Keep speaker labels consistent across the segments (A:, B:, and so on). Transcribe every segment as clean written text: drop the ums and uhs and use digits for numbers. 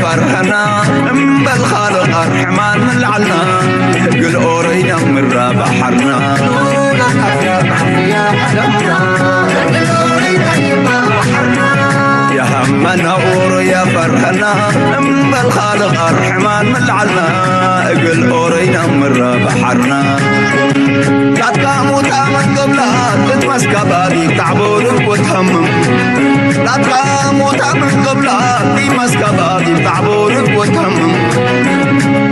A: فرحنا بالخالق الرحمن من العنا قل أورينا من بحرنا يا همنا أور يا فرحنا بالخالق الرحمن من العنا قل أورينا من بحرنا لا تقاموا تامن قبلات تتمسك بابي تعبورك وتهمم لا تقاموا تامن قبلات تتمسك بابي تعبورك وتهمم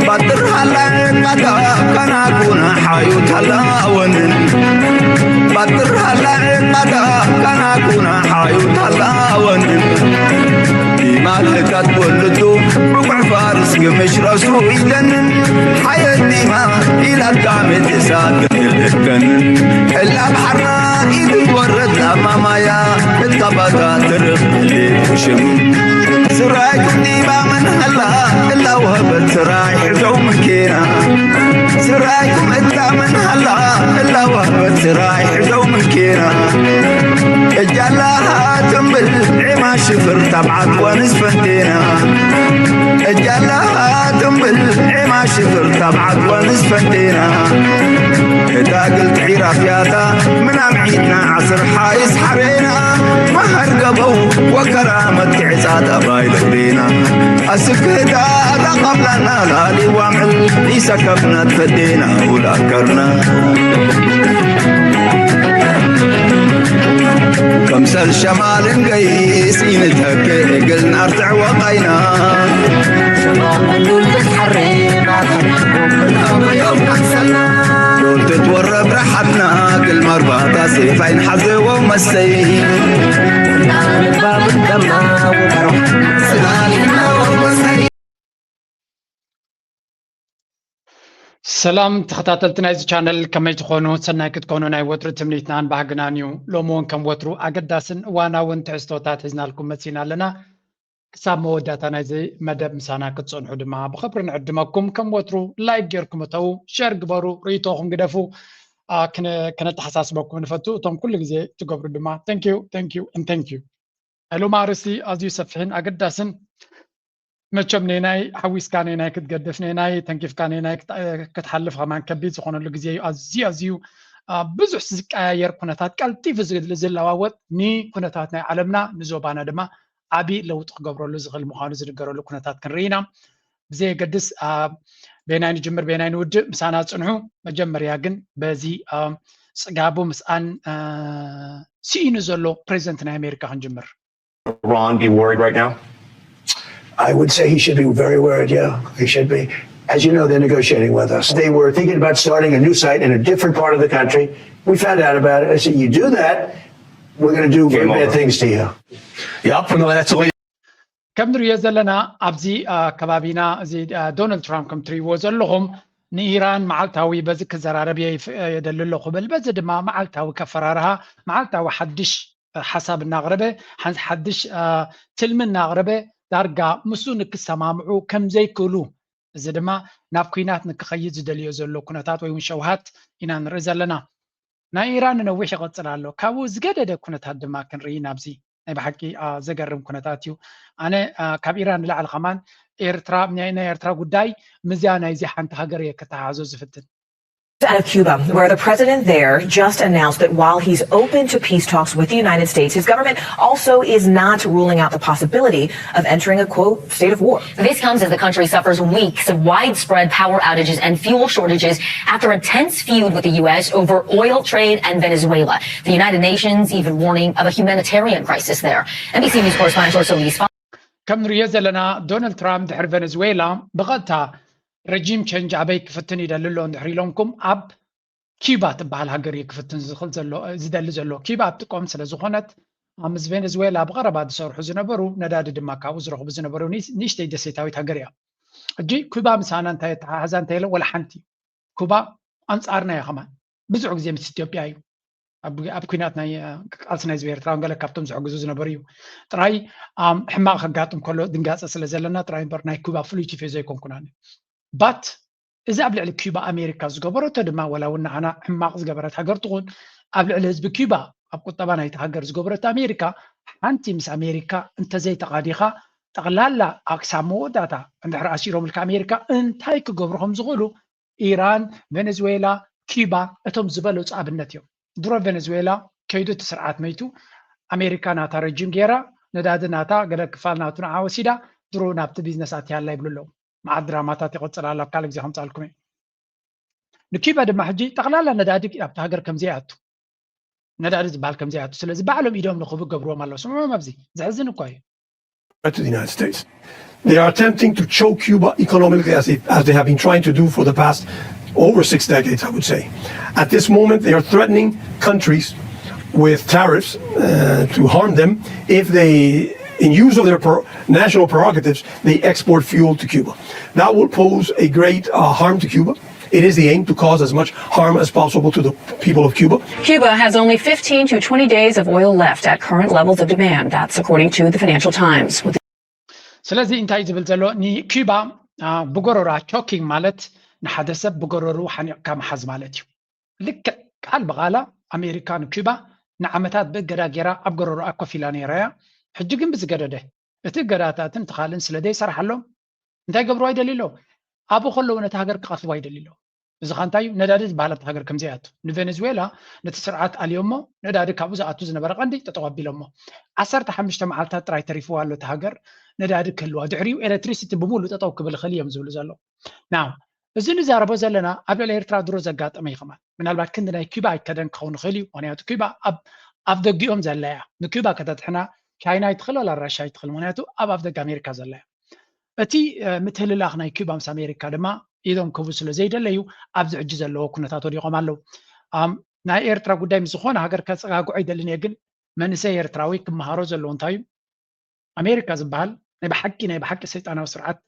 A: بدر هلا مدى كان أكون حيوت هلا ونن بدر هلا مدى كان أكون حيوت هلا ونن مالك تولدو ربع فارس قمش رسو يدنن حياة ديما إلى كامل تساق الكنن إلا بحرنا إيدي ورد أماما يا الطبقة ترق اللي تشم سرايكم ديما من هلا إلا وهبت سراي حزو مكينا سرايكم إلا من هلا إلا وهبت سراي حزو مكينا اجلاها تنبل عما شفر تبعت ونسفتينا اجلاها تنبل عما شفر تبعت ونسفتينا اذا قلت عراف ياتا من عيدنا عصر حايس حرينا مهر قبو وكرامة عزاد اباي لدينا اسكتا قبلنا لالي وعمل ليس كفنا تفدينا ولا كرنا كمسل شمال نقيس ينتهك قلنا ارتع وقينا شمال ملول بتحرينا يوم نحسنا دول تتورب رحتنا كل مرباطة سيفين حظي ومسين نار الباب الدمنا وبروح سلالنا ومسين
B: سلام تخطاتلتنا إذا channel كما تكونوا سنة كتكونوا ناي وتر تمنيتنا عن بحقنانيو لومون كم وترو أقداسن وانا وانت عستوتات هزنا لكم مسينا لنا كساب موداتنا زي مدب مسانا كتصون حدما بخبرنا عدماكم كم وترو لايك جيركم تو شير قبرو ريتوهم قدفو كانت حساس بكم نفتو توم كل جزء تقبروا دما thank you and thank you ألو مارسي أزيو سفحين أقداسن مچم نيناي حويس كان نيناي كتقدف نيناي تنكيف كان نيناي كتحلف كمان كبيت زخون له غزي ازيو بزح زقاير كنتات قلطيف زلواوت ني كنتاتنا عالمنا نزوبانا دما ابي لو تقبروا زغل مخانو زنقروا له كنتات كنرينا بزي قدس بيناي نجمر بيناي نود مسانا صنحو مجمريا كن بزي صقابو مسان سينو زلو بريزيدنت امريكا هنجمر.
C: Ron be worried right now?
D: I would say he should be very worried, yeah, he should be. As you know, they're negotiating with us. They were thinking about starting a new site in a different part of the country. We found out about it. I said, you do that, we're going to do very bad things to you.
C: Yep, and that's the way.
B: كم نريد لنا أبزي كبابينا زي دونالد ترامب كم تري وزلهم نيران معلتاوي بزك الزراربية يدلل له قبل بزد ما معلتاوي كفرارها معلتاوي حدش حساب النغربة حدش تلم النغربة دارجا مسونك السمامعو كم زي كلو زدما نافكينات نكخيز دليو زلو كنتات ويون شوهات إنا نرزل لنا نا إيران نويش غطر له كاو زجدد كنتات دما كنري نابزي أي بحكي زجرم كنتاتيو أنا كاب إيران لا على كمان إيرترا من إيرترا قداي مزيانا يزي حنت هجرية كتعازو زفتن.
E: Out of Cuba, where the president there just announced that while he's open to peace talks with the United States, his government also is not ruling out the possibility of entering a, quote, state of war.
F: This comes as the country suffers weeks of widespread power outages and fuel shortages after a tense feud with the U.S. over oil trade and Venezuela. The United Nations even warning of a humanitarian crisis there. NBC News correspondent George Solis.
B: كم رياز لنا دونالد ترامب دحر فنزويلا بغتها رجيم تشنج عبي كفتن يدللون دحري لونكم اب كيبا تبعال هاجر يكفتن زخل زلو زدل زلو كيبا بتقوم سلا زخونت امز فنزويلا بغربا دسورحو زنبرو نداد دماكا وزرخ بزنبرو نيشتي دسيتاويت هاجريا اجي كوبا مسانا انت حزان تيلو ولا حنتي كوبا انصارنا يا خمان بزعق زي مس اثيوبيا ايو اب كيناتنا قالسنا زوير تراون قال كابتن زعقزو زنبريو تراي حماق خغاطم كله دنقاص سلا زلنا تراي برناي كوبا فلوتي في زي كونكونان بات إذا قبل على كوبا أمريكا زجبرت تدمع ولا وإن أنا حماق زجبرت هجر تقول قبل على حزب كوبا أبقى طبعا هيتهجر زجبرت أمريكا أنت مس أمريكا أنت زي تقاديخا ጠቕላላ ኣክሳብ መወዳእታ እንድሕር ኣሲሮም ልካ ኣሜሪካ እንታይ ክገብርኹም ዝኽእሉ ኢራን፣ ቬኔዙዌላ፣ ኪባ እቶም ዝበለፁ ኣብነት እዮም። ድሮ ቬኔዙዌላ ከይዱ እቲ ስርዓት መይቱ ኣሜሪካ ናታ ረጅም ጌራ ነዳዲ ናታ ገለ ክፋል ናቱ ንዓ ወሲዳ ድሮ ናብቲ ቢዝነስ ኣትያላ ይብሉ ኣለዉ። መዓት ድራማታት ይቕፅል ኣሎ ኣብ ካልእ ግዜ ከምፃልኩም እየ። ንኪባ ድማ ሕጂ ጠቕላላ ነዳዲ ኣብቲ ሃገር ከምዘይኣቱ ነዳዲ ዝበሃል ከምዘይኣቱ ስለዚ ባዕሎም ኢዶም ንኽቡ ገብርዎም ኣለዉ። ስምዖም ኣብዚ ዘሕዝን እኳ እዩ።
G: To the United States. They are attempting to choke Cuba economically as they have been trying to do for the past over 6 decades, I would say. At this moment, they are threatening countries with tariffs to harm them if they, in use of their national prerogatives, they export fuel to Cuba. That will pose a great harm to Cuba. It is the aim to cause as much harm as possible to the people of Cuba.
H: Cuba has only 15 to 20 days of oil left at current levels of demand. That's according to the Financial Times.
B: ስለዚ እንታይ ዝብል ዘሎ ንኪባ ብጎረራ ቾኪንግ ማለት ንሓደ ሰብ ብጎረሩ ሓኒቕካ መሓዝ ማለት እዩ። ልክዕ ቃል ብቓላ ኣሜሪካ ንኪባ ንዓመታት ብእገዳ ጌራ ኣብ ጎረሩ ኮፍ ኢላ ነይራ እያ። ሕጂ ግን ብዝገደደ እቲ እገዳታትን እቲ ካልእን ስለዘይሰርሓሎም እንታይ ገብሩ ኣይደልዩ ኣለዉ። ኣብኡ ከለዉ ነቲ ሃገር ክቐትልዎ ኣይደልዩ ኣለዉ። እዚ ኸ እንታይ እዩ ነዳዲ ዝበሃል ኣብቲ ሃገር ከምዘይኣቱ ንቬኔዙዌላ ነቲ ስርዓት ኣልዮሞ ነዳዲ ካብኡ ዝኣቱ ዝነበረ ቀንዲ ጠጠው ኣቢሎሞ 15 መዓልታት ጥራይ ተሪፍዎ ኣሎ እቲ ሃገር ነዳዲ ክህልዋ ድሕሪኡ ኤሌክትሪሲቲ ብሙሉእ ጠጠው ክብል ይኽእል እዮም ዝብሉ ዘሎ ናው እዚ ንዛረቦ ዘለና ኣብ ልዕሊ ኤርትራ ድሮ ዘጋጠመ ይኸማል ምናልባት ክንዲ ናይ ኩባ ኣይከደን ክኸውን ይኽእል እዩ ምክንያቱ ኩባ ኣብ ደጊኦም ዘላ እያ ንኩባ ከተትሕና ቻይና ይትኽእል ወላ ራሽያ ይትኽእል ምክንያቱ ኣብ ደጊ ኣሜሪካ ዘላ እያ እቲ ምትህልላኽ ናይ ኩባ ምስ ኣሜሪካ ድማ ኢዶም ክህቡ ስለ ዘይደለዩ ኣብዚ ሕጂ ዘለዎ ኩነታት ወዲቖም ኣለዉ ናይ ኤርትራ ጉዳይ ምስ ዝኾነ ሃገር ከፀጋግዑ ኣይደልን እየ ግን መንእሰይ ኤርትራዊ ክመሃሮ ዘለዎ እንታይ እዩ ኣሜሪካ ዝበሃል ናይ ብሓቂ ሰይጣናዊ ስርዓት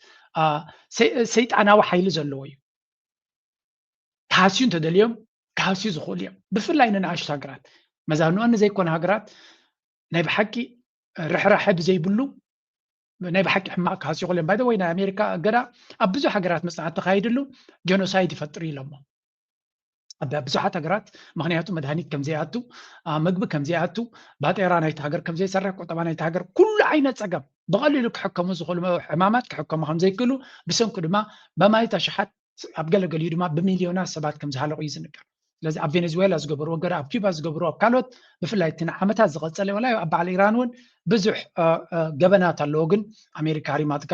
B: ሰይጣናዊ ሓይሊ ዘለዎ እዩ ካህስዩ እንተደልዮም ካህስዩ ዝኽእሉ እዮም ብፍላይ ንንኣሽቱ ሃገራት መዛንኦን ዘይኮነ ሃገራት ናይ ብሓቂ ርሕራሕ ብዘይብሉ ናይ ብሓቂ ሕማቅ ካህስዩ ይኽእሉ እዮም ባይ ዘ ወይ ናይ ኣሜሪካ እገዳ ኣብ ብዙሕ ሃገራት መፅናዕቲ ተኻይድሉ ጀኖሳይድ ይፈጥር እዩ ኢሎሞ ኣብ ብዙሓት ሃገራት ምክንያቱ መድሃኒት ከምዘይኣቱ ምግቢ ከምዘይኣቱ ባጤራ ናይቲ ሃገር ከምዘይሰርሕ ቁጠባ ናይቲ ሃገር ኩሉ ዓይነት ፀገም ብቐሊሉ ክሕከሙ ዝኽእሉ ሕማማት ክሕከሙ ከምዘይክእሉ ብሰንኩ ድማ በማይታ ሽሓት ኣብ ገለገሊኡ ድማ ብሚልዮናት ሰባት ከም ዝሃለቑ እዩ ዝንገር ስለዚ ኣብ ቬኔዙዌላ ዝገበርዎ ገዳ ኣብ ኩባ ዝገበርዎ ኣብ ካልኦት ብፍላይ እቲ ንዓመታት ዝቐፀለ ወላ ኣብ በዓል ኢራን እውን ብዙሕ ገበናት ኣለዎ ግን ኣሜሪካ ሃሪማትካ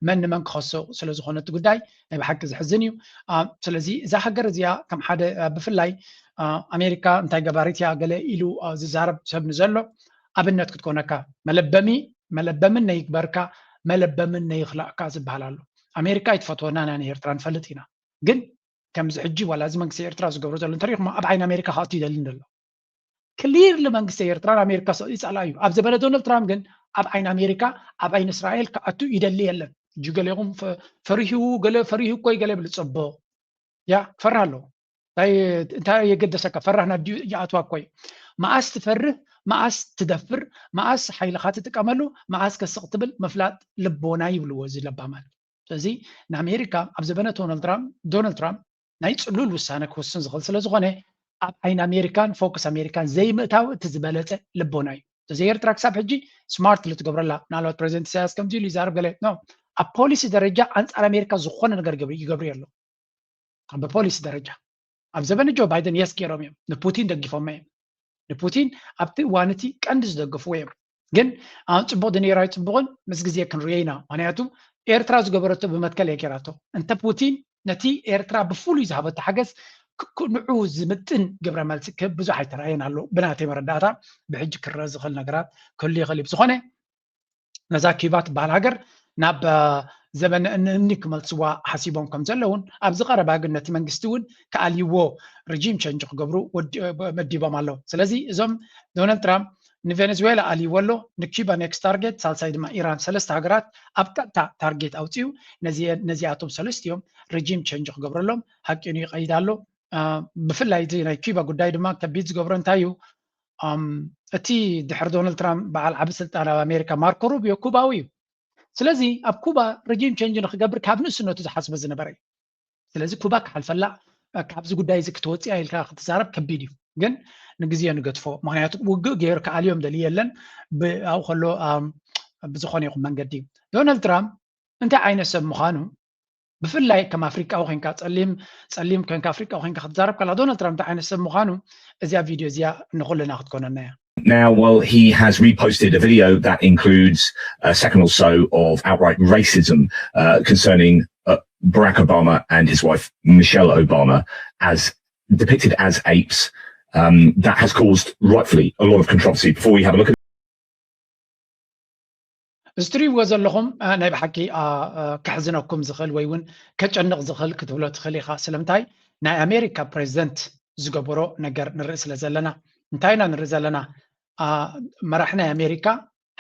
B: መን ንመን ክኸሶ ስለ ዝኾነ እቲ ጉዳይ ናይ ብሓቂ ዝሕዝን እዩ ስለዚ እዛ ሃገር እዚኣ ከም ሓደ ብፍላይ ኣሜሪካ እንታይ ገባሪት እያ ገለ ኢሉ ዝዛረብ ሰብ ንዘሎ ኣብነት ክትኮነካ መለበምን ነይግበርካ መለበምን ነይኽላእካ ዝበሃል ኣሎ ኣሜሪካ ይትፈትወና ናይ ኤርትራ ንፈልጥ ኢና ግን ከምዚ ሕጂ ዋላ እዚ መንግስቲ ኤርትራ ዝገብሮ ዘሎ እንተሪኢኹም ኣብ ዓይኒ ኣሜሪካ ከኣቱ ይደልን ዘሎ ክሊርሊ መንግስቲ ኤርትራን ኣሜሪካ ይፀላ እዩ ኣብ ዘበለ ዶናልድ ትራምፕ ግን ኣብ ዓይኒ ኣሜሪካ ኣብ ዓይኒ እስራኤል ከኣቱ ይደሊ የለን እጁ ገሌኹም ገለ ፈሪሁ እኮይ ገለ ይብል ፀቦ ያ ክፈርህ ኣለዎ እንታይ የገደሰካ ፈራህ ናብ ይኣትዋ እኮይ መዓስ ትፈርህ መዓስ ትደፍር መዓስ ሓይልኻ ትጥቀመሉ መዓስ ከስቕ ትብል መፍላጥ ልቦና ይብልዎ እዚ ለባማል ስለዚ ንኣሜሪካ ኣብ ዘበነ ዶናልድ ትራምፕ ናይ ፅሉል ውሳነ ክወስን ዝኽእል ስለ ዝኾነ ኣብ ዓይኒ ኣሜሪካን ፎከስ ኣሜሪካን ዘይምእታው እቲ ዝበለፀ ልቦና እዩ ስለዚ ኤርትራ ክሳብ ሕጂ ስማርት ልትገብረላ ምናልባት ፕሬዚደንት ኢሳያስ ከምዚ ኢሉ ይዛረብ ገለ ኣብ ፖሊሲ ደረጃ ኣንፃር ኣሜሪካ ዝኾነ ነገር ይገብሩ ኣሎ ብፖሊሲ ደረጃ ኣብ ዘበነ ጆ ባይደን የስ ገይሮም እዮም ንፑቲን ደጊፎም እዮም ንፑቲን ኣብቲ እዋን እቲ ቀንዲ ዝደግፍዎ እዮም ግን ፅቡቅ ድኔራ ይፅቡቕን ምስ ግዜ ክንሪኦ ኢና ምክንያቱ ኤርትራ ዝገበረቶ ብመትከል እየ ጌራቶ እንተ ፑቲን ነቲ ኤርትራ ብፍሉይ ዝሃበቶ ሓገዝ ንዑ ዝምጥን ግብረ መልሲ ክህብ ብዙሕ ኣይተረኣየን ኣሎ ብናተይ መረዳእታ ብሕጂ ክረአ ዝኽእል ነገራት ክህሉ ይኽእል እዩ ዝኾነ ነዛ ኩባ ትበሃል ሃገር ናብ ዘበነ እኒ ክመልስዋ ሓሲቦም ከም ዘለውን ኣብዚ ቀረባ ግን ነቲ መንግስቲ እውን ከኣልይዎ ሬጂም ቸንጅ ክገብሩ መዲቦም ኣለዉ ስለዚ እዞም ዶናልድ ትራምፕ ንቬኔዙዌላ ኣልይዎ ኣሎ ንኩባ ኔክስት ታርጌት ሳልሳይ ድማ ኢራን ሰለስተ ሃገራት ኣብ ቀጥታ ታርጌት ኣውፅኡ ነዚኣቶም ሰለስቲኦም ሬጂም ቸንጅ ክገብረሎም ሓቂኑ ይቀይድ ኣሎ ብፍላይ እቲ ናይ ኩባ ጉዳይ ድማ ከቢድ ዝገብሮ እንታይ እዩ እቲ ድሕሪ ዶናልድ ትራምፕ በዓል ዓብ ስልጣን ኣብ ኣሜሪካ ማርኮ ሩቢዮ ኩባዊ እዩ ስለዚ ኣብ ኩባ ሬጂም ቸንጅ ንክገብር ካብ ንእስነቱ ዝሓስበ ዝነበረ እዩ ስለዚ ኩባ ክሓልፈላ ካብዚ ጉዳይ እዚ ክትወፅያ ኢልካ ክትዛረብ ከቢድ እዩ ግን ንግዜ ንገድፎ ምክንያቱ ውግእ ገይሩ ከኣልዮም ደልዩ የለን ኣብኡ ከሎ ብዝኾነ ይኹን መንገዲ እዩ ዶናልድ ትራምፕ እንታይ ዓይነት ሰብ ምዃኑ ብፍላይ ከም ኣፍሪቃዊ ኮንካ ፀሊም ኮንካ ኣፍሪቃዊ ኮንካ ክትዛረብ ከላ ዶናልድ ትራምፕ እንታይ ዓይነት ሰብ ምዃኑ እዚኣ ቪድዮ እዚኣ ንኹልና ክትኮነና እያ
C: Now, well, he has reposted a video that includes a second or so of outright racism concerning Barack Obama and his wife, Michelle Obama, as depicted as apes. That has caused, rightfully, a lot of controversy. Before we have a look at
B: እዚ ትሪእዎ ዘለኹም ናይ ብሓቂ ክሕዝነኩም ዝኽእል ወይ እውን ከጨንቕ ዝኽእል ክትብሎ ትኽእል ኢኻ ስለምንታይ ናይ ኣሜሪካ ፕሬዚደንት ዝገበሮ ነገር ንርኢ ስለ ዘለና እንታይ ኢና ንርኢ ዘለና መራሒ ናይ ኣሜሪካ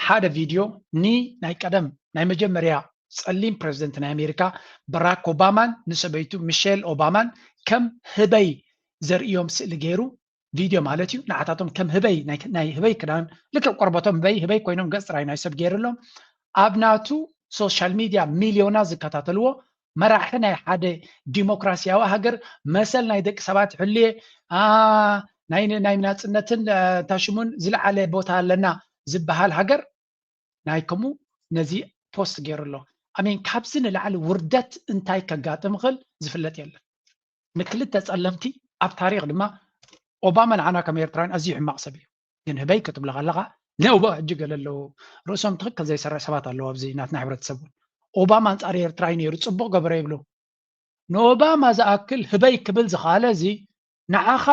B: ሓደ ቪድዮ ናይ ቀደም ናይ መጀመርያ ጸሊም ፕሬዚደንት ናይ ኣሜሪካ ባራክ ኦባማን ንሰበይቱ ሚሼል ኦባማን ከም ህበይ ዘርእዮም ስእሊ ገይሩ ቪድዮ ማለት እዩ ንዓታቶም ከም ህበይ ናይ ህበይ ክዳን ልክዕ ቆርበቶም ህበይ ኮይኖም ገጽ ጥራይ ናይ ሰብ ገይሩሎም ኣብ ናቱ ሶሻል ሚድያ ሚልዮናት ዝከታተልዎ መራሒ ናይ ሓደ ዲሞክራሲያዊ ሃገር መሰል ናይ ደቂ ሰባት ሕልየ ናይ ናጽነትን ታሽሙን ዝለዓለ ቦታ ኣለና ዝበሃል ሃገር ናይ ከምኡ ነዚ ፖስት ገይሩሎ ኣሜን ካብዚ ንላዕሊ ውርደት እንታይ ከጋጥም ክእል ዝፍለጥ የለን ንክልተ ጸለምቲ ኣብ ታሪክ ድማ ኦባማ ንዓና ከም ኤርትራን ኣዝዩ ሕማቕ ሰብ እዩ ግን ህበይ ክትብሎ ከለኻ ነውባ ሕጂ ገለለው ርእሶም ትክክል ዘይሰርሕ ሰባት ኣለዎ ኣብዚ ናትና ሕብረተሰብ ኦባማ አንጻር ኤርትራይ ነይሩ ጽቡቕ ገበረ ይብሉ ንኦባማ ዝኣክል ህበይ ክብል ዝኻለ እዚ ንዓኻ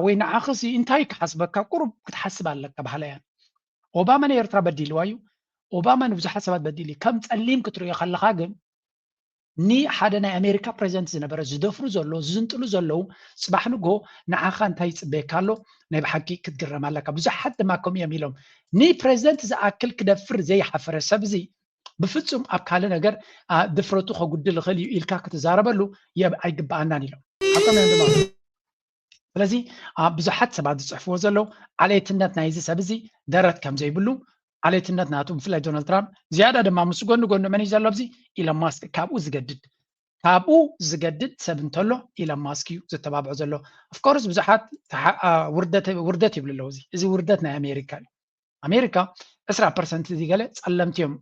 B: ወይ ንዓኽሲ እንታይ ክሓስበካ ቁሩብ ክትሓስብ ኣለካ ባህላያ ኦባማ ንኤርትራ በዲልዋ እዩ ኦባማ ንብዙሓት ሰባት በዲል ከም ጸሊም ክትሪኦ ከለኻ ግን ሓደ ናይ ኣሜሪካ ፕሬዚደንት ዝነበረ ዝደፍሩ ዘሎ ዝንጥሉ ዘለው ጽባሕ ንጎ ንዓኻ እንታይ ይጽበየካ ኣሎ ናይ ብሓቂ ክትግረም ኣለካ ብዙሓት ድማ ከምኡ እዮም ኢሎም ፕሬዚደንት ዝኣክል ክደፍር ዘይሓፈረ ሰብ እዚ ብፍጹም ኣብ ካልእ ነገር ድፍረቱ ከጉድል ይኽእል እዩ ኢልካ ክትዛረበሉ ኣይግባአናን ኢሎም ሓቶም እዮም ድማ ስለዚ ብዙሓት ሰባት ዝጽሕፍዎ ዘለው ዓሌትነት ናይዚ ሰብ እዚ ደረት ከም ዘይብሉ ዓሌትነት ናቱ ብፍላይ ዶናልድ ትራምፕ ዝያዳ ድማ ምስ ጎኑ መን እዩ ዘሎ ኣብዚ ኢሎን ማስክ ካብኡ ዝገድድ ሰብ እንተሎ ኢሎን ማስክ እዩ ዝተባብዖ ዘሎ ኦፍኮርስ ብዙሓት ውርደት ይብሉ ኣለዉ እዚ ውርደት ናይ ኣሜሪካ እዩ ኣሜሪካ 20% እዚ ገለ ጸለምቲ እዮም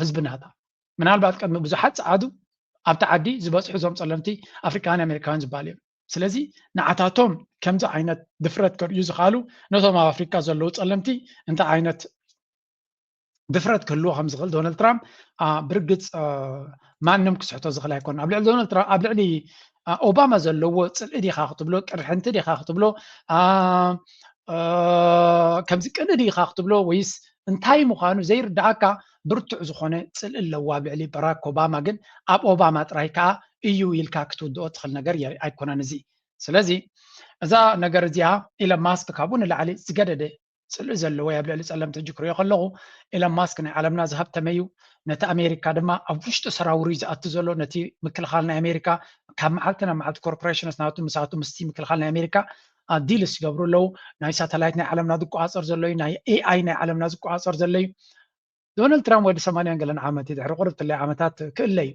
B: ህዝቢ ናታ ምናልባት ቀድሚ ብዙሓት ፀዓዱ ኣብቲ ዓዲ ዝበፅሑ እዞም ጸለምቲ ኣፍሪካውያን ኣሜሪካውያን ዝበሃሉ እዮም ስለዚ ንዓታቶም ከምዚ ዓይነት ድፍረት ከርእዩ ዝኽኣሉ ነቶም ኣብ ኣፍሪካ ዘለዉ ጸለምቲ እንታይ ዓይነት ድፍረት ክህልዎ ከም ዝኽእል ዶናልድ ትራምፕ ብርግጽ ማንም ክስሕቶ ዝኽእል ኣይኮነን ኣብ ልዕሊ ዶናልድ ትራምፕ ኣብ ልዕሊ ኦባማ ዘለዎ ጽልኢ ዲኻ ክትብሎ ቅርሕንቲ ዲኻ ክትብሎ ከምዚ ቅን ዲኻ ክትብሎ ወይስ እንታይ ምዃኑ ዘይርዳእካ ብርቱዕ ዝኾነ ጽልኢ ኣለዎ ኣብ ልዕሊ ባራክ ኦባማ ግን ኣብ ኦባማ ጥራይ ከዓ እዩ ኢልካ ክትውድኦ ትኽእል ነገር ኣይኮነን እዚ ስለዚ እዛ ነገር እዚኣ ኢሎን ማስክ ካብኡ ንላዕሊ ዝገደደ ጽልኢ ዘለዎ ኣብ ልዕሊ ጸለምቲ ሕጂ ክሪኦ ከለኹ ኢሎን ማስክ ናይ ዓለምና ዝሃብተመ እዩ ነቲ ኣሜሪካ ድማ ኣብ ውሽጢ ሰራውሩ ዝኣቱ ዘሎ ነቲ ምክልኻል ናይ ኣሜሪካ ካብ መዓልቲ ናብ መዓልቲ ኮርፖሬሽንስ ናቱ ምሳቱ ምስቲ ምክልኻል ናይ ኣሜሪካ ዲልስ ይገብሩ ኣለዉ ናይ ሳተላይት ናይ ዓለምና ዝቆፃፀር ዘሎ እዩ ናይ ኤኣይ ናይ ዓለምና ዝቆፃፀር ዘሎ እዩ ዶናልድ ትራምፕ ወዲ 80 ገለን ዓመት ድሕሪ ቁርብ ትለይ ዓመታት ክእለ እዩ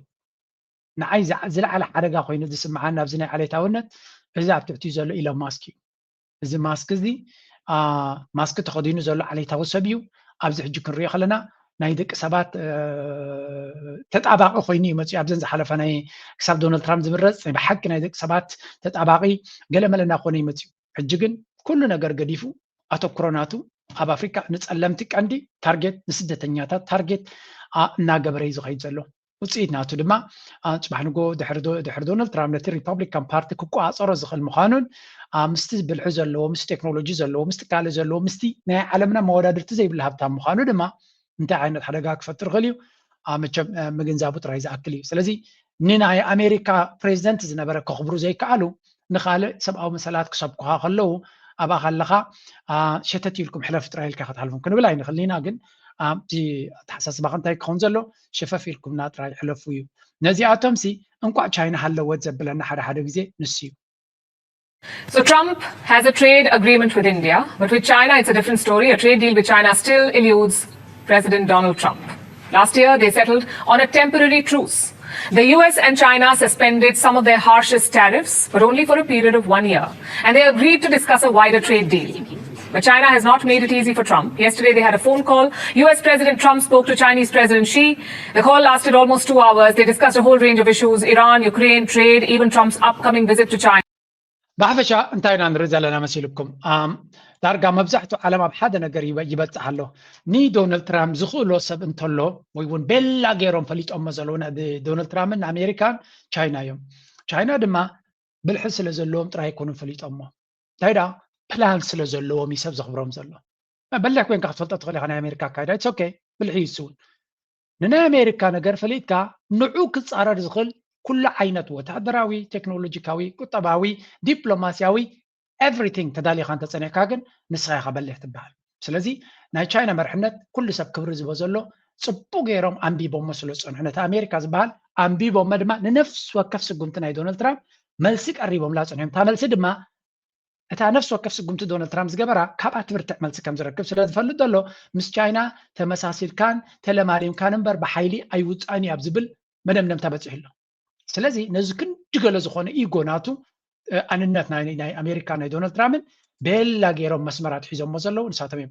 B: ንዓይ ዝለዓለ ሓደጋ ኮይኑ ዝስምዓና ኣብዚ ናይ ዓሌታውነት እዚ ኣብ ትሕቲኡ ዘሎ ኢሎን ማስክ እዩ እዚ ማስክ እዚ ማስክ ተኸዲኑ ዘሎ ዓሌታዊ ሰብ እዩ ኣብዚ ሕጂ ክንሪኦ ከለና ናይ ደቂ ሰባት ተጣባቂ ኮይኑ ይመፅኡ ኣብዘን ዝሓለፈ ናይ ክሳብ ዶናልድ ትራምፕ ዝምረፅ ብሓቂ ናይ ደቂ ሰባት ተጣባቂ ገለመለና ኮነ ይመፅኡ ሕጂ ግን ኩሉ ነገር ገዲፉ ኣተኩሮናቱ ኣብ ኣፍሪካ ንጸለምቲ ቀንዲ ታርጌት ንስደተኛታት ታርጌት እናገበረ እዩ ዝኸይድ ዘሎ ውፅኢት ናቱ ድማ ጽባሕ ንጎ ድሕሪ ዶናልድ ትራምፕ ነቲ ሪፐብሊካን ፓርቲ ክቆፃፀሮ ዝኽእል ምዃኑን ምስቲ ብልሒ ዘለዎ ምስ ቴክኖሎጂ ዘለዎ ምስቲ ካልእ ዘለዎ ምስቲ ናይ ዓለምና መወዳድርቲ ዘይብሉ ሃብታም ምዃኑ ድማ እንታይ ዓይነት ሓደጋ ክፈጥር ይኽእል እዩ መቸም ምግንዛቡ ጥራይ ዝኣክል እዩ ስለዚ ንናይ ኣሜሪካ ፕሬዚደንት ዝነበረ ከኽብሩ ዘይከኣሉ ንኻልእ ሰብኣዊ መሰላት ክሰብኩኻ ከለዉ ኣብኣ ከለኻ ሸተት ኢልኩም ሕለፍ ጥራይ ኢልካ ክትሓልፉም ክንብል ኣይንኽእል ኢና ግን ኣብቲ ተሓሳስባኻ እንታይ ክኸውን ዘሎ ሸፈፍ ኢልኩምና ጥራይ ሕለፉ እዩ ነዚኣቶምሲ እንቋዕ ቻይና ሃለወት ዘብለና ሓደ ግዜ ንሱ እዩ
H: So Trump has a trade agreement with India, but with China it's a different story. A trade deal with China still eludes President Donald Trump. Last year they settled on a temporary truce. The US and China suspended some of their harshest tariffs, but only for a period of 1 year. And they agreed to discuss a wider trade deal. But China has not made it easy for Trump. Yesterday, they had a phone call. US President Trump spoke to Chinese President Xi. The call lasted almost 2 hours. They discussed a whole range of issues: Iran, Ukraine, trade, even Trump's upcoming visit to China.
B: بحفشة انتينا نرزا لنا مسيلكم دارقا مبزحتو على ما بحدا نقر يبتح له ني دونالد ترامب زخولو سب انتولو ويون بلا غيرهم فليت مزلونا دونالد ترامب من امريكان تشاينا يوم تشاينا دما بالحس لزلوهم ترى يكونوا فليت امه تايدا بلان سلزلوهم يسب زخبرهم زلو ما بلك وين كاع تفلت تخلي انا امريكا كايدا اتس اوكي بالحيسون ننا امريكا نقر فليتكا نعوك تصارر زخل كل عينت وتحضراوي تكنولوجيكاوي قطباوي دبلوماسياوي everything تدالي خان تصنيكاغن نسخا خبلح تبال سلازي ناي تشاينا مرحنت كل سب كبر زبزلو صبو غيرهم امبيبو مسلو صنحنت امريكا زبال امبيبو مدما نفس وكف سقمت ناي دونالد ترامب ملسك قريبهم لا صنحهم تا ملس دما اتا نفس وكف سقمت دونالد ترامب زغبرا كابات برتع ملس كم زركب سلاز فلدلو مس تشاينا تمساسيل كان تلماريم كان امبر بحيلي ايوصاني ابزبل مدمدم تبصحلو سلازي نزكن دغله زخونه ايغوناتو اننت ناي امريكا ناي دونالد ترامب بلا غيرهم مسمرات حيزهم مزلو نساتميم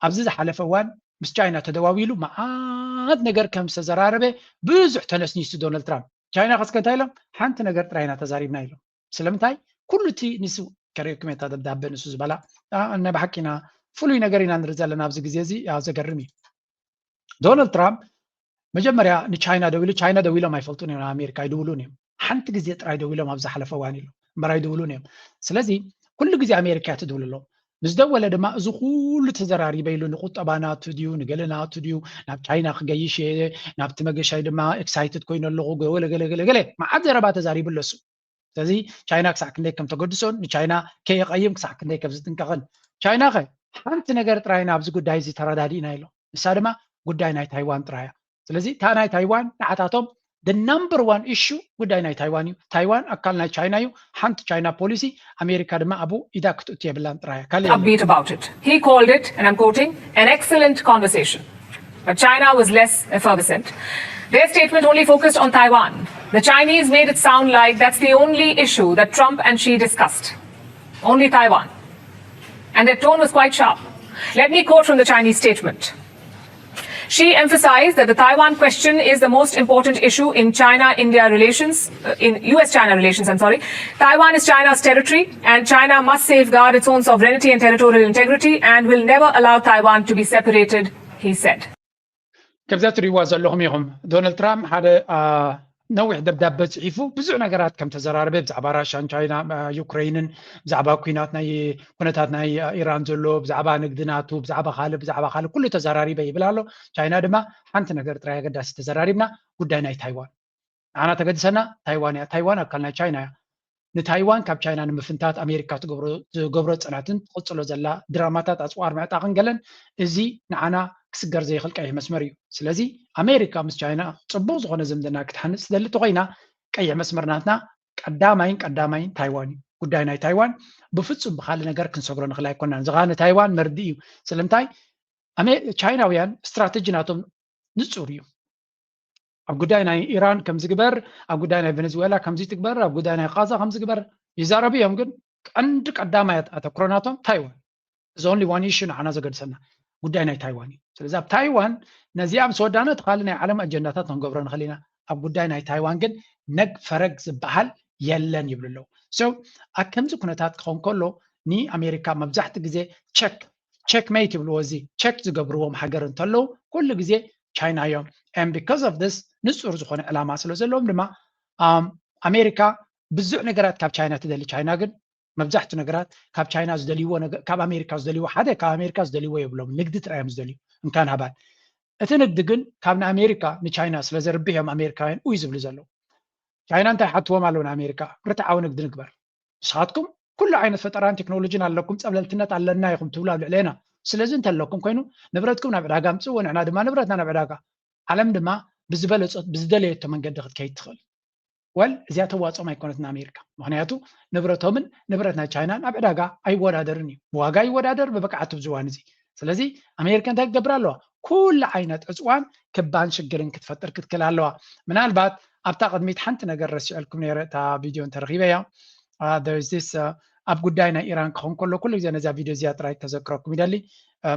B: ابزز حلفوان مس تشاينا تدواويلو معاد نجر كم سزراربه بزح تنسنيس دونالد ترامب تشاينا خسكتايلم حنت نجر تراينا تزاريبنا يلو سلمتاي كلتي نسو كريكميتا دبداب نسو زبلا انا بحكينا فلوي نجرينا نرزلنا ابز غزيزي يا زغرمي دونالد ترامب مجمريا نتشاينا دويلو تشاينا دويلو ما يفلطون يا امريكا يدولونيم حنت غزي طراي دويلو ما بزح حلفوانيلو براي دولونيم سلازي كل غزي امريكا تدوللو مزدوله دما ازو كل تزراري بيلو نقطبانا تديو نغلنا تديو ناب تشاينا خغيش ناب تمغشاي دما اكسايتد كوين لو غول غل ما عاد ربا تزاري بلسو سلازي تشاينا كساك كم تقدسون تشاينا كي قيم كساك كم زتنكغن تشاينا خ حنت نغر طراينا ابز غداي زي ترادادينا يلو مسادما غداي ناي تايوان طرايا سلازي تاناي تايوان نعتاتهم the number one issue غداي ناي تايوان اكل ناي تشاينا يو حنت تشاينا بوليسي امريكا دما ابو اذا كنت يبلان طرايا
H: Upbeat about it. He called it, and I'm quoting, an excellent conversation. But China was less effervescent. Their statement only focused on Taiwan. The Chinese made it sound like that's the only issue that Trump and Xi discussed. Only Taiwan. And their tone was quite sharp. Let me quote from the Chinese statement. She emphasized that the Taiwan question is the most important issue in China-India relations, in US-China relations, Taiwan is China's territory, and China must safeguard its own sovereignty and territorial integrity and will never allow Taiwan to be separated, he said.
B: كبزات ريواز اللهم يهم دونالد ترامب هذا نوع دبدب بصحيفو بزع نغرات كم تزراربه بزعبا راشان تشاينا يوكرين بزعبا كوناتنا ايران زلو بزعبا نقدناتو بزعبا خالب كل تزراري بيبلالو تشاينا دما حنت نغر تراي قداس تزراريبنا غداي ناي تايوان انا تقدسنا تايوان اكلنا تشاينا نتايوان كاب تشاينا نمفنتات امريكا تغبرو صناتن تقصلو زلا دراماتات اصوار معطاقن قالن ازي نعنا كسجر زي خلق اي مسمر يو سلازي امريكا مس تشاينا صبو زغونه زمدنا كتحنس دلت قينا قيح مسمرناتنا قداماين تايوان غداي ناي تايوان بفصم بخال ነገር كنسغرو نخلاي كنا زغانه تايوان مردي سلمتاي تشايناويان استراتيجيناتهم نصور يو اب غداي ناي ايران كم زغبر اب غداي ناي فنزويلا كم زي تكبر اب غداي ناي غازا كم زغبر يزاربيهم ግን عند قدامايات اتكروناتهم تايوان is only one issue انا زغدسنا غداي ناي تايوان ስለዚ ኣብ ታይዋን ነዚኣም ስወዳነ ተኻሊ ናይ ዓለም ኣጀንዳታት ክንገብሮ ንኽእል ኢና ኣብ ጉዳይ ናይ ታይዋን ግን ነግ ፈረግ ዝበሃል የለን ይብሉ ኣለዉ ሶ ኣብ ከምዚ ኩነታት ክኸውን ከሎ ንኣሜሪካ መብዛሕቲ ግዜ ቼክ ሜት ይብልዎ እዚ ቼክ ዝገብርዎም ሃገር እንተለዉ ኩሉ ግዜ ቻይና እዮም and because of this ንጹር ዝኾነ ዕላማ ስለ ዘለዎም ድማ ኣሜሪካ ብዙሕ ነገራት ካብ ቻይና ትደሊ ቻይና ግን መብዛሕቲ ነገራት ካብ ቻይና ዝደልይዎ ካብ ኣሜሪካ ዝደልይዎ ሓደ ካብ ኣሜሪካ ዝደልይዎ የብሎም ንግዲ ጥራዮም ዝደልዩ እንካን ሃባል እቲ ንግዲ ግን ካብ ንኣሜሪካ ንቻይና ስለ ዘርብሕ እዮም ኣሜሪካውያን ውይ ዝብሉ ዘለዉ ቻይና እንታይ ሓትዎም ኣለዉ ንኣሜሪካ ርትዓዊ ንግዲ ንግበር ንስኻትኩም ኩሉ ዓይነት ፈጠራን ቴክኖሎጂን ኣለኩም ፀብለልትነት ኣለና ኢኹም ትብሉ ኣብ ልዕለና ስለዚ እንተለኩም ኮይኑ ንብረትኩም ናብ ዕዳጋ ምፅዎ ንዕና ድማ ንብረትና ናብ ዕዳጋ ዓለም ድማ ብዝበለፆት ብዝደለየቶ መንገዲ ክትከይድ ትኽእል ወል እዚኣ ተዋፅኦም ኣይኮነትን ኣሜሪካ ምክንያቱ ንብረቶምን ንብረት ናይ ቻይናን ኣብ ዕዳጋ ኣይወዳደርን እዩ ብዋጋ ይወዳደር ብብቅዓቱ ብዝዋን እዚ ስለዚ ኣሜሪካ እንታይ ክገብር ኣለዋ ኩሉ ዓይነት ዕፅዋን ክባን ሽግርን ክትፈጥር ክትክእል ኣለዋ ምናልባት ኣብታ ቅድሚት ሓንቲ ነገር ረሲዕልኩም ነይረ እታ ቪድዮ እንተረኺበ እያ there is this ኣብ ጉዳይ ናይ ኢራን ክኾን ከሎ ኩሉ ግዜ ነዛ ቪድዮ እዚኣ ጥራይ ተዘክረኩም ይደሊ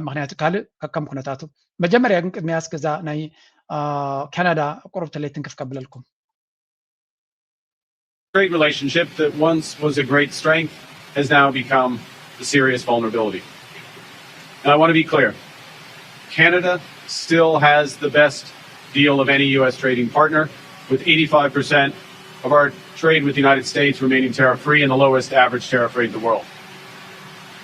B: ምክንያቱ ካልእ ከከም ኩነታቱ መጀመርያ ግን ቅድሚያ እስከዛ ናይ ካናዳ ቁርብ ተለይትን ክፍቀብለልኩም
I: Great relationship that once was a great strength has now become a serious vulnerability. And I want to be clear. Canada still has the best deal of any U.S. trading partner, with 85% of our trade with the United States remaining tariff-free and the lowest average tariff rate in the world.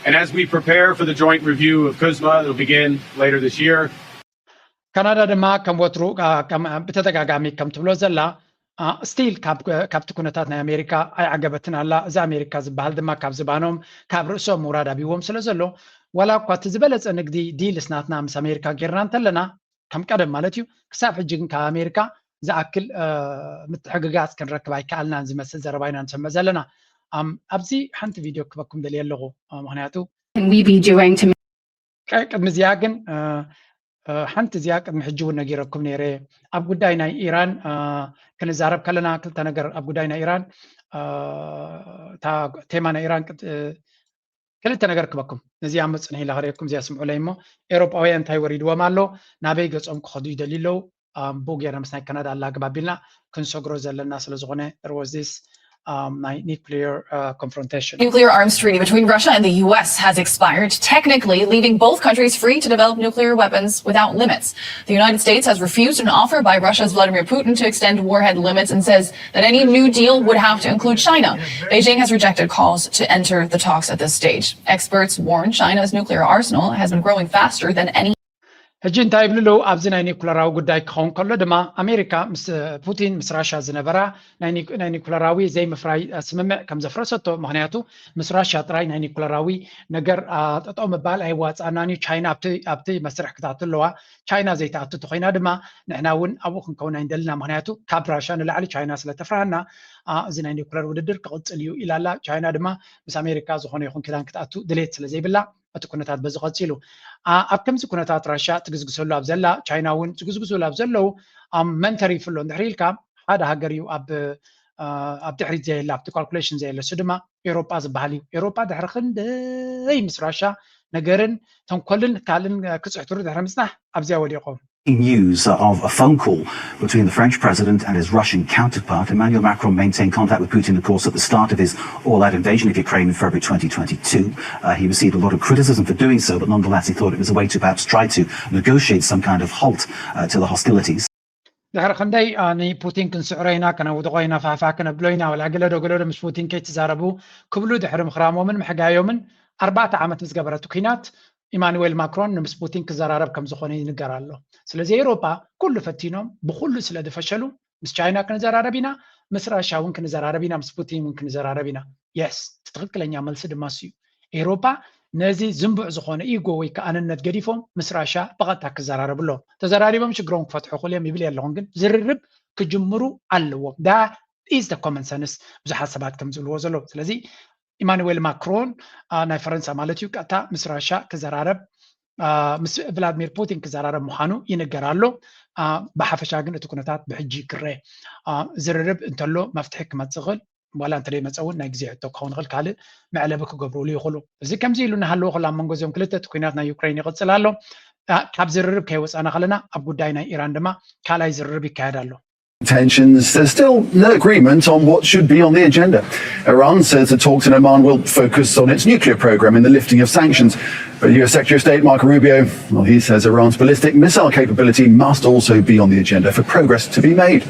I: And as we prepare for the joint review of CUSMA that will begin later this year,
B: Canada ድማ ከም ወትሩ ብተደጋጋሚ ከም ትብሎ ዘላ ስቲል ካብቲ ኩነታት ናይ ኣሜሪካ ኣይዓገበትን ኣላ እዛ ኣሜሪካ ዝበሃል ድማ ካብ ዝባኖም ካብ ርእሶም ውራድ ኣቢዎም ስለ ዘሎ ዋላ እኳ እቲ ዝበለፀ ንግዲ ዲልስ ናትና ምስ ኣሜሪካ ጌርና እንተለና ከም ቀደም ማለት እዩ ክሳብ ሕጂ ግን ካብ ኣሜሪካ ዝኣክል ምትሕግጋዝ ክንረክብ ኣይከኣልናን ዝመስል ዘረባ ኢና ንሰምዕ ዘለና ኣብዚ ሓንቲ ቪድዮ ክበኩም ደልየ ኣለኹ ምክንያቱ ቅድሚ እዚኣ ግን ሓንቲ እዚኣ ቅድሚ ሕጂ እውን ነጊረኩም ነይረ ኣብ ጉዳይ ናይ ኢራን ክንዛረብ ከለና ክልተ ነገር ኣብ ጉዳይ ናይ ኢራን ቴማ ናይ ኢራን ክልተ ነገር ክበኩም ነዚኣ መፅንሒ ላክረኩም እዚኣ ስምዑለይ እሞ ኤሮጳውያን እንታይ ወሪድዎም ኣሎ ናበይ ገጾም ክኸዱ ይደልዩ ኣለው ብኡ ጌርና ምስ ናይ ካናዳ ኣላግባቢልና ክንሰግሮ ዘለና ስለ ዝኾነ there was this nuclear confrontation.
J: Nuclear arms treaty between Russia and the U.S. has expired, technically leaving both countries free to develop nuclear weapons without limits. The United States has refused an offer by Russia's Vladimir Putin to extend warhead limits and says that any new deal would have to include China. Beijing has rejected calls to enter the talks at this stage. Experts warn China's nuclear arsenal has been growing faster than any
B: ሕጂ እንታይ ይብልሉ ኣብዚ ናይ ኒኩለራዊ ጉዳይ ክኸውን ከሎ ድማ ኣሜሪካ ምስ ፑቲን ምስ ራሽያ ዝነበራ ናይ ኒኩለራዊ ዘይምፍራይ ስምምዕ ከም ዘፍረሰቶ ምክንያቱ ምስ ራሽያ ጥራይ ናይ ኒኩለራዊ ነገር ጠጠው ምባል ኣይዋፃናን ቻይና ኣብቲ መስርሕ ክትኣቱ ኣለዋ ቻይና ዘይተኣትቱ ኮይና ድማ ንሕና እውን ኣብኡ ክንከውን ኣይንደልና ምክንያቱ ካብ ራሽያ ንላዕሊ ቻይና ስለተፍራሃና እዚ ናይ ኒኩለር ውድድር ክቕፅል እዩ ኢላላ ቻይና ድማ ምስ ኣሜሪካ ዝኾነ ይኹን ክዳን ክትኣቱ ድሌት ስለዘይብላ እቲ ኩነታት በዚ ቀፂሉ ኣብ ከምዚ ኩነታት ራሽያ ትግዝግሰሉ ኣብ ዘላ ቻይና እውን ትግዝግዝሉ ኣብ ዘለው መንተሪ ይፍሎ እንድሕር ኢልካ ሓደ ሃገር እዩ ኣብ ድሕሪት ዘየላ ኣብቲ ካልኩሌሽን ዘየለ እሱ ድማ ኤሮጳ ዝበሃል እዩ ኤሮጳ ድሕሪ ክንደይ ምስ ራሽያ ነገርን ተንኮልን ካልን ክፅሕትሩ ድሕሪ ምፅናሕ ኣብዚያ ወዲቖም
K: News of a phone call between the French president and his Russian counterpart. Emmanuel Macron maintained contact with Putin, of course, at the start of his all-out invasion of Ukraine in February 2022. He received a lot of criticism for doing so, but nonetheless he thought it was a way to perhaps try to negotiate some kind of halt to the hostilities.
B: ድሕሪ ክንደይ ንፑቲን ክንስዕረይና ከነውድቆይና ፋፋ ከነብሎይና ወላ ገለዶ ምስ ፑቲን ከይተዛረቡ ክብሉ ድሕሪ ምክራሞምን ምሕጋዮምን 4 ዓመት ምስ ገበረቱ ኩናት ኢማኑኤል ማክሮን ምስ ፑቲን ክዘራረብ ከም ዝኾነ ይንገር ኣሎ ስለዚ ኤሮጳ ኩሉ ፈቲኖም ብኩሉ ስለ ዝፈሸሉ ምስ ቻይና ክንዘራረብ ኢና ምስ ራሽያ እውን ክንዘራረብ ኢና ምስ ፑቲን እውን ክንዘራረብ ኢና የስ ትክክለኛ መልሲ ድማ እዩ ኤሮጳ ነዚ ዝንቡዕ ዝኾነ ኢጎ ወይ ከኣንነት ገዲፎም ምስ ራሽያ ብቐጥታ ክዘራረብ ኣሎ ተዘራሪቦም ሽግሮም ክፈትሑ ክልዮም ይብል የለኹም ግን ዝርርብ ክጅምሩ ኣለዎም that is the common sense ብዙሓት ሰባት ከም ዝብልዎ ዘሎ ስለዚ ኢማኑኤል ማክሮን ናይ ፈረንሳ ማለት እዩ ቀጥታ ምስ ራሽያ ክዘራረብ ምስ ቭላድሚር ፑቲን ክዘራረብ ምዃኑ ይነገር ኣሎ ብሓፈሻ ግን እቲ ኩነታት ብሕጂ ክረአ ዝርርብ እንተሎ መፍትሒ ክመፅእ ይኽእል ዋላ እንተደይ መፀ እውን ናይ ግዜ ሕቶ ክኸውን ይኽእል ካልእ መዕለቢ ክገብርሉ ይኽእሉ እዚ ከምዚ ኢሉ እናሃለዎ ከሎ ኣብ መንጎ እዚኦም ክልተ እቲ ኩናት ናይ ዩክሬን ይቕፅል ኣሎ ካብ ዝርርብ ከይወፃና ከለና ኣብ ጉዳይ ናይ ኢራን ድማ ካልኣይ ዝርርብ ይካየድ ኣሎ
L: Tensions. There's still no agreement on what should be on the agenda. Iran says the talks in Oman will focus on its nuclear program and the lifting of sanctions. But US Secretary of State Marco Rubio, well, he says Iran's ballistic missile capability must also be on the agenda for progress to be made.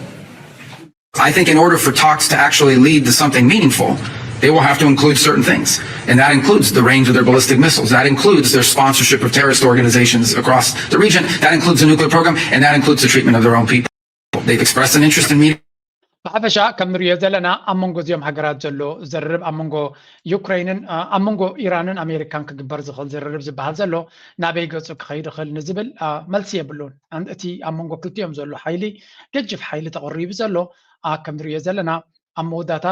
M: I think in order for talks to actually lead to something meaningful, they will have to include certain things. And that includes the range of their ballistic missiles. That includes their sponsorship of terrorist organizations across the region. That includes the nuclear program, and that includes the treatment of their own people. They've expressed an interest in meeting.
B: ብሓፈሻ ከም ንሪኦ ዘለና ኣብ መንጎ እዚኦም ሃገራት ዘሎ ዝርርብ ኣብ መንጎ ዩክሬንን ኣብ መንጎ ኢራንን ኣሜሪካን ክግበር ዝኽእል ዝርርብ ዝበሃል ዘሎ ናበይ ገፁ ክኸይድ ይኽእል ንዝብል መልሲ የብሉን እቲ ኣብ መንጎ ክልቲኦም ዘሎ ሓይሊ ገጅፍ ሓይሊ ተቐሪቡ ዘሎ ከም ንሪኦ ዘለና ኣብ መወዳእታ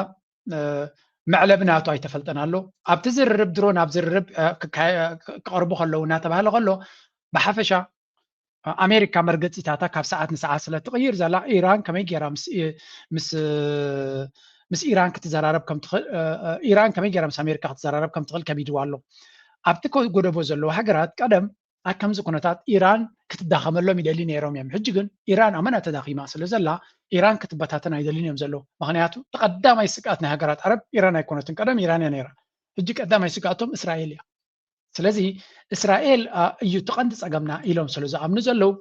B: መዕለብ ናቱ ኣይተፈልጠን ኣሎ ኣብቲ ዝርርብ ድሮ ናብ ዝርርብ ክቐርቡ ከለዉ እናተባሃለ ከሎ ብሓፈሻ ኣሜሪካ መርገፂታታ ካብ ሰዓት ንሰዓት ስለ ትቕይር ዘላ ኢራን ከመይ ጌራ ምስ مس إيران كتزرارب كم تخل إيران كم يجرم أمريكا كتزرارب كم تخل كبيدو الله أبتكو جودو زلوا هجرات قدم أكم زكونتات إيران كتدخل الله ميدالين يروم يوم حججن إيران أمانة تداخل ما سلزلا إيران كتبتاتنا يدلين يوم زلوا مغنياتو تقدم يسقطنا هجرات عرب إيران يكونوا تنقدم إيران ينيرا حجك قدام يسقطهم إسرائيليا سلزي إسرائيل يتقندس أجمنا إلهم سلزا أمن زلوا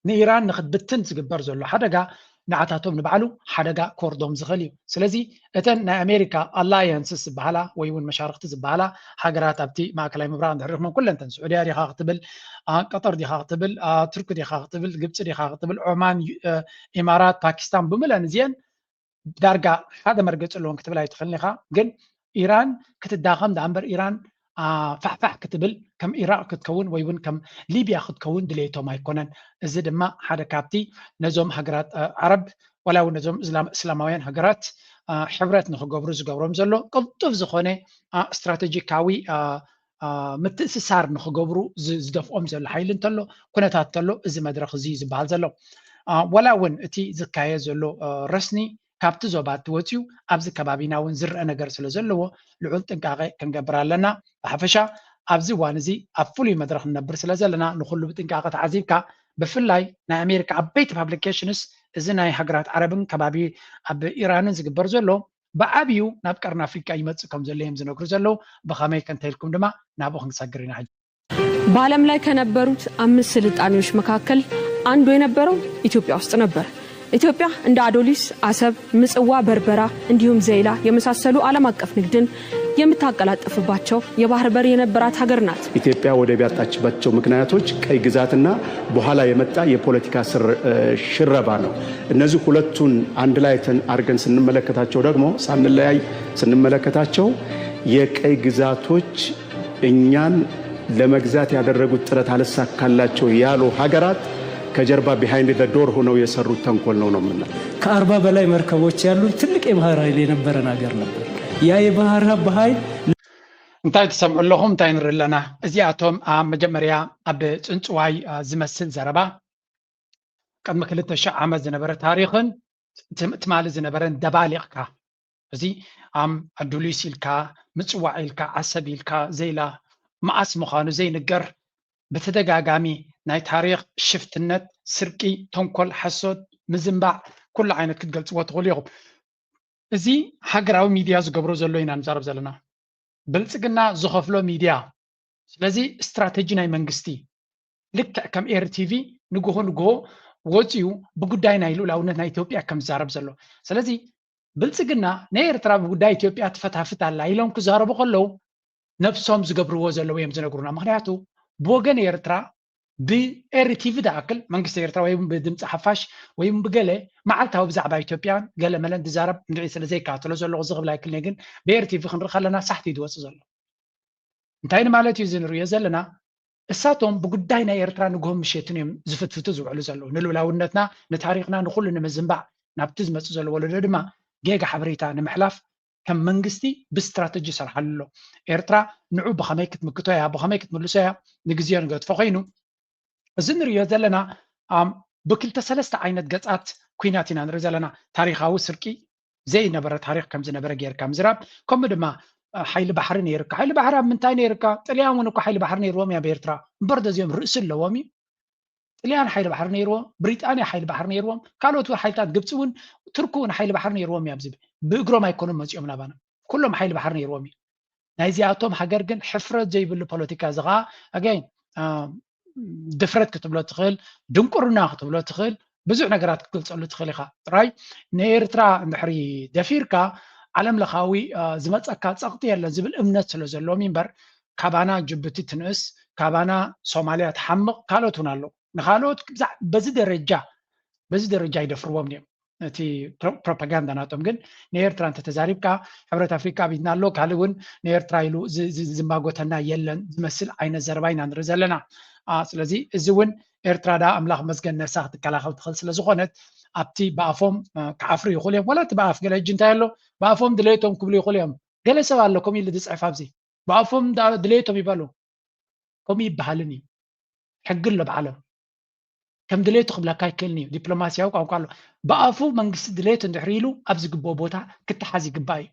B: نيران نخد بتن تجبر زلوا حدقة نعتاتهم نبعلو حدقة كوردوم زغليو سلزي اتن أمريكا alliances بحالا ويون مشاركة زبحالا حجرات أبتي ما كلام مبران ده رغم كل انتن سعودية دي خاطبل قطر دي خاطبل تركيا دي خاطبل قبص دي خاطبل عمان إمارات باكستان بملان زين درجة هذا مرجع لهم كتب لا يدخلني خا جن إيران كتداخم ده أمبر إيران فح كتبل كم إيران كتكون ويون كم ليبيا كتكون دليتو ما يكونن زد ما حدا كابتي نزوم هجرات عرب ولا نزوم إسلاميين هجرات حبرت نخجبرز جبرم زلوا قلتف زخونة استراتيجيكاوي متأسسار نخجبرو زدف زل حيلن تلو كنا تاتلو إذا مدرخ زيز بعض زلوا ولا ون تي زكاية زلوا رسني كابت زوبات وتيو أبز كبابينا ونزر أنا جرس لزلوا لعلت إنكاغي كان جبر لنا حفشة أبز وانزي أفولي مدرخ النبرس لزلنا نخلو بتنكاغة عزيبكا بفلاي نا أمريكا عبيت بابليكيشنز إذن هاي حجرات عربن كبابي أب إيران زجبر زلوا بأبيو نابكرنا أفريقيا يمتسكم زلهم زنوكر زلوا بخامي كنتيلكم دما نابوخن سجرين حاج
N: بعالم لا كنبروت أمس سلطانيوش مكاكل አንዱ የነበረው ኢትዮጵያ ውስጥ ነበር። ኢትዮጵያ እንደ አዶሊስ፣ አሰብ፣ ምጽዋ፣ በርበራ እንዲሁም ዘይላ የመሳሰሉ ዓለም አቀፍ ንግድን የምታቀላጥፍባቸው የባህር በር የነበራት ሀገር ናት።
O: ኢትዮጵያ ወደብ ያጣችባቸው ምክንያቶች ቀይ ግዛትና በኋላ የመጣ የፖለቲካ ሽረባ ነው። እነዚህ ሁለቱን አንድ ላይ አድርገን ስንመለከታቸው ደግሞ ሳንለያይ ስንመለከታቸው የቀይ ግዛቶች እኛን ለመግዛት ያደረጉት ጥረት አልሳካላቸው ያሉ ሀገራት ከጀርባ ቢሃይንድ ዘ ዶር ሆነው የሰሩት ተንኮል ነው ምንለው።
P: ከ40 በላይ መርከቦች ያሉት ትልቅ የባህር ኃይል የነበረን ሀገር ነበር። ያ የባህር ኃይል
B: እንታይ ተሰምዑ ኣለኹም እንታይ ንርኢ ኣለና እዚኣቶም ኣብ መጀመርያ ኣብ ፅንፅዋይ ዝመስል ዘረባ ቅድሚ 2000 ዓመት ዝነበረ ታሪኽን ትማሊ ዝነበረን ደባሊቕካ እዚ ኣዱሊስ ኢልካ ምፅዋዕ ኢልካ ዓሰብ ኢልካ ዘይላ መዓስ ምዃኑ ዘይንገር بتدقاقامي ناي تاريخ شفتنت سرقي تنكل حسود مزنبع كل عينت كتقلت وتغليغب ازي حقراو ميديا زقبرو زلوينا نزارب زلنا بلتقنا زخفلو ميديا سلازي استراتيجي ناي منغستي لك كم اير تي في نقو وزيو بقوداي نايلو لاونت ناي إثيوبيا كم زارب زلو سلازي بلتقنا ناير ترى بقوداي إثيوبيا تفتح لايلون كزاربو قلو نفسهم زقبرو زلو يمزنقرونا مخنياتو بوغن إيرترا بإيرتيفي داكل منقص إيرترا ويم بدمت حفاش ويم بقلة معلتها بزعبا إثيوبيان قال ملان دزارب ندعي سلزي كاتلو زلو غزغب لايكل نيجن بإيرتيفي خنر خلنا سحتي دوس زلو انتاين مالتي زين رؤيا زلنا الساتهم بقداينا إيرترا نقوم مشيتنيم زفت فتزو على زلو نلو لاونتنا نتاريخنا نخل نمزنبع نبتزمت زلو ولا ردما جيجا حبريتا نمحلاف كم منغستي باستراتيجي صرح له إيرترا نعو بخميكة مكتويا بخميكة ملوسيا نجزيان قد فقينو زين رياض لنا بكل تسلسة عينت قطعات كويناتنا نرزلنا تاريخه سركي زي نبرة تاريخ كم زي نبرة غير كم زراب كم دما حيل بحر نيركا حيل بحر من تاي نيركا طليان ونكو حيل بحر نيروم يا بيرترا برد زيوم رئيس اللوامي طليان حيل بحر نيروم بريطانيا حيل بحر نيروم قالوا تو حيلتات قبصون تركون حيل بحر نيروم يا بزب بإجرو ما يكونوا مزيوم نبانا كلهم حيل بحر نيرومي نايزياتهم حجرجن حفرة زي بالبوليتيكا زغا again دفرت كتبلو تخيل دنقرنا كتبلو تخيل بزع نقرات كل تقول تخيل خا راي نيرترا نحري دفيركا علم لخاوي زمت أكاد سقطي يلا زبل أمنت سلزلو منبر كابانا جبتي تنس كابانا صوماليا تحمق قالوا تنالو نخالوت بزيد الرجع يدفروا منهم تي بروباغندا ناتهم جن نيرترا أنت تزاربكا حبرة أفريقيا بيتنالو كالون نيرترا يلو زمباغوتنا يلن زمثل عين الزرباين عن رزلنا سلازي الزون إيرترا دا أملاخ مزجن نساخ تكلاخ وتخلص لزخونت أبتي بافهم كعفري يقولهم ولا تبعف قال جنتايلو بافهم دليتهم كبلي يقولهم قال سوال لكم يلي دسع فابزي بافهم دليتهم يبالو كم يبهلني حق له بعلم كم دليت قبل كاي كلني دبلوماسيا وقالوا بقفو منجس دليت اندحريلو ابز قبو بوتا كتحازي قباي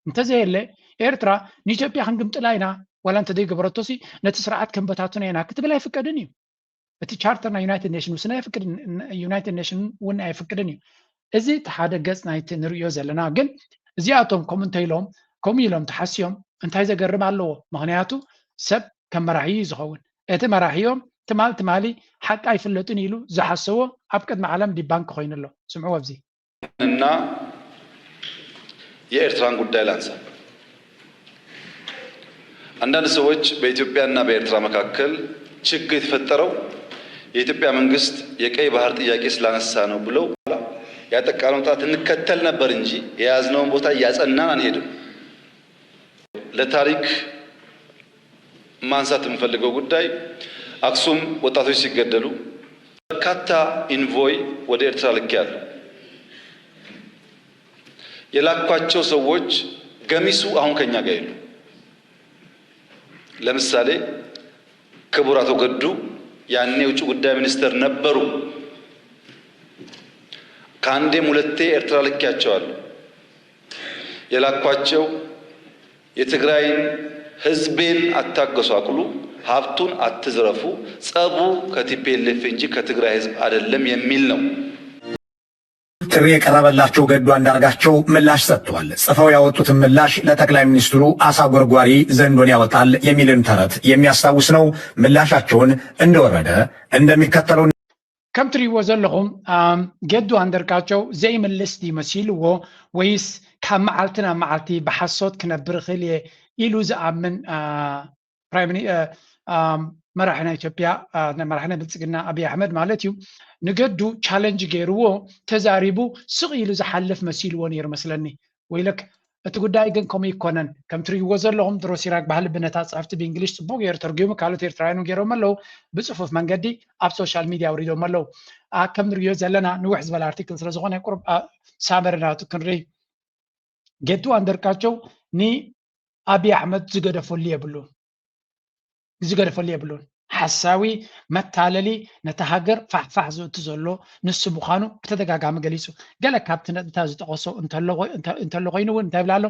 B: انت زي اللي إيرترا نيجيبيا هنقمت لاينا ولا انت دي قبرتوسي نتسرعات كم بتاعتنا هنا كتب لا يفكرني بتي تشارترنا يونايتد نيشن وسنا يفكر يونايتد نيشن ونا يفكرني ازي تحاده قص نايت نريو زلنا ግን እዚአቶም ኮሜንቴሎም ኮሚሎም ተሐስዮም እንታይ ዘገርም ኣለዎ ምክንያቱ ሰብ ከም መራሒ ዝኸውን እቲ መራሒዮም ትማሊ ሓቂ አይፍለጡን ኢሉ ዝሐሰቦ ኣብ ቅድሚ ዓለም ዲባንክ ኮይኑሎ ስምዑ ወብዚ
Q: እና የኤርትራን ጉዳይ ላንሳ አንዳንድ ሰዎች በኢትዮጵያና በኤርትራ መካከል ችግር የተፈጠረው የኢትዮጵያ መንግስት የቀይ ባህር ጥያቄ ስላነሳ ነው ብለው ያጠቃነው ጣት እንከተል ነበር እንጂ የያዝነውን ቦታ ያጸናን አንሄድም ለታሪክ ማንሳት የምፈልገው ጉዳይ አክሱም ወጣቶች ሲገደሉ በርካታ ኢንቮይ ወደ ኤርትራ ልኬያለሁ የላኳቸው ሰዎች ገሚሱ አሁን ከኛ ጋር የሉ ለምሳሌ ክቡር አቶ ገዱ ያኔ ውጭ ጉዳይ ሚኒስትር ነበሩ ካንዴም ሁለቴ ኤርትራ ልኬያቸዋለሁ የላኳቸው የትግራይን ህዝቤን አታገሷቅሉ ሀብቱን አትዝረፉ ጸቡ ከቲፒኤልኤፍ እንጂ ከትግራይ ህዝብ አይደለም የሚል ነው
R: ጥሪ የቀረበላቸው ገዱ አንዳርጋቸው ምላሽ ሰጥተዋል ጽፈው ያወጡትን ምላሽ ለጠቅላይ ሚኒስትሩ አሳጎርጓሪ ዘንዶን ያወጣል የሚልን ተረት የሚያስታውስ ነው ምላሻቸውን እንደወረደ እንደሚከተለው
B: ከም ትሪእዎ ዘለኹም ገዱ አንዳርጋቸው ዘይምልስ ይመስልዎ ወይስ ካብ መዓልቲ ናብ መዓልቲ ብሓሶት ክነብር ክእል ኢሉ ዝኣምን መራሕና ኢትዮጵያ መራሕና ብልጽግና አብይ አሕመድ ማለት እዩ ንገዱ ቻሌንጅ ገይርዎ ተዛሪቡ ስቕ ኢሉ ዝሓልፍ መሲልዎ ነይሩ መስለኒ ወይለክ እቲ ጉዳይ ግን ከምኡ ይኮነን ከም ትሪእዎ ዘለኹም ድሮ ሲራክ ባህሊ ብነታት ጻሕፍቲ ብእንግሊሽ ጽቡቅ ገይሩ ተርጊሙ ካልኦት ኤርትራውያን ገይሮም ኣለዉ ብጽፉፍ መንገዲ ኣብ ሶሻል ሚድያ አውሪዶም ኣለዉ ከም ንሪኦ ዘለና ንውሕ ዝበለ አርቲክል ስለ ዝኾነ ቁርብ ሳመርናቱ ክንርኢ ገዱ አንዳርጋቸው ንአብይ አሕመድ ዝገደፈሉ የብሉን ሓሳዊ መታለሊ ነታ ሃገር ፋሕፋሕ ዝእቱ ዘሎ ንሱ ምዃኑ ብተደጋጋሚ ገሊጹ ገለ ካብቲ ነጥብታት ዝጠቐሶ እንተሎ ኮይኑ እውን እንታይ ብላ ኣሎ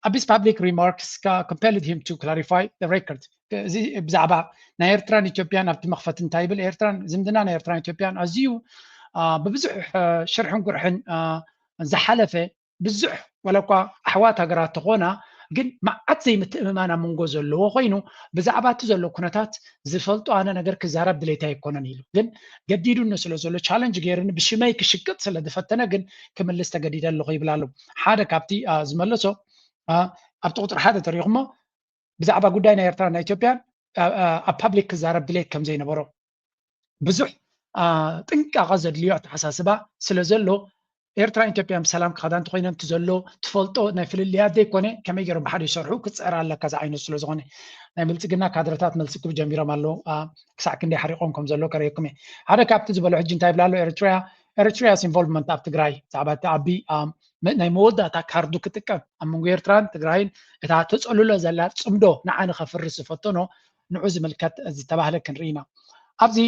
B: Abi's public remarks compelled him to clarify the record እዚ ብዛዕባ ናይ ኤርትራን ኢትዮጵያን ኣብቲ መኽፈት እንታይ ብል ኤርትራን ዝምድና ናይ ኤርትራን ኢትዮጵያን ኣዝዩ ብብዙሕ ሽርሕን ጉርሕን ዝሓለፈ ብዙሕ ወለኳ ኣሕዋት ሃገራት ተኾና ግን ማዓት ዘይምትእምማን ኣብ መንጎ ዘለዎ ኮይኑ ብዛዕባ እቲ ዘሎ ኩነታት ዝፈልጦ ኣነ ነገር ክዛረብ ድሌታ ኣይኮነን ኢሉ ግን ገዲዱኒ ስለ ዘሎ ቻለንጅ ገይርኒ ብሽመይ ክሽቅጥ ስለ ዝፈተነ ግን ክምልስ ተገዲደ ኣለኹ ይብላ ኣሎ ሓደ ካብቲ ዝመለሶ ኣብቲ ቁጥሪ ሓደ ተሪኹሞ ብዛዕባ ጉዳይ ናይ ኤርትራ ናይ ኢትዮጵያን ኣብ ፓብሊክ ክዛረብ ድሌት ከም ዘይነበሮ ብዙሕ ጥንቃቐ ዘድልዮ ኣተሓሳስባ ስለ ዘሎ ኤርትራ ኢትዮጵያን ሰላም ክኸዳንቲ ኮይነን ዘሎ ትፈልጦ ናይ ፍልልያት ዘይኮነ ከመይ ገይሮም ብሓደ ይሰርሑ ክትፀራ ኣለካ ዛ ዓይነት ስለ ዝኾነ ናይ ብልፅግና ካድረታት መልሲ ክብ ጀሚሮም ኣለዉ ክሳዕ ክንደይ ሓሪቆም ከም ዘሎ ከሪአኩም እየ ሓደ ካብቲ ዝበሎ ሕጂ እንታይ ብላ ኣሎ ኤርትራያስ ኢንቮልቭመንት ኣብ ትግራይ ብዛዕባ እቲ ዓቢ ናይ መወዳእታ ካርዱ ክጥቀም ኣብ መንጎ ኤርትራን ትግራይን እታ ተፀልሎ ዘላ ፅምዶ ንዓነ ከፍርስ ዝፈተኖ ንዑ ዝምልከት ዝተባህለ ክንርኢ ኢና ኣብዚ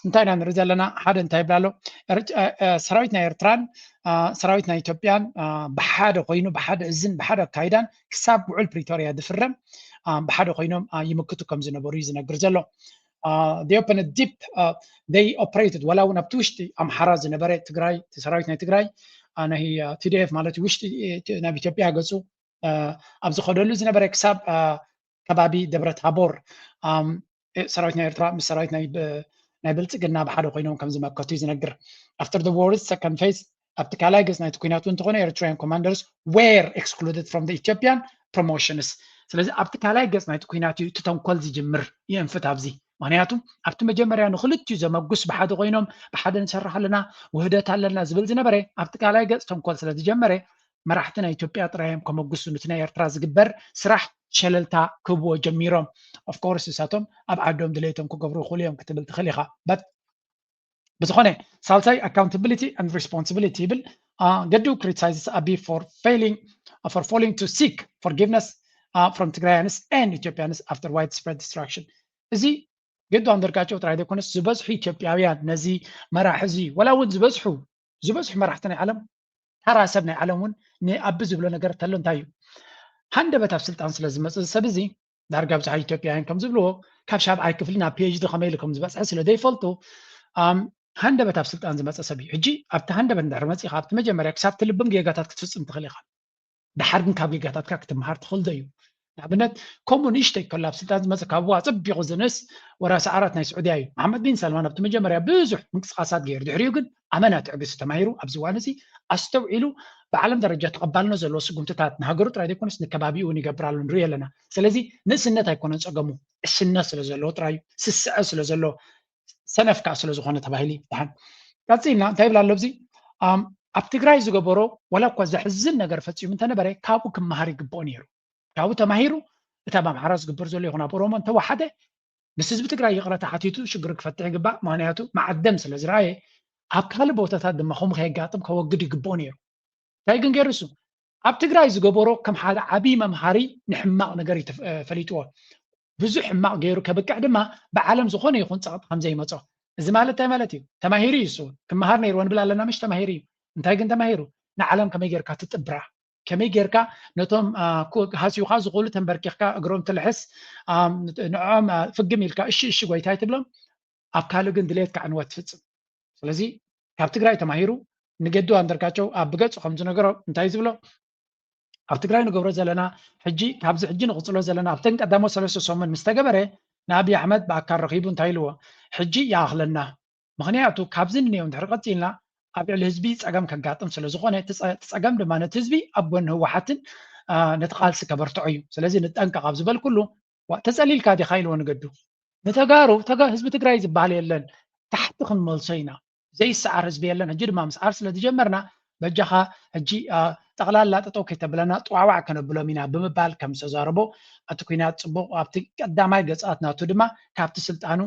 B: እንታይ ኢና ንርኢ ዘለና ሓደ እንታይ ብላ ኣሎ ሰራዊት ናይ ኤርትራን ሰራዊት ናይ ኢትዮጵያን ብሓደ ኮይኑ ብሓደ እዝን ብሓደ ኣካይዳን ክሳብ ውዕል ፕሪቶሪያ ዝፍረም ብሓደ ኮይኖም ይምክቱ ከም ዝነበሩ እዩ ዝነግር ዘሎ they opened a deep they operated ወላ እውን ኣብቲ ውሽጢ ኣምሓራ ዝነበረ ትግራይ ሰራዊት ናይ ትግራይ ናይ TDF ማለት ውሽጢ ናብ ኢትዮጵያ ገፁ ኣብ ዝኸደሉ ዝነበረ ክሳብ ከባቢ ደብረ ታቦር ሰራዊት ናይ ኤርትራ ምስ ሰራዊት ናይ ብልጽግና ብሓደ ኮይኖም ከም ዝመከቱ እዩ ዝነግር after the war's second phase ኣብቲ ካልኣይ ገጽ ናይቲ ኩናቱ እንትኾነ ኤርትራውያን ኮማንደርስ were excluded from the Ethiopian promotions ስለዚ ኣብቲ ካልኣይ ገጽ ናይቲ ኩናት እዩ እቲ ተንኮል ዝጅምር ይንፍት ኣብዚ ምክንያቱም ኣብቲ መጀመርያ ንክልቲኡ ዘመጉስ ብሓደ ኮይኖም ብሓደ ንሰርሕ ኣለና ውህደት ኣለና ዝብል ዝነበረ ኣብቲ ካልኣይ ገጽ ተንኮል ስለ ዝጀመረ መራሕቲ ናይ ኢትዮጵያ ጥራዮም ከመጉሱ ነቲ ናይ ኤርትራ ዝግበር ስራሕ ሸለልታ ክብዎ ጀሚሮም of course እሳቶም ኣብ ዓዶም ድሌቶም ክገብሩ ይኽእሉ እዮም ክትብል ትኽእል ኢኻ ብዝኾነ ሳልሳይ accountability and responsibility ይብል ገዱ criticizes Abiy for failing to seek forgiveness from Tigrayans and Ethiopians after widespread destruction እዚ قدو أندركاتشو تراي دي كونس زبزحو إثيوبياويان نزي مراحزي ولا ون زبزحو مراحتنا عالم ترى سبنا عالمون ني أبز بلو نجار تلون تايو هند بتفصيل تانسل زمس سبزي دارجا بزح إثيوبياويان كم زبلو كاب شاب عاي كفلنا PhD خميل كم زبس حسلو دي فلتو هند بتفصيل تانزل مس سبي حجي أبت هند بندر مسي خابت مجمع ركسات تلبم جيجاتات كتفصل تخليها دحرن كاب جيجاتات كاكتم هارت خل ديو نعبنت كومونيشتي كلها بسلطان مثلا كابوا صبي غزنس وراس عرات ناس سعودي محمد بن سلمان ابت مجمريا بزح منقسقاسات غير دحريو ግን امانات عبس تمايرو ابزوانسي استوعيلو بعالم درجه تقبلنا زلو سጉምትታት ንሃገሩ ጥራይ ደይኮነስ ንከባቢኡ ይገብራሉ ንሪኦ ኣለና ስለዚ ንእስነት ኣይኮነን ፀገሙ እስነት ስለ ዘሎ ጥራይ ስስዐ ስለ ዘሎ ሰነፍካ ስለ ዝኾነ ተባሂሊ ይሓን ቀፂልና እንታይ ብላ ኣሎ ብዚ ኣብ ትግራይ ዝገበሮ ወላ እኳ ዘሕዝን ነገር ፈፂሙ እንተነበረ ካብኡ ክመሃር ይግብኦ ነይሩ ካብኡ ተማሂሩ እታ ማምሓራ ዝግበር ዘሎ ይኹን ኣብ ኦሮሞ እንተወሓደ ምስ ህዝቢ ትግራይ ይቕረታ ሓቲቱ ሽግር ክፈትሕ ይግባእ ምክንያቱ ማዓደም ስለ ዝረኣየ ኣብ ካልእ ቦታታት ድማ ከምኡ ከየጋጥም ከወግድ ይግብኦ ነይሩ እንታይ ግን ገይሩ እሱ ኣብ ትግራይ ዝገበሮ ከም ሓደ ዓብይ መምሃሪ ንሕማቕ ነገር ፈሊጥዎ ብዙሕ ሕማቕ ገይሩ ከብቅዕ ድማ ብዓለም ዝኾነ ይኹን ፀቕጢ ከምዘይመፆ እዚ ማለት እንታይ ማለት እዩ ተማሂሩ እዩ እሱ ክመሃር ነይሩ ንብል ኣለና ምሽ ተማሂሩ እዩ እንታይ ግን ተማሂሩ ንዓለም ከመይ ጌርካ ትጥብራ كمي جيركا نتوم هاسيوخا زغول تنبركيخكا اغروم تلحس نعم فقميلكا اشي قويتاي تبلم ابكالو جن دليت كعنوات فتصم سلازي كاب تግራይ ተማሂሩ ንገዱ ኣንደርካቸው ኣብ ገጽ ከምዚ ነገሮ እንታይ ዝብሎ ኣብ ትግራይ ንገብሮ ዘለና ሕጂ ካብዚ ሕጂ ንቕፅሎ ዘለና ኣብተን ቀዳሞ 3 ሰሙን ምስ ተገበረ ንኣብይ ኣሕመድ ብኣካል ረኺቡ እንታይ ኢልዎ ሕጂ ይኣኽለና ምክንያቱ ካብዚ ንኔው እንድሕር ቀፂልና ኣብ ልዕሊ ህዝቢ ፀገም ከጋጥም ስለ ዝኾነ ፀገም ድማ ነቲ ህዝቢ ኣብ ጎኒ ህወሓትን ነቲ ቃልሲ ከበርትዖ እዩ ስለዚ ንጠንቀቕ ኣብ ዝበል ኩሉ ተፀሊልካ ዲኻ ኢልዎ ንገዱ ንተጋሩ ህዝቢ ትግራይ ዝበሃል የለን ታሕቲ ክንመልሶ ኢና ዘይሰዓር ህዝቢ የለን ሕጂ ድማ ምስዓር ስለ ዝጀመርና በጃኻ ሕጂ ጠቕላላ ጠጠው ከይተብለና ጥዋዕዋዕ ከነብሎም ኢና ብምባል ከም ዝተዛረቦ እቲ ኩናት ፅቡቕ ኣብቲ ቀዳማይ ገፃት ናቱ ድማ ካብቲ ስልጣኑ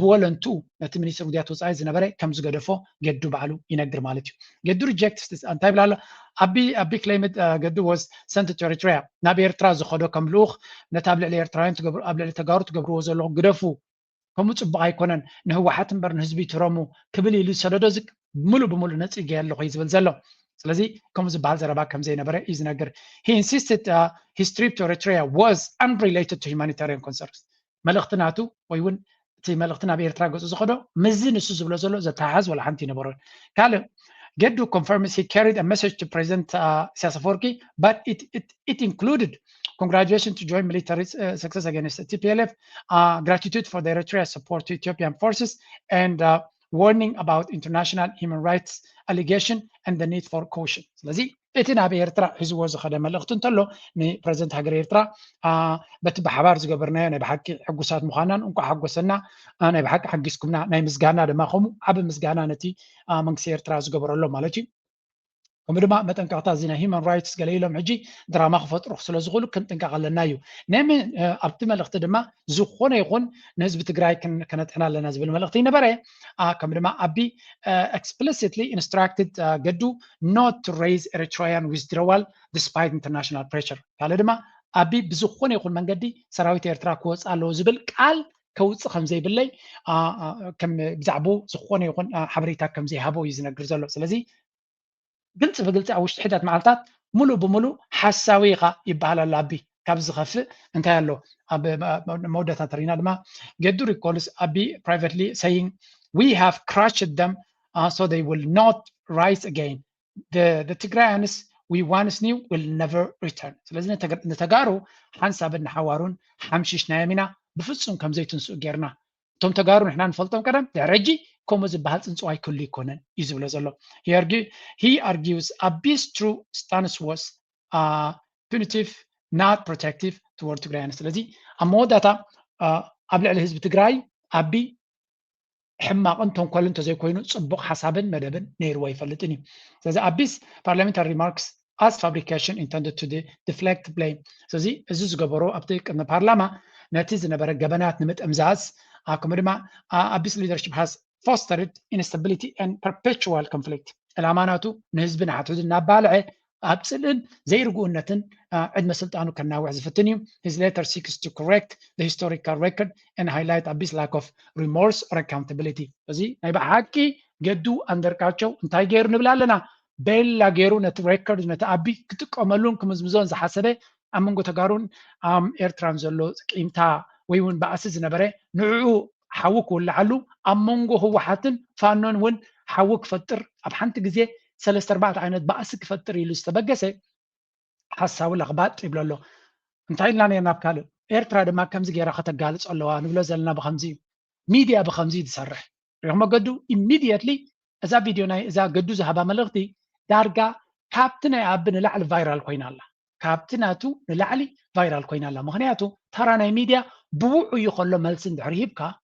B: ብወለንትኡ ነቲ ሚኒስትር ጉዳያት ወፃኢ ዝነበረ ከም ዝገደፎ ገዱ ባዕሉ ይነግር ማለት እዩ ገዱ ሪጀክት እንታይ ብላ ኣሎ ኣቢ ክሌምድ ገዱ ወዝ ሰንት ቱ ኤርትራ ናብ ኤርትራ ዝኸዶ ከም ልኡኽ ነቲ ኣብ ልዕሊ ኤርትራውያን ኣብ ልዕሊ ተጋሩ ትገብርዎ ዘለኹ ግደፉ ከምኡ ፅቡቕ ኣይኮነን ንህወሓት እምበር ንህዝቢ ትረሙ ክብል ኢሉ ሰደዶ ዝቅ ሙሉእ ብሙሉእ ነፂገ ኣለኹ እዩ ዝብል ዘሎ ስለዚ ከምኡ ዝበሃል ዘረባ ከም ዘይነበረ እዩ ዝነግር he insisted his trip to Eritrea was unrelated to humanitarian concerns መልእኽቲ ናቱ ወይ እውን እቲ መልእኽቲ ናብ ኤርትራ ገፁ ዝኸዶ ምዚ ንሱ ዝብሎ ዘሎ ዘተሓሓዝ ወላ ሓንቲ ይነበሮን ካልእ Gedu confirms he carried a message to President Isaias Afwerki, but it included congratulations to joint military success against the TPLF, gratitude for the Eritrea support to Ethiopian forces, and warning about international human rights allegation and the need for caution. ስለዚህ እቲ ናብ ኤርትራ ሒዝዎ ዝኸደ መልእኽቲ እንተሎ ንፕረዚደንት ሃገር ኤርትራ በቲ ብሓባር ዝገበርናዮ ናይ ብሓቂ ሕጉሳት ምዃናን እንኳ ሓጎሰና ናይ ብሓቂ ሓጊስኩምና ናይ ምስጋና ድማ ከምኡ ዓብ ምስጋና ነቲ መንግስቲ ኤርትራ ዝገበረሎ ማለት እዩ ከምኡ ድማ መጠንቀቕታ እዚ ናይ ሂማን ራይትስ ገለ ኢሎም ሕጂ ድራማ ክፈጥሩ ስለ ዝኽእሉ ክንጥንቀቕ ኣለና እዩ ነምን ኣብቲ መልእኽቲ ድማ ዝኾነ ይኹን ንህዝቢ ትግራይ ከነጥዕና ኣለና ዝብል መልእኽቲ ይነበረ ከም ድማ ኣቢ explicitly instructed ገዱ not to raise Eritrean withdrawal despite international pressure ካለ ድማ ኣቢ ብዝኾነ ይኹን መንገዲ ሰራዊት ኤርትራ ክወፅ ኣለዎ ዝብል ቃል ከውፅእ ከም ዘይብለይ ከም ብዛዕባ ዝኾነ ይኹን ሓበሬታ ከም ዘይሃቦ እዩ ዝነግር ዘሎ ስለዚ ግልጽ ብግልጽ ኣብ ውሽጢ ሕዳት መዓልታት ሙሉእ ብሙሉእ ሓሳዊ ኢኻ ይበሃል ኣሎ ኣቢ ካብ ዝኸፍእ እንታይ ኣሎ ኣብ መወዳእታ ሪና ድማ ገዱ ሪኮልስ ኣቢ privately saying we have crushed them so they will not rise again the Tigrayans we once knew will never return ስለዚ ነተጋሩ ሓንሳብን ሓዋሩን ሓምሽሽናዮም ኢና ብፍጹም ከም ዘይትንስኡ ጌርና እቶም ተጋሩ ንሕና ንፈልጦም ቀደም ድሕሪ ከምኡ ዝበሃል ፅንፅዋ ይክሉ ይኮነን እዩ ዝብሎ ዘሎ he argues Abi's true stance was punitive not protective toward Tigrayans ስለዚ ኣብ መወዳእታ ኣብ ልዕሊ ህዝቢ ትግራይ ኣቢ ሕማቕን ተንኮልን ተዘይኮይኑ ፅቡቕ ሓሳብን መደብን ነይርዎ ይፈልጥን እዩ ስለዚ ኣቢስ parliamentary remarks as fabrication intended to deflect blame ስለዚ እዚ ዝገበሮ ኣብቲ ቅድሚ ፓርላማ ነቲ ዝነበረ ገበናት ንምጥምዛዝ ከምኡ ድማ ኣቢስ leadership has fostered instability and perpetual conflict ዕላማናቱ ንህዝቢ ንሓትት እናባልዐ أبسلن زي رجونتن عندما سلطانه كنا وعز فتنيو. His letter seeks to correct the historical record and highlight Abi's lack of remorse or accountability. بزي نيبقى حكي جدو أندر كاتشو انتهي غير نبلا لنا بيلا غيرو نت record نت أبي كتقوملون كمزمزون زحسبه أمونغو تجارون إيرتران زلو إمتا ويون بأسز نبره نوعو حوك ولا علو أمونغو هو حاتن فانون ون حوك فتر أبحنت جزء سلست أربعة عينات بأسك فتر يلستبجسه حساو الأخبات يبلا له انتهي لنا يناب كالو إيرترا دما كم زي راح تجالس الله نبلا زلنا بخمسين ميديا بخمسين تسرح رغم قدو immediately إذا فيديونا إذا قدو زهبا ملغتي دارجا كابتنا أبن لعل فايرال كوين الله كابتناتو نلعلي فايرال كوين الله مهنياتو ترانا ميديا بوعو يخلو ملسن دعريبكا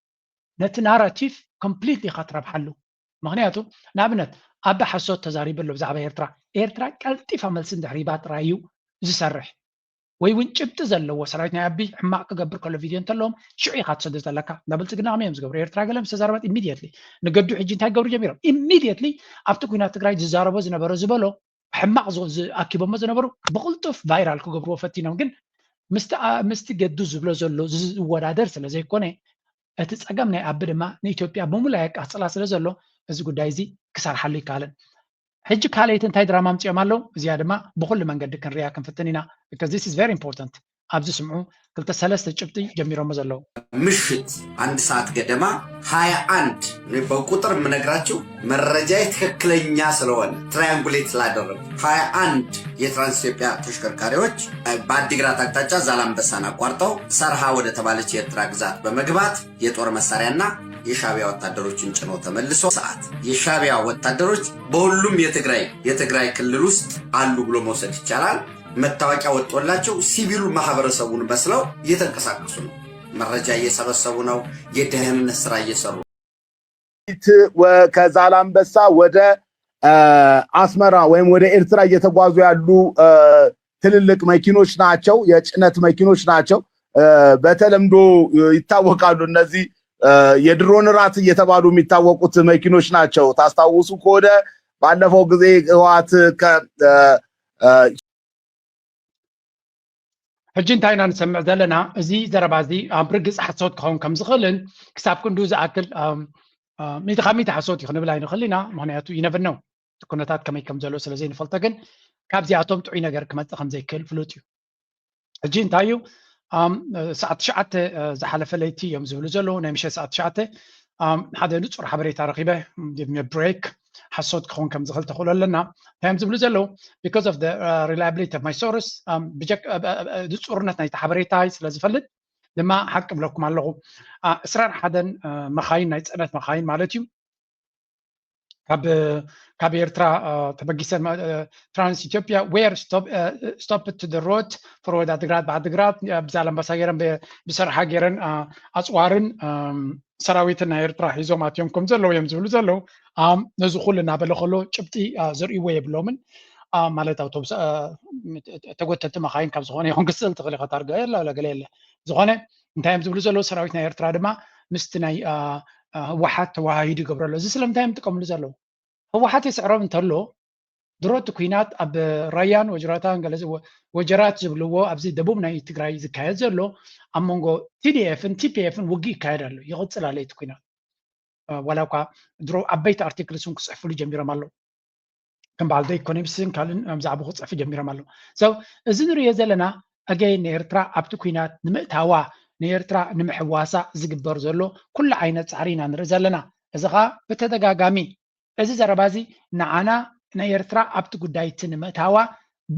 B: نت ناراتيف كومبليتلي خطر بحلو مهنياتو نابنت أبا حسوت تزاريب اللو بزعبا إيرترا كالتيفا ملسن دعريبات رايو زسرح ويون جبت زلو وسرايتنا أبي حماق قبر كل فيديو انتلهم شعي خات سدس لك دبل تقنا عميم زقبر إيرترا قلم سزاربات immediately نقدو حجين تاقورو جميرا immediately أبتو كوينات تقراي ززاربو زنبرو زبالو حماق أكيبو مزنبرو بقلتوف فايرال كو قبرو فتينا ممكن مستقدو زبلو زلو ودادر سلازي كوني أتسأقامنا أبدا ما نيتوبيا بمولايك أصلا سلازلو እዚ ጉዳይ እዚ ክሰርሓሉ ይካለን ሕጂ ካልአይት እንታይ ድራማ ምፅኦም ኣለው እዚኣ ድማ ብኩሉ መንገዲ ክንሪኣ ክንፍትን ኢና because this is very important ኣብዚ ስምዑ ክልተ ሰለስተ ጭብጢ ጀሚሮም ዘለው
S: ምሽት አንድ ሰዓት ገደማ 21 በቁጥር የምነግራችሁ መረጃ ትክክለኛ ስለሆነ ትራያንጉሌት ስላደረጉ 21 የትራንስ ኢትዮጵያ ተሽከርካሪዎች በአዲግራት አቅጣጫ ዛላምበሳን አቋርጠው ሰርሃ ወደ ተባለች የኤርትራ ግዛት በመግባት የጦር መሳሪያና የሻቢያ ወታደሮችን ጭኖ ተመልሶ ሰዓት የሻቢያ ወታደሮች በሁሉም የትግራይ ክልል ውስጥ አሉ ብሎ መውሰድ ይቻላል መታወቂያ ወጥቶላቸው ሲቪሉ ማህበረሰቡን መስለው እየተንቀሳቀሱ ነው መረጃ እየሰበሰቡ ነው የደህንነት ስራ እየሰሩ
T: ከዛላምበሳ ወደ አስመራ ወይም ወደ ኤርትራ እየተጓዙ ያሉ ትልልቅ መኪኖች ናቸው የጭነት መኪኖች ናቸው በተለምዶ ይታወቃሉ እነዚህ የድሮን ራት እየተባሉ የሚታወቁት መኪኖች ናቸው ታስታውሱ ከሆነ ባለፈው ጊዜ ህዋት
B: ሕጂ እንታይ ኢና ንሰምዕ ዘለና እዚ ዘረባ እዚ ኣብ ርግፅ ሓሶት ክኸውን ከም ዝኽእልን ክሳብ ክንዱ ዝኣክል ሚእቲ ካብ ሚእቲ ሓሶት እዩ ክንብል ኣይንኽእል ኢና ምክንያቱ ይነብር ነው ኩነታት ከመይ ከም ዘሎ ስለዘይንፈልጦ ግን ካብዚኣቶም ጥዑይ ነገር ክመፅእ ከም ዘይክእል ፍሉጥ እዩ ሕጂ እንታይ እዩ ሰዓት 9 ዝሓለፈ ለይቲ እዮም ዝብሉ ዘለዉ ናይ ምሸት ሰዓት 9 ሓደ ንፁር ሓበሬታ ረኺበ ብሬክ ሓሶት ክኸውን ከም ዝኽእል ተኽእሎ ኣለና እንታይም ዝብሉ ዘለዉ because of the reliability of my source ንፁርነት ናይቲ ሓበሬታይ ስለ ዝፈልጥ ድማ ሓቂ ብለኩም ኣለኹ 21 መኻይን ናይ ፅዕነት መኻይን ማለት እዩ ካብ ኤርትራ ተበጊሰን ትራንስ ኢትዮጵያ ዌር stopped to the road for ወደ አድግራት በአድግራት ብዛላምበሳ ገይረን ብሰርሓ ገይረን ኣፅዋርን ሰራዊትን ናይ ኤርትራ ሒዞም ኣትዮም ከም ዘለዉ እዮም ዝብሉ ዘለዉ ነዚ ኩሉ እናበለ ከሎ ጭብጢ ዝርእይዎ የብሎምን ማለት ኣውቶቡስ ተጎተቲ መኻይን ካብ ዝኾነ ይኹን ክስእል ትኽእል ኢኻ ታርጋ የላ ገለ የለ ዝኾነ እንታይ እዮም ዝብሉ ዘለዉ ሰራዊት ናይ ኤርትራ ድማ ምስቲ ናይ ህወሓት ተዋሂዱ ይገብረሎ እዚ ስለምንታይ እዮም ጥቀምሉ ዘለዉ ህወሓት የስዕሮም እንተሎ ድሮት ኩናት ኣብ ራያን ወጀራታን ገለ ወጀራት ዝብልዎ ኣብዚ ደቡብ ናይ ትግራይ ዝካየድ ዘሎ ኣብ መንጎ ቲዲኤፍን ቲፒኤፍን ውግእ ይካየድ ኣሎ ይቕፅል ኣሎ እቲ ኩናት ዋላ እኳ ድሮ ዓበይቲ ኣርቲክልስን ክፅሕፍሉ ጀሚሮም ኣለዉ ከም በዓል ኢኮኖሚክስን ካልእን ብዛዕባ ክፅሕፉ ጀሚሮም ኣለዉ እዚ ንሪኦ ዘለና ኣገይ ንኤርትራ ኣብቲ ኩናት ንምእታዋ ንኤርትራ ንምሕዋሳ ዝግበር ዘሎ ኩሉ ዓይነት ፃዕሪ ኢና ንርኢ ዘለና እዚ ከዓ ብተደጋጋሚ እዚ ዘረባ እዚ ንዓና ናይ ኤርትራ ኣብቲ ጉዳይ እቲ ንምእታዋ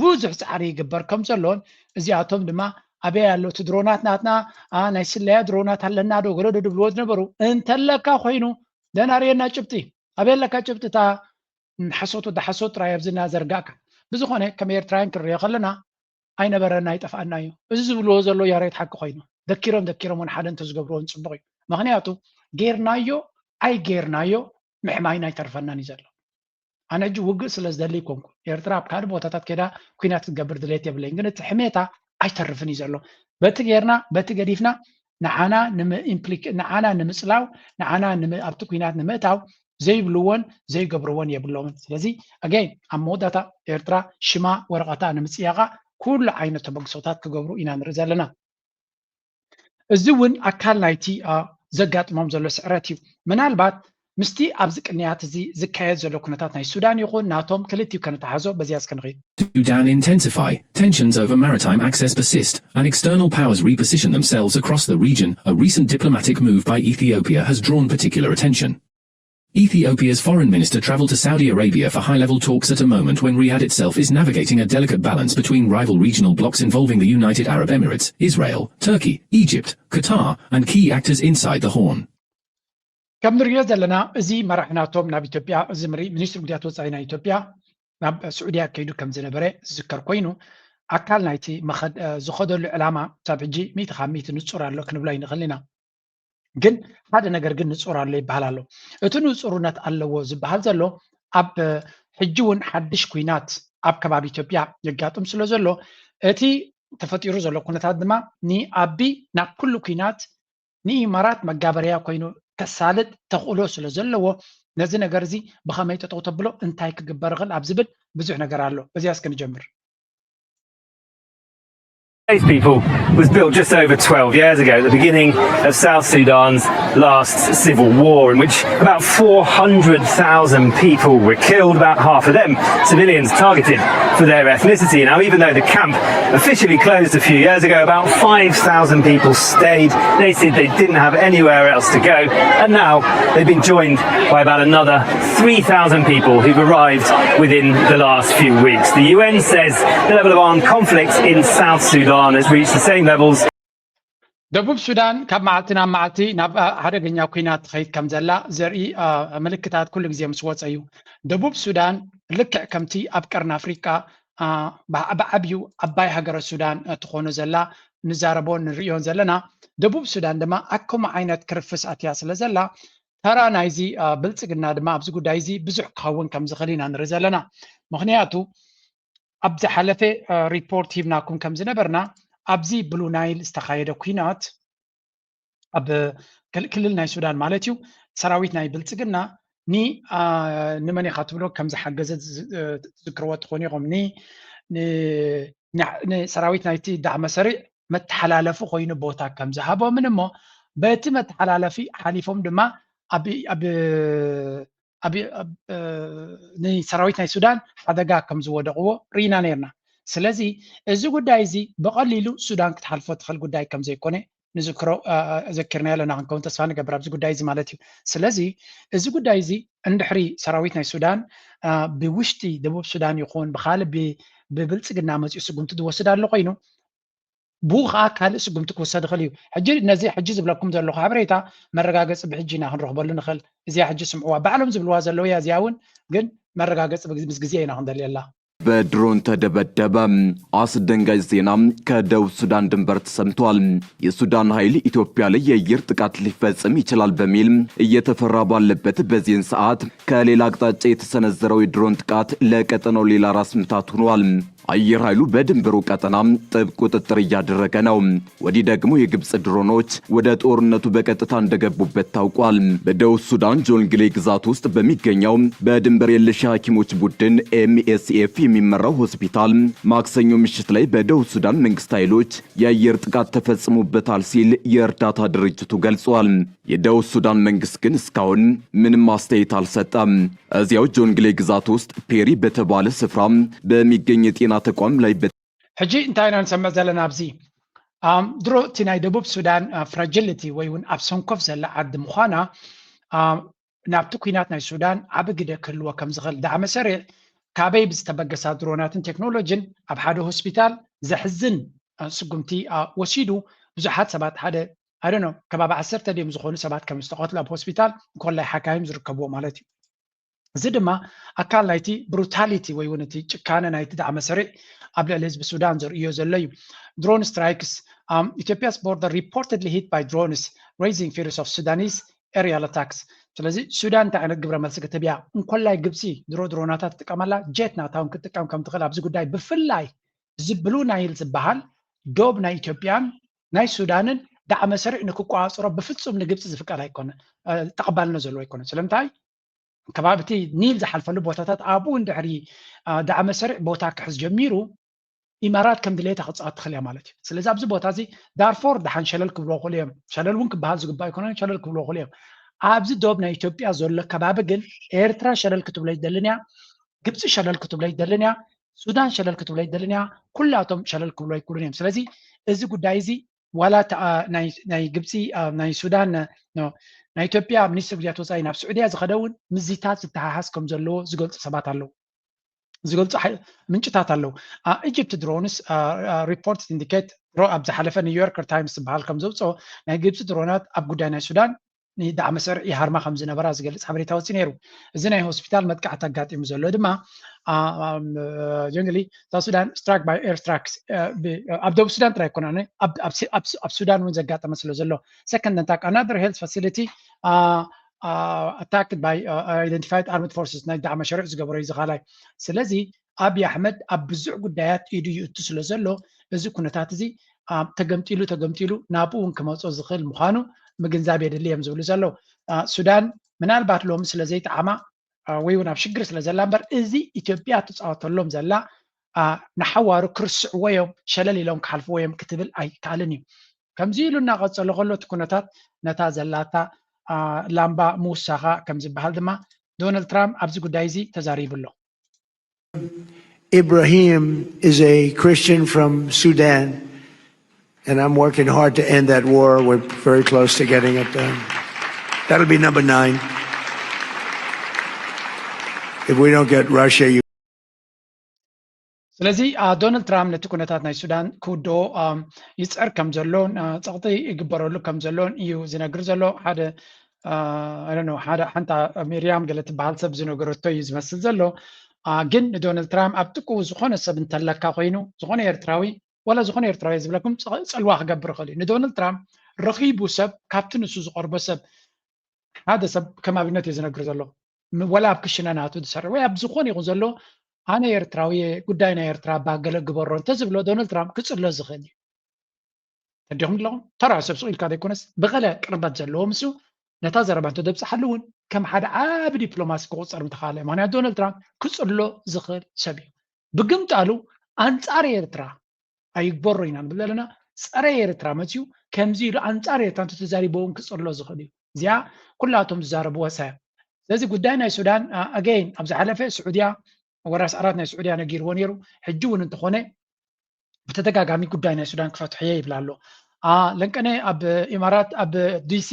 B: ብዙሕ ፃዕሪ ይግበር ከም ዘሎን እዚኣቶም ድማ ኣበይ ኣሎ እቲ ድሮናት ናትና ናይ ስለያ ድሮናት ኣለና ዶ ገለ ዶ ድብልዎ ዝነበሩ እንተለካ ኮይኑ ደና ርየና ጭብጢ ኣበይ ኣለካ ጭብጢ እታ ሓሶት ወደ ሓሶት ጥራይ ኣብዝና ዘርጋእካ ብዝኾነ ከም ኤርትራውያን ክንሪኦ ከለና ኣይነበረና ይጠፍኣና እዩ እዚ ዝብልዎ ዘሎ ያሬት ሓቂ ኮይኑ ደኪሮም እውን ሓደ እንተዝገብርዎ ፅቡቅ እዩ ምክንያቱ ጌርናዮ ኣይ ጌርናዮ ምሕማይና ኣይተርፈናን እዩ ዘሎ ኣነ ሕጂ ውግእ ስለ ዝደሊ ይኮንኩ ኤርትራ ኣብ ካልእ ቦታታት ከይዳ ኩናት ክትገብር ድሌት የብለይን ግን እቲ ሕሜታ ኣይተርፍን እዩ ዘሎ በቲ ጌርና በቲ ገዲፍና ንዓና ንምፅላው ንዓና ኣብቲ ኩናት ንምእታው ዘይብልዎን ዘይገብርዎን የብሎምን ስለዚ again ኣብ መወዳታ ኤርትራ ሽማ ወረቐታ ንምጽያqa ኩሉ ዓይነት ተበግሶታት ክገብሩ ኢና ንርኢ ዘለና እዚ እውን ኣካል ናይቲ ዘጋጥሞም ዘሎ ስዕረት እዩ ምናልባት ምስቲ ኣብዚ ቅንያት እዚ ዝካየድ ዘሎ ኩነታት ናይ ሱዳን ይኹን ናቶም ክልቲኡ ከነተሓዞ በዚያ እስከንኸይድ
U: Sudan intensify, tensions over maritime access persist, and external powers reposition themselves across the region. A recent diplomatic move by Ethiopia has drawn particular attention. Ethiopia's foreign minister traveled to Saudi Arabia for high-level talks at a moment when Riyadh itself is navigating a delicate balance between rival regional blocs involving the United Arab Emirates, Israel, Turkey, Egypt, Qatar, and key actors inside the Horn.
B: ከም ንሪኦ ዘለና እዚ መራሕናቶም ናብ ኢትዮጵያ እዚ ሚኒስትር ጉዳያት ወፃኢ ናይ ኢትዮጵያ ናብ ስዑድያ ከይዱ ከም ዝነበረ ዝዝከር ኮይኑ ኣካል ናይቲ ዝኸደሉ ዕላማ ሳብ ሕጂ 100% ንጹር ኣሎ ክንብሎ ይንኽእል ኢና ግን ሓደ ነገር ግን ንጹር ኣሎ ይበሃል ኣሎ እቲ ንጹርነት ኣለዎ ዝበሃል ዘሎ ኣብ ሕጂ እውን ሓድሽ ኩናት ኣብ ከባቢ ኢትዮጵያ የጋጥም ስለ ዘሎ እቲ ተፈጢሩ ዘሎ ኩነታት ድማ ንኣቢ ናብ ኩሉ ኩናት ንኢማራት መጋበርያ ኮይኑ ከሳልጥ ተኽእሎ ስለ ዘለዎ ነዚ ነገር እዚ ብኸመይ ጠጠው ተብሎ እንታይ ክግበር ይኽእል ኣብ ዝብል ብዙሕ ነገር ኣሎ በዚያ እስክንጀምር
V: These people was built just over 12 years ago at the beginning of South Sudan's last civil war, in which about 400,000 people were killed, about half of them civilians targeted for their ethnicity. Now, even though the camp officially closed a few years ago, about 5,000 people stayed. They said they didn't have anywhere else to go, and now they've been joined by about another 3,000 people who've arrived within the last few weeks. The UN says the level of armed conflict in South Sudan has reached the same levels.
B: ደቡብ ሱዳን ካብ መዓልቲ ናብ መዓልቲ ናብ ሓደገኛ ኩናት ትኸይድ ከም ዘላ ዘርኢ ምልክታት ኩሉ ግዜ ምስ ወፀ እዩ ደቡብ ሱዳን ልክዕ ከምቲ ኣብ ቀርኒ ኣፍሪቃ ብዓብዩ ኣባይ ሃገረ ሱዳን ትኾኑ ዘላ ንዛረቦ ንሪኦን ዘለና ደቡብ ሱዳን ድማ ኣከምኡ ዓይነት ክርፍስ ኣትያ ስለ ዘላ ተራ ናይዚ ብልፅግና ድማ ኣብዚ ጉዳይ እዚ ብዙሕ ክኸውን ከም ዝኽእል ኢና ንርኢ ዘለና ምክንያቱ ኣብ ዝሓለፈ ሪፖርት ሂብናኩም ከም ዝነበርና ኣብዚ ብሉ ናይል ዝተኻየደ ኩናት ኣብ ክልል ናይ ሱዳን ማለት እዩ ሰራዊት ናይ ብልፅግና ንመን ኢኻ ትብሎ ከም ዝሓገዘ ዝዝክርዎ ትኾኑ ኢኹም ንሰራዊት ናይቲ ዳዕመ ሰሪዕ መተሓላለፊ ኮይኑ ቦታ ከም ዝሃቦምን እሞ በቲ መተሓላለፊ ሓሊፎም ድማ ሰራዊት ናይ ሱዳን ሓደጋ ከም ዝወደቕዎ ሪኢና ነርና ስለዚ እዚ ጉዳይ እዚ ብቐሊሉ ሱዳን ክትሓልፎ ትኽእል ጉዳይ ከም ዘይኮነ ንዝክሮ ዘኪርና ኣለና ክንከውን ተስፋ ንገብር ኣብዚ ጉዳይ እዚ ማለት እዩ ስለዚ እዚ ጉዳይ እዚ እንድሕሪ ሰራዊት ናይ ሱዳን ብውሽጢ ደቡብ ሱዳን ይኹን ብካልእ ብብልፅግና መፂኡ ስጉምቲ ዝወስድ ኣሎ ኮይኑ ብኡ ከዓ ካልእ ስጉምቲ ክወሰድ ይኽእል እዩ ሕጂ ነዚ ሕጂ ዝብለኩም ዘለኹ ሓበሬታ መረጋገፂ ብሕጂ ኢና ክንረኽበሉ ንኽእል እዚያ ሕጂ ስምዕዋ ባዕሎም ዝብልዋ ዘለዉ እያ እዚያ እውን ግን መረጋገፂ ምስ ግዜ ኢና ክንደልየላ
W: በድሮን ተደበደበ። አስደንጋጭ ዜና ከደቡብ ሱዳን ድንበር ተሰምቷል። የሱዳን ኃይል ኢትዮጵያ ላይ የአየር ጥቃት ሊፈጽም ይችላል በሚል እየተፈራ ባለበት በዚህን ሰዓት ከሌላ አቅጣጫ የተሰነዘረው የድሮን ጥቃት ለቀጠናው ሌላ ራስ ምታት ሆኗል። አየር ኃይሉ በድንበሩ ቀጠና ጥብቅ ቁጥጥር እያደረገ ነው። ወዲህ ደግሞ የግብጽ ድሮኖች ወደ ጦርነቱ በቀጥታ እንደገቡበት ታውቋል። በደቡብ ሱዳን ጆንግሌ ግዛት ውስጥ በሚገኘው በድንበር የለሽ ሐኪሞች ቡድን MSF የሚመራው ሆስፒታል ማክሰኞ ምሽት ላይ በደቡብ ሱዳን መንግስት ኃይሎች የአየር ጥቃት ተፈጽሞበታል ሲል የእርዳታ ድርጅቱ ገልጿል። የደቡብ ሱዳን መንግስት ግን እስካሁን ምንም አስተያየት አልሰጠም። እዚያው ጆንግሌ ግዛት ውስጥ ፔሪ በተባለ ስፍራ በሚገኝ የጤና ተቋም ላይ
B: ሕጂ እንታይ ኢና ንሰምዕ ዘለና ኣብዚ ድሮ እቲ ናይ ደቡብ ሱዳን ፍራጂሊቲ ወይ እውን ኣብ ሰንኮፍ ዘላ ዓዲ ምዃና ናብቲ ኩናት ናይ ሱዳን ዓብ ግደ ክህልዎ ከም ዝኽእል ዳዕመ ሰሪዕ ካበይ ብዝተበገሳ ድሮናትን ቴክኖሎጂን ኣብ ሓደ ሆስፒታል ዘሕዝን ስጉምቲ ወሲዱ ብዙሓት ሰባት ሓደ አይደኖ ከባቢ 10 ደም ዝኾኑ ሰባት ከም ዝተቆተሉ ኣብ ሆስፒታል ኮላይ ሓካይም ዝርከብዎ ማለት እዩ እዚ ድማ ኣካል ናይቲ ብሩታሊቲ ወይ እውን እቲ ጭካነ ናይቲ ዳዕመ ሰሪዕ ኣብ ልዕሊ ህዝቢ ሱዳን ዘርእዮ ዘሎ እዩ ድሮን ስትራይክስ ኢትዮጵያስ ቦርደር ሪፖርትድሊ ሂት ባይ ድሮንስ ሬይዚንግ ፊርስ ኦፍ ሱዳኒስ ኤሪያል አታክስ ስለዚ ሱዳን እንታይ ዓይነት ግብረ መልሲ ክትብያ እንኮላይ ግብፂ ድሮናታት ትጥቀመላ ጀት ናታውን ክትጥቀም ከም ትኽእል ኣብዚ ጉዳይ ብፍላይ ዝብሉ ናይል ዝበሃል ዶብ ናይ ኢትዮጵያን ናይ ሱዳንን ዳዕመ ሰሪዕ ንክቋፅሮ ብፍጹም ንግብፂ ዝፍቀድ ኣይኮነ ተቐባልነት ዘለዎ ኣይኮነ ስለምንታይ ከባብቲ ኒል ዝሓልፈሉ ቦታታት ኣብኡ እንድሕሪ ዳዕመ መስርዕ ቦታ ክሕዝ ጀሚሩ ኢማራት ከም ድሌት ክጻወት ትኽእል እያ ማለት እዩ ስለዚ ኣብዚ ቦታ እዚ ዳርፎር ድሓን ሸለል ክብሎ ይኽእሉ እዮም ሸለል እውን ክበሃል ዝግባእ ኣይኮነን ሸለል ክብሎ ይኽእሉ እዮም ኣብዚ ዶብ ናይ ኢትዮጵያ ዘሎ ከባቢ ግን ኤርትራ ሸለል ክትብሎ ይደልን እያ ግብፂ ሸለል ክትብሎ ይደልን እያ ሱዳን ሸለል ክትብሎ ይደልን እያ ኩላቶም ሸለል ክብሎ ይክእሉን እዮም ስለዚ እዚ ጉዳይ እዚ ዋላ ናይ ግብፂ ናይ ሱዳን ናይ ኢትዮጵያ ሚኒስትር ጉዳያት ወፃኢ ናብ ስዑድያ ዝኸደውን ምዚታት ዝተሓሓዝ ከም ዘለዎ ዝገልጹ ሰባት ኣለዉ ዝገልጹ ምንጭታት ኣለዉ ኢጅፕት ድሮንስ ሪፖርት ኢንዲኬት ኣብ ዝሓለፈ ኒውዮርከር ታይምስ ዝበሃል ከም ዘውፅኦ ናይ ግብፂ ድሮናት ኣብ ጉዳይ ናይ ሱዳን ዳዕመ መስርዕ ይሃርማ ከም ዝነበራ ዝገልጽ ሓበሬታ ወፂኡ ነይሩ እዚ ናይ ሆስፒታል መጥቃዕቲ ኣጋጢሙ ዘሎ ድማ ጀንግሊ ሳውት ሱዳን ስትራክ ባይ ኤር ስትራክስ ኣብ ደቡብ ሱዳን ጥራይ ኣይኮነን ኣብ ሱዳን እውን ዘጋጠመ ስለ ዘሎ ሰከንድ ኣታክ ኣናዘር ሄልት ፋሲሊቲ attacked by identified armed forces ናይ ዳዕመ ሸሪዕ ዝገበሮ እዩ ዝኻላይ ስለዚ ኣብይ ኣሕመድ ኣብ ብዙሕ ጉዳያት ኢዱ ይእቱ ስለ ዘሎ እዚ ኩነታት እዚ ተገምጢሉ ናብኡ እውን ክመፅኦ ዝኽእል ምዃኑ ምግንዛብ የድሊ እዮም ዝብሉ ዘሎ ሱዳን ምናልባት ሎሚ ስለ ዘይጠዓማ ወይ እውን ኣብ ሽግር ስለ ዘላ እምበር እዚ ኢትዮጵያ ትፃወተሎም ዘላ ንሓዋሩ ክርስዕዎ እዮም ሸለል ኢሎም ክሓልፍዎ እዮም ክትብል ኣይከኣልን እዩ ከምዚ ኢሉ እናቐፀሎ ከሎ እቲ ኩነታት ነታ ዘላታ ላምባ ሙሳኻ ከም ዝበሃል ድማ ዶናልድ ትራምፕ ኣብዚ ጉዳይ እዚ ተዛሪቡ ኣሎ
A: Ibrahim is a Christian from Sudan, and I'm working hard to end that war. We're very close to getting it done. That'll be number 9. If we don't get Russia, you.
B: ስለዚ ዶናልድ ትራምፕ ነቲ ኩነታት ናይ ሱዳን ክውድኦ ይፅዕር ከም ዘሎን ፀቕጢ ይግበረሉ ከም ዘሎን እዩ ዝነግር ዘሎ ሓደ ሓንታ ሚርያም ገለ ትበሃል ሰብ ዝነገረቶ እዩ ዝመስል ዘሎ ግን ንዶናልድ ትራምፕ ኣብ ጥቅኡ ዝኾነ ሰብ እንተለካ ኮይኑ ዝኾነ ኤርትራዊ ወላ ዝኾነ ኤርትራዊ ዝብለኩም ፀልዋ ክገብር ይኽእል እዩ ንዶናልድ ትራምፕ ረኺቡ ሰብ ካብቲ ንሱ ዝቐርቦ ሰብ ሓደ ሰብ ከም ኣብነት እዩ ዝነግር ዘሎ ወላ ኣብ ክሽነ ናቱ ዝሰርሕ ወይ ኣብ ዝኾነ ይኹን ዘሎ ኣነ ኤርትራዊ ጉዳይ ናይ ኤርትራ ባገለ ግበሮ እንተዝብሎ ዶናልድ ትራምፕ ክፅሎ ዝኽእል እዩ ተዲኹም ኣለኹም ተራ ሰብ ስኢልካ ዘይኮነስ ብቐለ ቅርበት ዘለዎ ምስ ነታ ዘረባ እንተደብፅሓሉ እውን ከም ሓደ ዓብ ዲፕሎማሲ ክቁፀር ምተኻእለ ምክንያቱ ዶናልድ ትራምፕ ክፅሎ ዝኽእል ሰብ እዩ ብግምጣሉ ኣንፃር ኤርትራ ኣይግበሮ ኢና ንብል ዘለና ፀረ ኤርትራ መፅኡ ከምዚ ኢሉ ኣንፃር ኤርትራ እንተተዛሪቦ እውን ክፅሎ ዝኽእል እዩ እዚኣ ኩላቶም ዝዛረብዎ ሰብ ስለዚ ጉዳይ ናይ ሱዳን ኣገይን ኣብ ዝሓለፈ ስዑድያ ወራስ ዓራት ናይ ስዑድያ ነጊርዎ ነይሩ ሕጂ እውን እንተኾነ ብተደጋጋሚ ጉዳይ ናይ ሱዳን ክፈትሑ እየ ይብላ ኣሎ ለንቀነ ኣብ ኢማራት ኣብ ዲሲ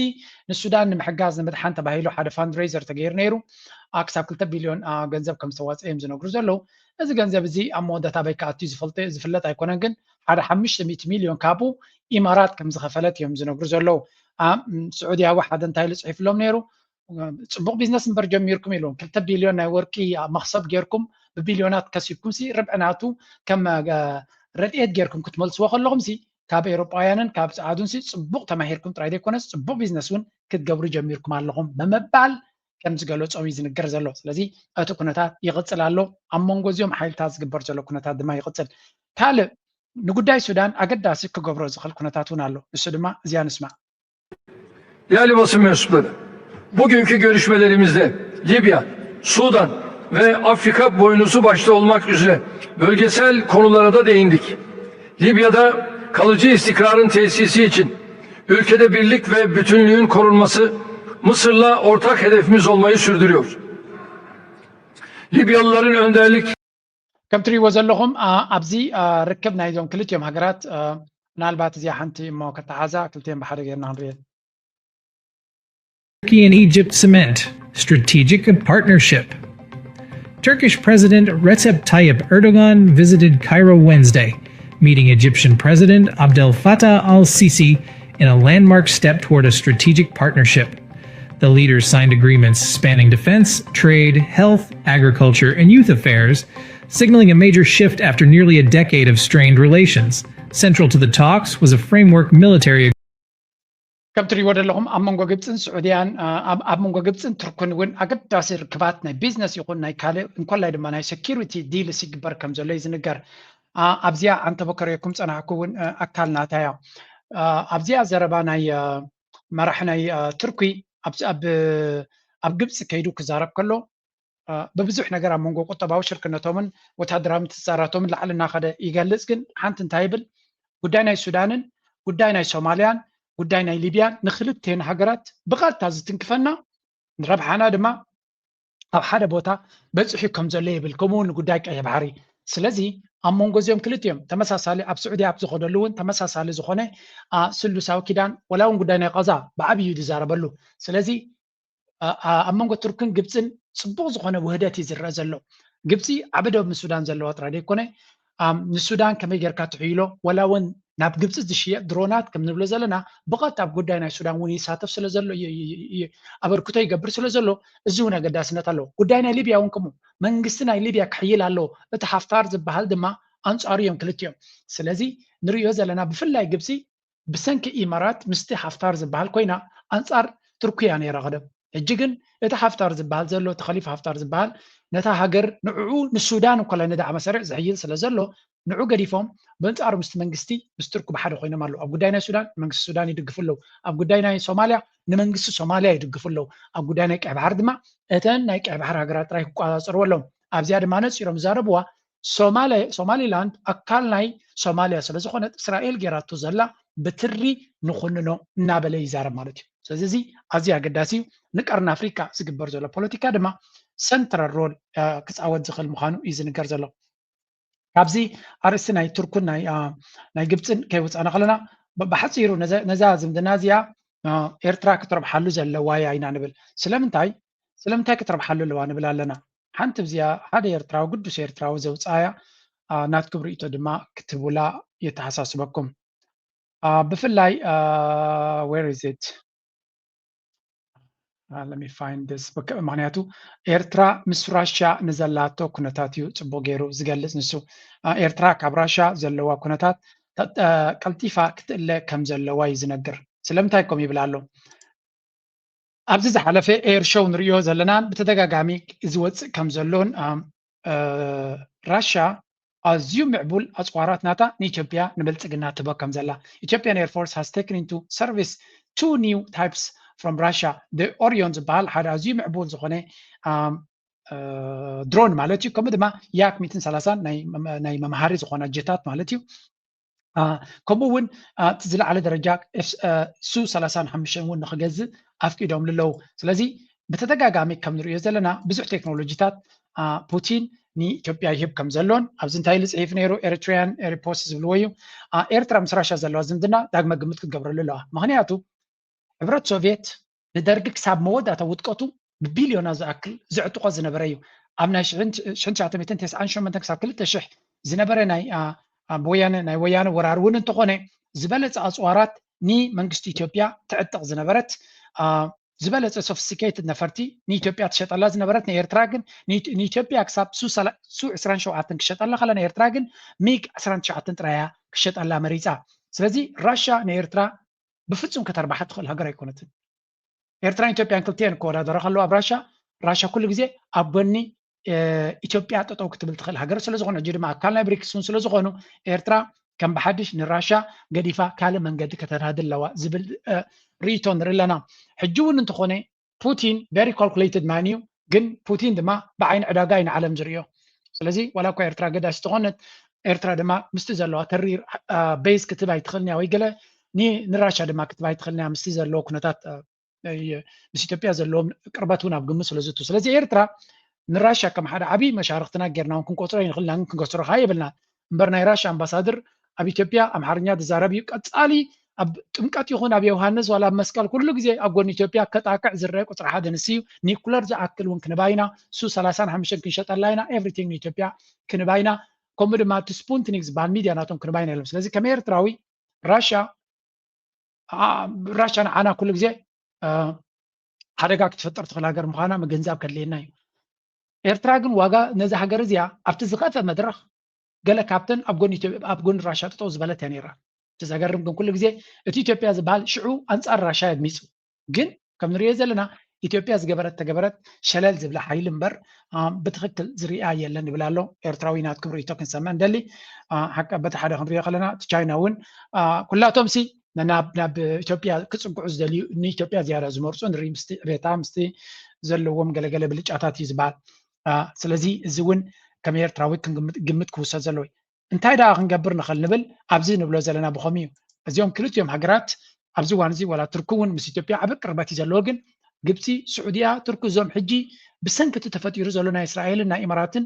B: ንሱዳን ንምሕጋዝ ንምድሓን ተባሂሉ ሓደ ፋንድሬዘር ተገይሩ ነይሩ ክሳብ 2 ቢልዮን ገንዘብ ከም ዝተዋፅአ እዮም ዝነግሩ ዘለዉ እዚ ገንዘብ እዚ ኣብ መወዳእታ በይ ከኣትዩ ዝፍለጥ ኣይኮነን ግን ሓደ 500 ሚልዮን ካብኡ ኢማራት ከም ዝኸፈለት እዮም ዝነግሩ ዘለዉ ስዑድያዊ ሓደ እንታይ ኢሉ ፅሒፍሎም ነይሩ ፅቡቅ ቢዝነስ እምበር ጀሚርኩም ኢሎም 2 ቢልዮን ናይ ወርቂ መክሰብ ጌርኩም ብቢልዮናት ከሲብኩም ርብዕናቱ ከም ረድኤት ጌርኩም ክትመልስዎ ከለኹም ካብ ኤውሮጳውያንን ካብ ፀዓዱን ፅቡቅ ተማሂርኩም ጥራይ ዘይኮነስ ፅቡቅ ቢዝነስ እውን ክትገብሩ ጀሚርኩም ኣለኹም ብምባል ከም ዝገለፆም እዩ ዝንገር ዘሎ ስለዚ እቲ ኩነታት ይቕፅል ኣሎ ኣብ መንጎ እዚኦም ሓይልታት ዝግበር ዘሎ ኩነታት ድማ ይቕፅል ካልእ ንጉዳይ ሱዳን ኣገዳሲ ክገብሮ ዝኽእል ኩነታት እውን ኣሎ ንሱ ድማ እዚያ ንስማዕ
D: Değerli basın mensupları, bugünkü görüşmelerimizde Libya, Sudan ve Afrika boynuzu başta olmak üzere bölgesel konulara da değindik. Libya'da kalıcı istikrarın tesisi için ülkede birlik ve bütünlüğün korunması Mısır'la ortak hedefimiz olmayı sürdürüyor. Libyalıların önderlik
B: ከም ትሪእዎ ዘለኹም ኣብዚ ርክብ ናይዞም ክልቲኦም ሃገራት ምናልባት እዚኣ ሓንቲ እሞ ከተሓዛ ክልቲኦም ብሓደ ጌርና ክንሪአን
E: Turkey and Egypt cement strategic partnership. Turkish President Recep Tayyip Erdogan visited Cairo Wednesday, meeting Egyptian President Abdel Fattah al-Sisi in a landmark step toward a strategic partnership. The leaders signed agreements spanning defense, trade, health, agriculture, and youth affairs, signaling a major shift after nearly a decade of strained relations. Central to the talks was a framework military agreement.
B: ከም ትሪእዎ ዘለኹም ኣብ መንጎ ግብፅን ስዑድያን ኣብ መንጎ ግብፅን ትርኩን እውን ኣገዳሲ ርክባት ናይ ቢዝነስ ይኹን ናይ ካልእ እንኮላይ ድማ ናይ ሴኪሪቲ ዲልስ ይግበር ከም ዘሎ እዩ ዝንገር ኣብዚኣ ኣንተበከረኩም ፀናሕኩ እውን ኣካል ናታ እያ ኣብዚኣ ዘረባ ናይ መራሒ ናይ ትርኪ ኣብ ግብፂ ከይዱ ክዛረብ ከሎ በብዙሕ ነገር ኣብ መንጎ ቁጠባዊ ሽርክነቶምን ወታደራዊ ምትዛራቶምን ላዕሊ እናኸደ ይገልጽ። ግን ሓንቲ እንታይ ይብል ጉዳይ ናይ ሱዳንን ጉዳይ ናይ ሶማልያን ጉዳይ ናይ ሊብያን ንክልቴን ሃገራት ብቐጥታ ዝትንክፈና ረብሓና ድማ ኣብ ሓደ ቦታ በፂሑ ከም ዘሎ ይብል። ከምኡውን ጉዳይ ቀይሕ ባሕሪ ስለዚ ኣብ መንጎ እዚኦም ክልቲኦም ተመሳሳሊ ኣብ ስዑድያ ኣብ ዝኸደሉ እውን ተመሳሳሊ ዝኾነ ስሉሳዊ ኪዳን ወላ እውን ጉዳይ ናይ ቀዛ ብዓብዩ ዝዛረበሉ ስለዚ ኣብ መንጎ ቱርክን ግብፅን ፅቡቅ ዝኾነ ውህደት እዩ ዝረአ ዘሎ። ግብፂ ዓብ ደቡብ ምስ ሱዳን ዘለዎ ጥራይ ደይኮነ ንሱዳን ከመይ ጌርካ ትሕይሎ ወላ እውን ናብ ግብፂ ዝሽየጥ ድሮናት ከም ንብሎ ዘለና ብቐጥታ ኣብ ጉዳይ ናይ ሱዳን እውን ይሳተፍ ስለ ዘሎ ኣበርክቶ ይገብር ስለ ዘሎ እዚ እውን ኣገዳስነት ኣለዎ። ጉዳይ ናይ ሊብያ እውን ከምኡ መንግስቲ ናይ ሊብያ ክሕይል ኣለዎ። እቲ ሓፍታር ዝበሃል ድማ ኣንጻሩ እዮም ክልቲኦም። ስለዚ ንሪኦ ዘለና ብፍላይ ግብፂ ብሰንኪ ኢማራት ምስቲ ሓፍታር ዝበሃል ኮይና ኣንጻር ቱርክያ ነይራ ቀደም። ሕጂ ግን እቲ ሓፍታር ዝበሃል ዘሎ እቲ ኸሊፋ ሓፍታር ዝበሃል ነታ ሃገር ንዕኡ ንሱዳን እኳ ንዳዕ መሰሪዕ ዝሕይል ስለ ዘሎ ንዑ ገዲፎም በንጻሩ ምስቲ መንግስቲ ምስ ቱርክ ብሓደ ኮይኖም ኣለዉ። ኣብ ጉዳይ ናይ ሱዳን መንግስቲ ሱዳን ይድግፉ ኣለዉ። ኣብ ጉዳይ ናይ ሶማልያ ንመንግስቲ ሶማልያ ይድግፉ ኣለዉ። ኣብ ጉዳይ ናይ ቀይ ባሕር ድማ እተን ናይ ቀይ ባሕር ሃገራት ጥራይ ክቆፃፀርዎ ኣለዎም። ኣብዚያ ድማ ነፂሮም ዛረብዋ ሶማሊላንድ ኣካል ናይ ሶማልያ ስለ ዝኾነት እስራኤል ጌራቶ ዘላ ብትሪ ንኹንኖ እናበለ ይዛረብ ማለት እዩ። ስለዚ እዚ ኣዝዩ ኣገዳሲ እዩ። ንቀርኒ ኣፍሪካ ዝግበር ዘሎ ፖለቲካ ድማ ሰንትራል ሮል ክፃወት ዝኽእል ምዃኑ እዩ ዝንገር ዘሎ። ካብዚ ኣርእስቲ ናይ ቱርክን ናይ ግብፅን ከይወፃእና ከለና ብሓፂሩ ነዛ ዝምድና እዚኣ ኤርትራ ክትረብሓሉ ዘለዋ እያ ኢና ንብል። ስለምንታይ ክትረብሓሉ ኣለዋ ንብል ኣለና? ሓንቲ ብዚኣ ሓደ ኤርትራዊ ቅዱስ ኤርትራዊ ዘውፃያ ናትኩም ርእቶ ድማ ክትብላ የተሓሳስበኩም ብፍላይ where is it let me find this ምክንያቱ ኤርትራ ምስ ራሻ ንዘላቶ ኩነታት እዩ ፅቡቅ ገይሩ ዝገልፅ ንሱ ኤርትራ ካብ ራሻ ዘለዋ ኩነታት ቀልጢፋ ክትእለ ከም ዘለዋ እዩ ዝነግር። ስለምንታይ ከም ይብል ኣሎ ኣብዚ ዝሓለፈ ኤር ሾው ንሪኦ ዘለናን ብተደጋጋሚ ዝወፅእ ከም ዘሎን ራሻ ኣዝዩ ምዕቡል ኣፅዋራት ናታ ንኢትዮጵያ ንብልፅግና ትቦ ከም ዘላ ኢትዮጵያን ኤርፎርስ has taken into service 2 new types from Russia the Orion ዝበሃል ሓደ ኣዝዩ ምዕቡል ዝኾነ ድሮን ማለት እዩ። ከምኡ ድማ ያክ 130 ናይ መምሃሪ ዝኾነ ጀታት ማለት እዩ። ከምኡ እውን እቲ ዝለዓለ ደረጃ ሱ35 እውን ንክገዝእ ኣፍቂዶም ኣለዉ። ስለዚ ብተደጋጋሚ ከም ንሪኦ ዘለና ብዙሕ ቴክኖሎጂታት ፑቲን ንኢትዮጵያ ይህብ ከም ዘሎን ኣብዚ እንታይ ዝፅሒፍ ነይሩ ኤርትራያን ሪፖርት ዝብልዎ እዩ። ኤርትራ ምስ ራሻ ዘለዋ ዝምድና ዳግመ ግምት ክትገብረሉ ኣለዋ። ምክንያቱ ሕብረት ሶቪየት ንደርጊ ክሳብ መወዳእታ ውጥቀቱ ብቢልዮናት ዝኣክል ዝዕጥቆ ዝነበረ እዩ። ኣብ ናይ 1998 ክሳብ 2000 ዝነበረ ናይ ወያነ ወራር እውን እንተኾነ ዝበለፀ ኣፅዋራት ንመንግስቲ ኢትዮጵያ ትዕጥቕ ዝነበረት ዝበለፀ ሶፊስቲኬትድ ነፈርቲ ንኢትዮጵያ ትሸጠላ ዝነበረት ንኤርትራ ግን ንኢትዮጵያ ክሳብ ሱ27 ክሸጠላ ከላ ንኤርትራ ግን ሚግ 19 ጥራያ ክሸጠላ መሪፃ። ስለዚ ራሻ ንኤርትራ ብፍጹም ከተርባሓ ትኽእል ሃገር ኣይኮነትን። ኤርትራን ኢትዮጵያን ክልቲአን ክወዳደራ ከለዋ ኣብ ራሻ ኩሉ ግዜ ኣብ ጎኒ ኢትዮጵያ ጠጠው ክትብል ትኽእል ሃገር ስለዝኾነ እጂ ድማ ኣካል ናይ ብሪክስ ስለዝኾኑ ኤርትራ ከም ብሓድሽ ንራሻ ገዲፋ ካልእ መንገዲ ከተራህድ ኣለዋ ዝብል ርእቶ ንርኢ ኣለና። ሕጂ እውን እንተኾነ ፑቲን ቨሪ ካልኩሌትድ ማን እዩ፣ ግን ፑቲን ድማ ብዓይኒ ዕዳጋ እዩ ንዓለም ዝርዮ። ስለዚ ዋላ እኳ ኤርትራ ገዳሲ ትኾነት ኤርትራ ድማ ምስቲ ዘለዋ ተሪር ቤዝ ክትባይ ትኽእልንያ ወይ ገለ ንራሻ ድማ ክትባይ ትኽእልንያ ምስቲ ዘለዎ ኩነታት ምስ ኢትዮጵያ ዘለዎም ቅርበት እውን ኣብ ግምት ስለዝቱ። ስለዚ ኤርትራ ንራሻ ከም ሓደ ዓብይ መሻርክትና ጌርና እውን ክንቆፅሮ ይንኽእልና ግን ክንገስሮካ የብልና እምበር ናይ ራሻ ኣምባሳደር ኣብ ኢትዮጵያ ኣምሓርኛ ዝዛረብ እዩ። ቀፃሊ ኣብ ጥምቀት ይኹን ኣብ ዮሃንስ ዋላ ኣብ መስቀል ኩሉ ግዜ ኣብ ጎኒ ኢትዮጵያ ከጣቅዕ ዝረአ ቁፅሪ ሓደ ንስ እዩ። ኒኩለር ዝኣክል እውን ክንባይና ሱ35 ክንሸጠላ ኢና ኤቭሪቲንግ ንኢትዮጵያ ክንባይና ከምኡ ድማ እቲ ስፑትኒክ ዝበሃል ሚድያ ናቶም ክንባይና የሎም። ስለዚ ከም ኤርትራዊ ራሻ ንዓና ኩሉ ግዜ ሓደጋ ክትፈጥር ትኽእል ሃገር ምዃና ምግንዛብ ከድልየና እዩ። ኤርትራ ግን ዋጋ ነዚ ሃገር እዚኣ ኣብቲ ዝኸፈ መድረኽ ገለ ካብተን ኣብ ጎኒ ራሻ ጠጠው ዝበለት እያ ነይራ። እቲ ዘገርም ግን ኩሉ ግዜ እቲ ኢትዮጵያ ዝበሃል ሽዑ ኣንጻር ራሻ የድሚፁ ግን ከም ንሪኦ ዘለና ኢትዮጵያ ዝገበረት ሸለል ዝብላ ሓይሊ እምበር ብትክክል ዝርኣ የለን ይብል ኣሎ። ኤርትራዊ ናትኩም ርእቶ ክንሰምዕ ንደሊ ሓቂ በቲ ሓደ ክንሪኦ ከለና እቲ ቻይና እውን ኩላቶም ሲ ናብ ኢትዮጵያ ክፅጉዑ ዝደልዩ ንኢትዮጵያ ዝያዳ ዝመርፁ ንርኢ ምስቲ ዕቤታ ምስቲ ዘለዎም ገለገለ ብልጫታት እዩ ዝበሃል ስለዚ እዚ እውን ከም ኤርትራዊ ግምት ክውሰድ ዘለዎ እንታይ ዳ ክንገብር ንኽእል ንብል ኣብዚ ንብሎ ዘለና ብኸም እዩ እዚኦም ክልቲኦም ሃገራት ኣብዚ እዋን እዚ ዋላ ቱርኪ እውን ምስ ኢትዮጵያ ዓብ ቅርበት እዩ ዘለዎ ግን ግብፂ ስዑድያ ቱርኪ እዞም ሕጂ ብሰንኪቲ ተፈጢሩ ዘሎ ናይ እስራኤልን ናይ ኢማራትን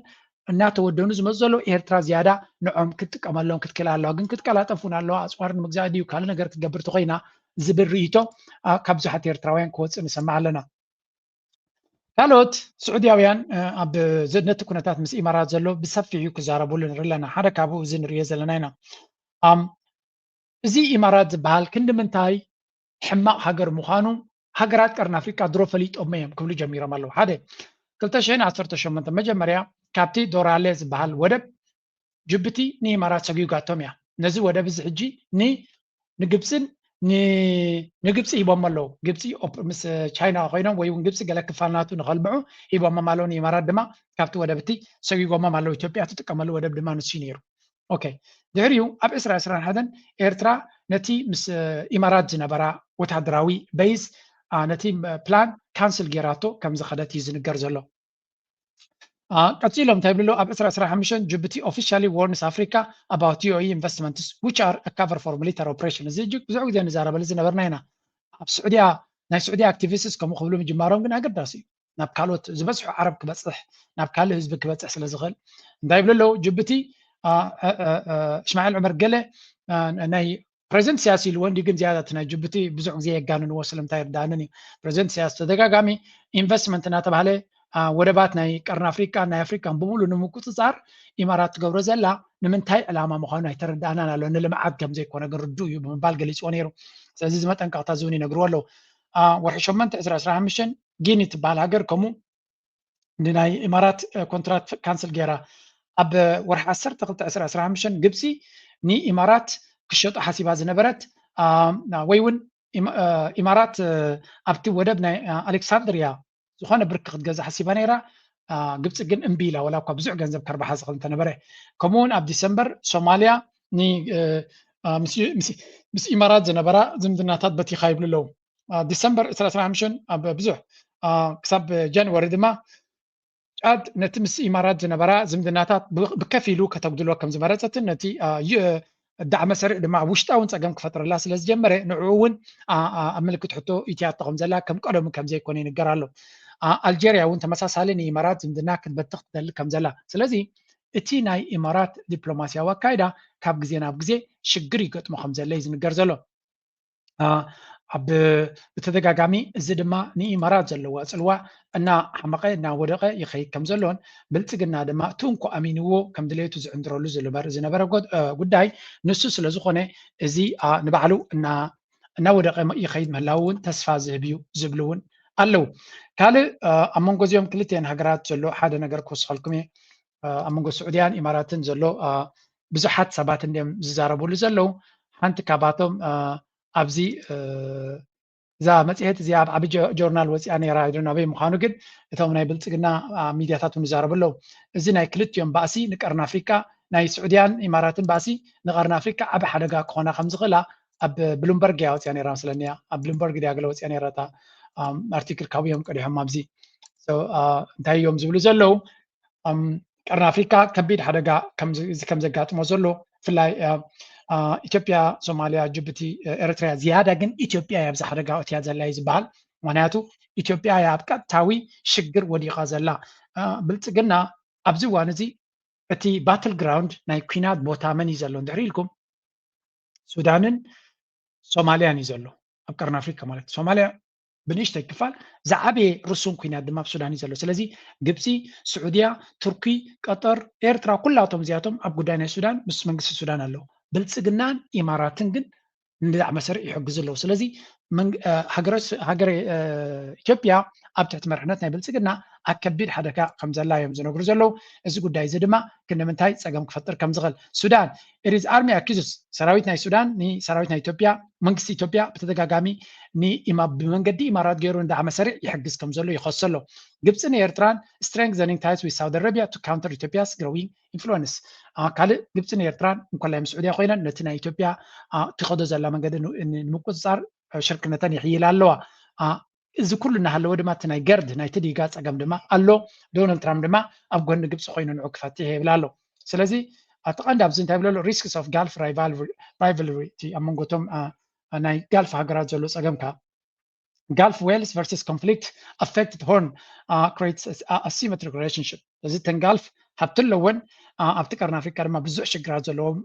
B: እናተወደኑ ዝመፁ ዘሎ ኤርትራ ዝያዳ ንዖም ክትጥቀመሎም ክትክላ ኣለዋ ግን ክትቀላጠፉን ኣለዋ ኣፅዋር ንምግዛእ ድዩ ካልእ ነገር ክትገብር ትኾይና ዝብል ርእይቶ ካብ ብዙሓት ኤርትራውያን ክወፅእ ንሰማዕ ኣለና ካልኦት ስዑድያውያን ኣብ ነቲ ኩነታት ምስ ኢማራት ዘሎ ብሰፊሑ ክዛረብሉ ንርኢ ኣለና ሓደ ካብኡ እዚ ንሪኦ ዘለና ኢና እዚ ኢማራት ዝበሃል ክንዲ ምንታይ ሕማቕ ሃገር ምዃኑ ሃገራት ቀርኒ ኣፍሪቃ ድሮ ፈሊጦም እዮም ክብሉ ጀሚሮም ኣለዉ ሓደ 2018 መጀመርያ ካብቲ ዶራሌ ዝበሃል ወደብ ጅቡቲ ንኢማራት ሰጊጋቶም እያ ነዚ ወደብ እዚ ሕጂ ንግብፅን ንግብፂ ሂቦም ኣለዉ ግብፂ ምስ ቻይና ኮይኖም ወይ እውን ግብፂ ገለ ክፋልናቱ ንኸልምዑ ሂቦሞም ኣለዉ ንኢማራት ድማ ካብቲ ወደብቲ ሰጊጎሞም ኣለዉ ኢትዮጵያ ትጥቀመሉ ወደብ ድማ ንሱ ነይሩ ኦኬ ድሕሪኡ ኣብ 2021 ኤርትራ ነቲ ምስ ኢማራት ዝነበራ ወታደራዊ በይዝ ነቲ ፕላን ካንስል ጌራቶ ከም ዝኸደት እዩ ዝንገር ዘሎ ቀፂሎም እንታይ ብሎ ኣብ 2025 ጅቡቲ ኦፊሻሊ ዋርንስ ኣፍሪካ about UAE investments which are a cover for military operation እዚ ብዙሕ ግዜ ንዛረበሉ ዝነበርና ኢና ኣብ ስዑድያ ናይ ስዑድያ ኣክቲቪስትስ ከምኡ ክብሉ ምጅማሮም ግን ኣገዳሲ እዩ ናብ ካልኦት ዝበዝሑ ዓረብ ክበፅሕ ናብ ካልእ ህዝቢ ክበፅሕ ስለ ዝኽእል እንታይ ብሎ ኣለዉ ጅቡቲ እስማኤል ዑመር ገለ ናይ ፕሬዚደንት ሲያሲ ኢልዎ እንዲ ግን ዝያዳ እቲ ናይ ጅቡቲ ብዙሕ ግዜ የጋንንዎ ስለምንታይ ይርዳእንን እዩ ፕሬዚደንት ሲያሲ ተደጋጋሚ ኢንቨስትመንት እናተባሃለ ወደባት ናይ ቀርኒ ኣፍሪቃ ናይ ኣፍሪካን ብምሉእ ንምቁፅፃር ኢማራት ትገብሮ ዘላ ንምንታይ ዕላማ ምዃኑ ኣይተረዳእናን ኣሎ ንልምዓት ከም ዘይኮነ ግን ርዱእ እዩ ብምባል ገሊፅዎ ነይሩ ስለዚ እዚ መጠንቀቕታ እዚ እውን ይነግርዎ ኣለዉ ወርሒ 8 2015 ጊኒ ትበሃል ሃገር ከምኡ ንናይ ኢማራት ኮንትራት ካንስል ጌራ ኣብ ወርሒ 12 2015 ግብፂ ንኢማራት ክሸጦ ሓሲባ ዝነበረት ወይ እውን ኢማራት ኣብቲ ወደብ ናይ ኣሌክሳንድሪያ ዝኾነ ብርኪ ክትገዛ ሓሲባ ነይራ ግብፂ ግን እምቢ ኢላ ወላ እኳ ብዙሕ ገንዘብ ከርባሓ ዝኽእል እንተነበረ ከምኡውን ኣብ ዲሰምበር ሶማልያ ምስ ኢማራት ዝነበራ ዝምድናታት በቲኻ ይብሉ ኣለዉ ዲሰምበር 2015 ኣብ ብዙሕ ክሳብ ጃንዋሪ ድማ ጫድ ነቲ ምስ ኢማራት ዝነበራ ዝምድናታት ብከፊሉ ከተጉድሎ ከም ዝመረፀትን ነቲ ዳዕ መሰሪዕ ድማ ውሽጣውን ፀገም ክፈጥረላ ስለ ዝጀመረ ንዕኡ እውን ኣብ ምልክት ሕቶ ኢትያቶ ከም ዘላ ከም ቀደሙ ከም ዘይኮነ ይንገር ኣሎ ኣልጀርያ እውን ተመሳሳሊ ንኢማራት ዝምድና ክትበትኽ ትደሊ ከም ዘላ ስለዚ እቲ ናይ ኢማራት ዲፕሎማስያዊ ኣካይዳ ካብ ግዜ ናብ ግዜ ሽግር ይገጥሞ ከም ዘለ እዩ ዝንገር ዘሎ ብተደጋጋሚ እዚ ድማ ንኢማራት ዘለዎ ኣፅልዋ እናሓመቐ እናወደቐ ይኸይድ ከም ዘሎን ብልፅግና ድማ እቲ እንኳ ኣሚንዎ ከም ድሌቱ ዝዕንድረሉ ዝነበረ ጉዳይ ንሱ ስለ ዝኾነ እዚ ንባዕሉ እናወደቐ ይኸይድ ምህላው እውን ተስፋ ዝህብ እዩ ዝብሉ እውን ኣለዉ ካልእ ኣብ መንጎ እዚኦም ክልቲአን ሃገራት ዘሎ ሓደ ነገር ክወስኸልኩም እየ ኣብ መንጎ ስዑድያን ኢማራትን ዘሎ ብዙሓት ሰባት እንዲኦም ዝዛረብሉ ዘለው ሓንቲ ካባቶም ኣብዚ እዛ መፅሄት እዚኣ ኣብ ዓብይ ጆርናል ወፂኣ ነይራ ኣበይ ምዃኑ ግን እቶም ናይ ብልፅግና ሚድያታት እውን ይዛረቡ ኣለዉ እዚ ናይ ክልቲኦም ባእሲ ንቀርኒ ኣፍሪቃ ናይ ስዑድያን ኢማራትን ባእሲ ንቀርኒ ኣፍሪቃ ዓብ ሓደጋ ክኾና ከም ዝኽእላ ኣብ ብሉምበርግ እያ ወፂኣ ነይራ መስለኒያ ኣብ ብሉምበርግ ድያ ገለ ወፂኣ ነይራ እታ ኣርቲክል ካብዮም ቀዲሖም ኣብዚ እንታይ እዮም ዝብሉ ዘለው ቀርኒ ኣፍሪካ ከቢድ ሓደጋ ከም ዘጋጥሞ ዘሎ ብፍላይ ኢትዮጵያ ሶማልያ ጅቡቲ ኤርትራ ዝያዳ ግን ኢትዮጵያ ኣብዛ ሓደጋ እትያ ዘላ እዩ ዝበሃል ምክንያቱ ኢትዮጵያ ኣብ ቀጥታዊ ሽግር ወዲቓ ዘላ ብልፅግና ኣብዚ እዋን እዚ እቲ ባትል ግራውንድ ናይ ኩናት ቦታ መን እዩ ዘሎ እንድሕሪ ኢልኩም ሱዳንን ሶማልያን እዩ ዘሎ ኣብ ቀርኒ ኣፍሪካ ማለት ሶማልያ ብንእሽተይ ክፋል ዝዓበየ ርሱን ኩናት ድማ ኣብ ሱዳን እዩ ዘሎ ስለዚ ግብፂ ስዑድያ ቱርኪ ቀጠር ኤርትራ ኩላቶም እዚኣቶም ኣብ ጉዳይ ናይ ሱዳን ምስ መንግስቲ ሱዳን ኣለዉ ብልፅግናን ኢማራትን ግን ንዳዕ መሰሪዕ ይሕግዙ ኣለዉ ስለዚ ሃገረ ኢትዮጵያ ኣብ ትሕቲ መርሕነት ናይ ብልፅግና ኣብ ከቢድ ሓደጋ ከም ዘላ እዮም ዝነግሩ ዘለው እዚ ጉዳይ እዚ ድማ ክንምንታይ ፀገም ክፈጥር ከም ዝኽእል ሱዳን ኢዝ ኣርሚ ኣኪዝስ ሰራዊት ናይ ሱዳን ንሰራዊት ናይ ኢትዮጵያ መንግስቲ ኢትዮጵያ ብተደጋጋሚ ብመንገዲ ኢማራት ገይሩ ንዳዕ መሰሪዕ ይሕግዝ ከም ዘሎ ይኸሶ ኣሎ ግብፅን ኤርትራን ስትሬንግዘኒንግ ታይስ ዊዝ ሳውዲ አረቢያ ቱ ካውንተር ኢትዮጵያስ ግሮዊንግ ኢንፍሉወንስ ካልእ ግብፅን ኤርትራን እንኳላይ ምስ ስዑድያ ኮይነን ነቲ ናይ ኢትዮጵያ ትኸዶ ዘላ መንገዲ ንምቁፅፃር ሽርክነተን ይሕይላ ኣለዋ እዚ ኩሉ እናሃለወ ድማ እቲ ናይ ገርድ ናይ ትዲጋ ፀገም ድማ ኣሎ ዶናልድ ትራምፕ ድማ ኣብ ጎኒ ግብፂ ኮይኑ ንዑ ክፈትሕ ይብል ኣሎ ስለዚ እቲ ቀንዲ ኣብዚ እንታይ ብለሎ ሪስክስ ኦፍ ጋልፍ ራይቫልሪ ኣብ መንጎቶም ናይ ጋልፍ ሃገራት ዘሎ ፀገም ከዓ Gulf whales versus conflict affected horn creates asymmetric relationship. እዚ ተን ጋልፍ ሃብትለውን ኣብቲ ቀርኒ ኣፍሪካ ድማ ብዙሕ ሽግራት ዘለዎም